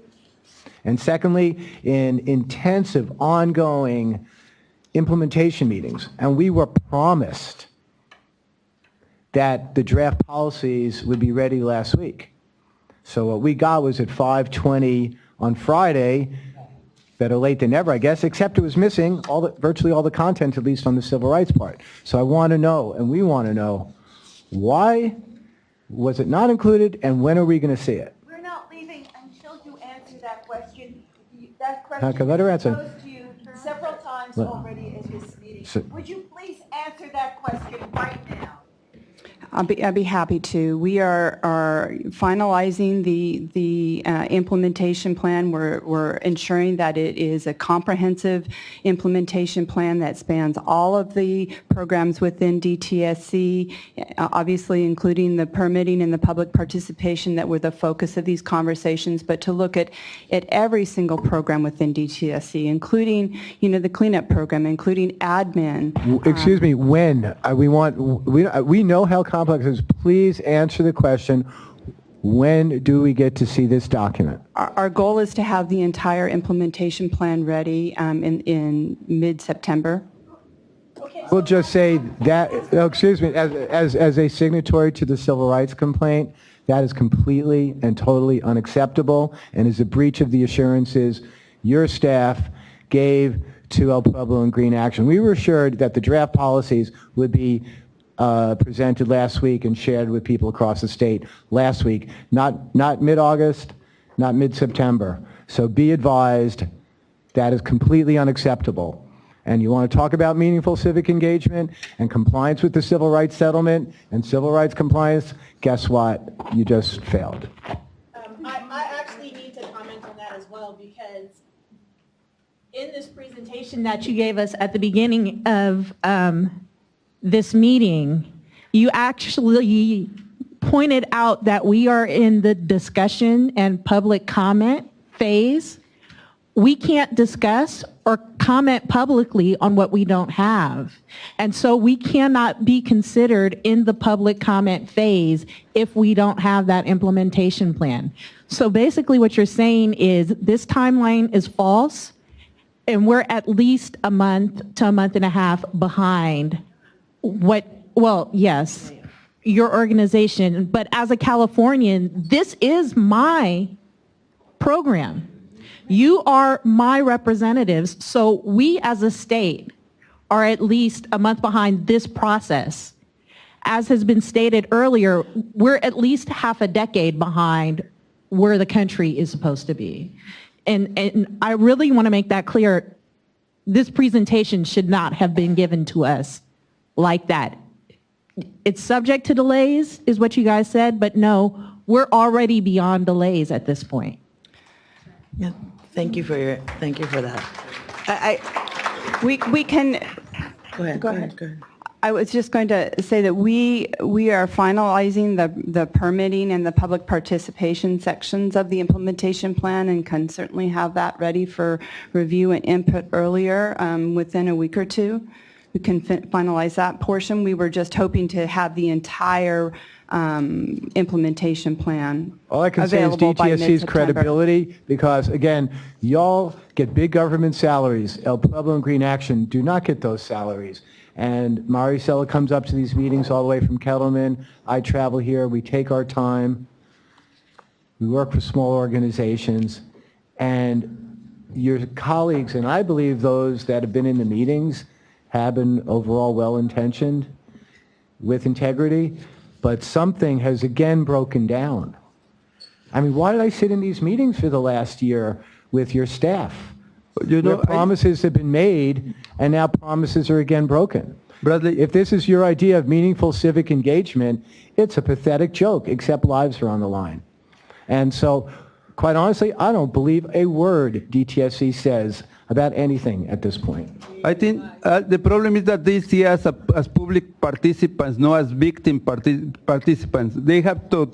and secondly, in intensive, ongoing implementation meetings. And we were promised that the draft policies would be ready last week. So what we got was at 5:20 on Friday. Better late than never, I guess, except it was missing virtually all the content, at least on the civil rights part. So I want to know, and we want to know, why was it not included, and when are we going to see it? We're not leaving until you answer that question. That question Okay, let her answer. was posed to you several times Let- already in this meeting. So- Would you please answer that question right now? I'd be happy to. We are finalizing the implementation plan. We're ensuring that it is a comprehensive implementation plan that spans all of the programs within DTSC, obviously including the permitting and the public participation that were the focus of these conversations, but to look at every single program within DTSC, including, the cleanup program, including admin. Excuse me, when? We know how complex it is. Please answer the question, when do we get to see this document? Our goal is to have the entire implementation plan ready in mid-September. We'll just say that, excuse me, as a signatory to the civil rights complaint, that is completely and totally unacceptable and is a breach of the assurances your staff gave to El Pueblo and Greenaction. We were assured that the draft policies would be presented last week and shared with people across the state last week, not mid-August, not mid-September. So be advised, that is completely unacceptable. and you want to talk about meaningful civic engagement and compliance with the civil rights settlement and civil rights compliance, guess what? You just failed. I actually need to comment on that as well, because in this presentation that you gave us at the beginning of this meeting, you actually pointed out that we are in the discussion and public comment phase. We can't discuss or comment publicly on what we don't have. And so we cannot be considered in the public comment phase if we don't have that implementation plan. So basically what you're saying is this timeline is false, and we're at least a month to a month and a half behind what, well, yes, your organization, but as a Californian, this is my program. You are my representatives, so we as a state are at least a month behind this process. As has been stated earlier, we're at least half a decade behind where the country is supposed to be. And I really want to make that clear. This presentation should not have been given to us like that. It's subject to delays, is what you guys said, but no, we're already beyond delays at this point. Yeah, thank you for that. We can. Go ahead. I was just going to say that we are finalizing the permitting and the public participation sections of the implementation plan, and can certainly have that ready for review and input earlier, within a week or two. We can finalize that portion. We were just hoping to have the entire implementation plan All I can say is available by DTSC's mid-September. credibility, because again, y'all get big government salaries. El Pueblo and Greenaction do not get those salaries. And Marciela comes up to these meetings all the way from Kettleman. I travel here. We take our time. We work for small organizations. And your colleagues, and I believe those that have been in the meetings, have been overall well-intentioned, with integrity, but something has again broken down. I mean, why did I sit in these meetings for the last year with your staff? You know, promises have been made, and now promises are again broken. Bradley, if this is your idea of meaningful civic engagement, it's a pathetic joke, except lives are on the line. And so, quite honestly, I don't believe a word DTSC says about anything at this point. I think the problem is that they see us as public participants, not as victim participants. They have to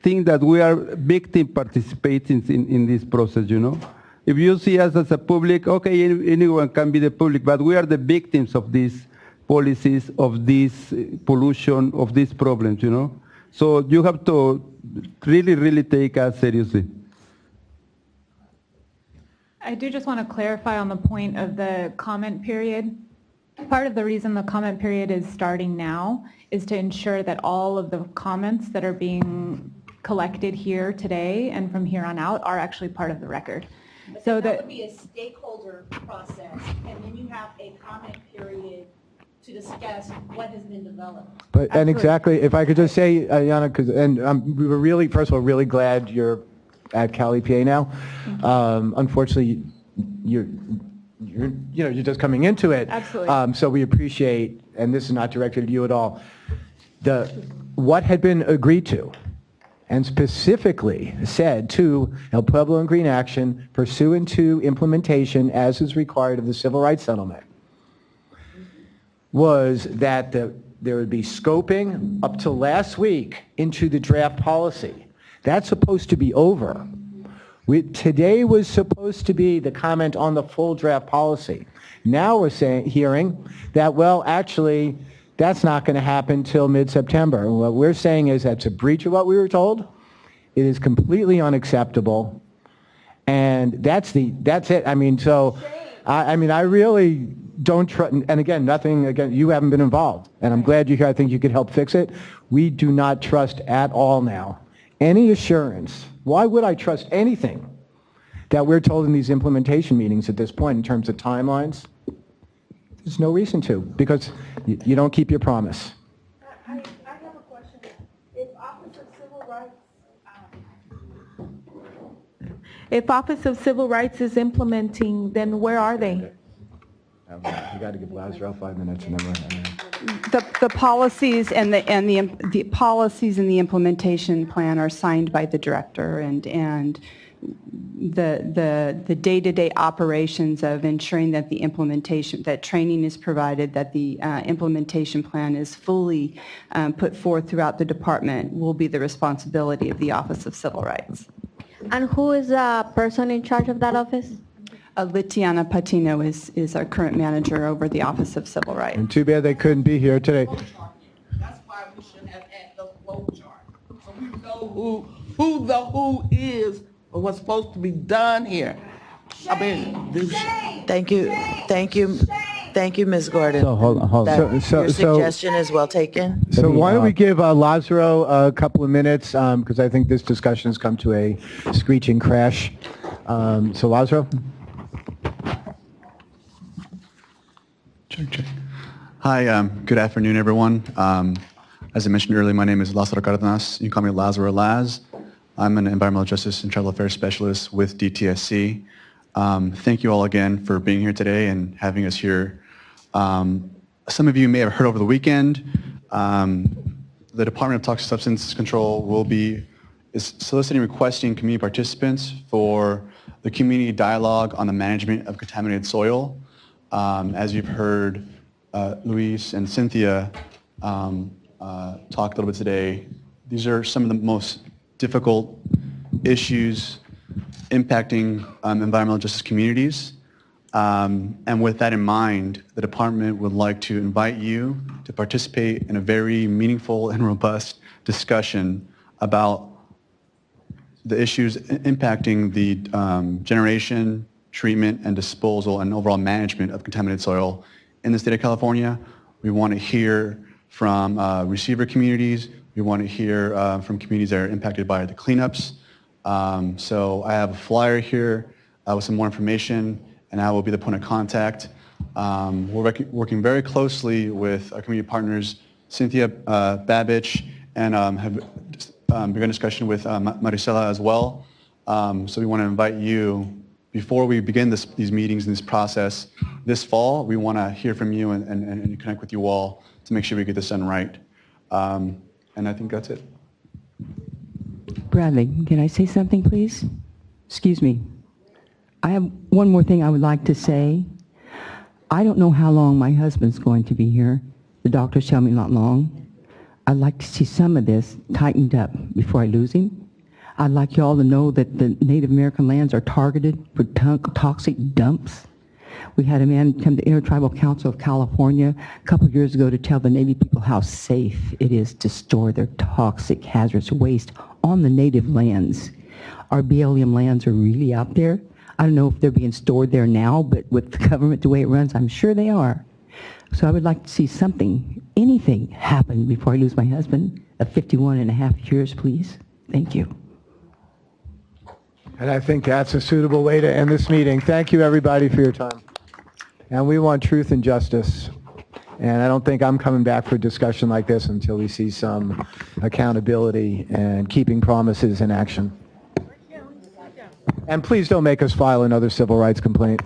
think that we are victim participating in this process, you know. If you see us as a public, okay, anyone can be the public, but we are the victims of these policies, of this pollution, of these problems, you know. So you have to really take us seriously. I do just want to clarify on the point of the comment period. Part of the reason the comment period is starting now is to ensure that all of the comments that are being collected here today and from here on out are actually part of the record. So that would be a stakeholder process, and then you have a comment period to discuss what has been developed. But, and exactly, if I could just say, Yana, we were really, first of all, really glad you're at CalEPA now. Unfortunately, you're just coming into it. Absolutely. So we appreciate, and this is not directed at you at all, what had been agreed to, and specifically said to El Pueblo and Greenaction, pursuant to implementation as is required of the civil rights settlement, was that there would be scoping up to last week into the draft policy. That's supposed to be over. Today was supposed to be the comment on the full draft policy. Now we're hearing that, well, actually, that's not going to happen till mid-September. And what we're saying is that's a breach of what we were told. It is completely unacceptable. And that's it. I mean, so, I really don't trust, and again, you haven't been involved. And I'm glad you're here. I think you could help fix it. We do not trust at all now any assurance. Why would I trust anything that we're told in these implementation meetings at this point in terms of timelines? There's no reason to, because you don't keep your promise. I have a question. If Office of Civil Rights is implementing, then where are they? You got to give Lazaro 5 minutes and then we're... The policies and the policies and the implementation plan are signed by the director, and the day-to-day operations of ensuring that the implementation, that training is provided, that the implementation plan is fully put forth throughout the department will be the responsibility of the Office of Civil Rights. And who is the person in charge of that office? Litiana Patino is our current manager over the Office of Civil Rights. And too bad they couldn't be here today. That's why we should have had the flow chart, so we know who is or what's supposed to be done here. I mean, Thank you, Ms. Gordon. So, hold on. Your suggestion is well taken. So why don't we give Lazaro a couple of minutes, because I think this discussion has come to a screeching crash. So Lazaro? Check. Hi, good afternoon, everyone. As I mentioned earlier, my name is Lázaro Cardenas. You can call me Lazaro Laz. I'm an environmental justice and tribal affairs specialist with DTSC. Thank you all again for being here today and having us here. Some of you may have heard over the weekend, the Department of Toxic Substance Control is soliciting and requesting community participants for the community dialogue on the management of contaminated soil. As you've heard Luis and Cynthia talk a little bit today, these are some of the most difficult issues impacting environmental justice communities. And with that in mind, the department would like to invite you to participate in a very meaningful and robust discussion about the issues impacting the generation, treatment, and disposal and overall management of contaminated soil in the state of California. We want to hear from receiver communities. We want to hear from communities that are impacted by the cleanups. So I have a flyer here with some more information, and I will be the point of contact. We're working very closely with our community partners, Cynthia Babich, and have begun discussion with Marciela as well. So we want to invite you, before we begin these meetings and this process this fall, we want to hear from you and connect with you all to make sure we get this done right. And I think that's it. Bradley, can I say something, please? Excuse me. I have one more thing I would like to say. I don't know how long my husband's going to be here. The doctors tell me not long. I'd like to see some of this tightened up before I lose him. I'd like you all to know that the Native American lands are targeted for toxic dumps. We had a man come to Intertribal Council of California a couple of years ago to tell the Native people how safe it is to store their toxic hazardous waste on the Native lands. Our BLM lands are really out there. I don't know if they're being stored there now, but with the government the way it runs, I'm sure they are. So I would like to see something, anything happen before I lose my husband of 51 and a half years, please. Thank you. And I think that's a suitable way to end this meeting. Thank you, everybody, for your time. And we want truth and justice. And I don't think I'm coming back for a discussion like this until we see some accountability and keeping promises in action. And please don't make us file another civil rights complaint.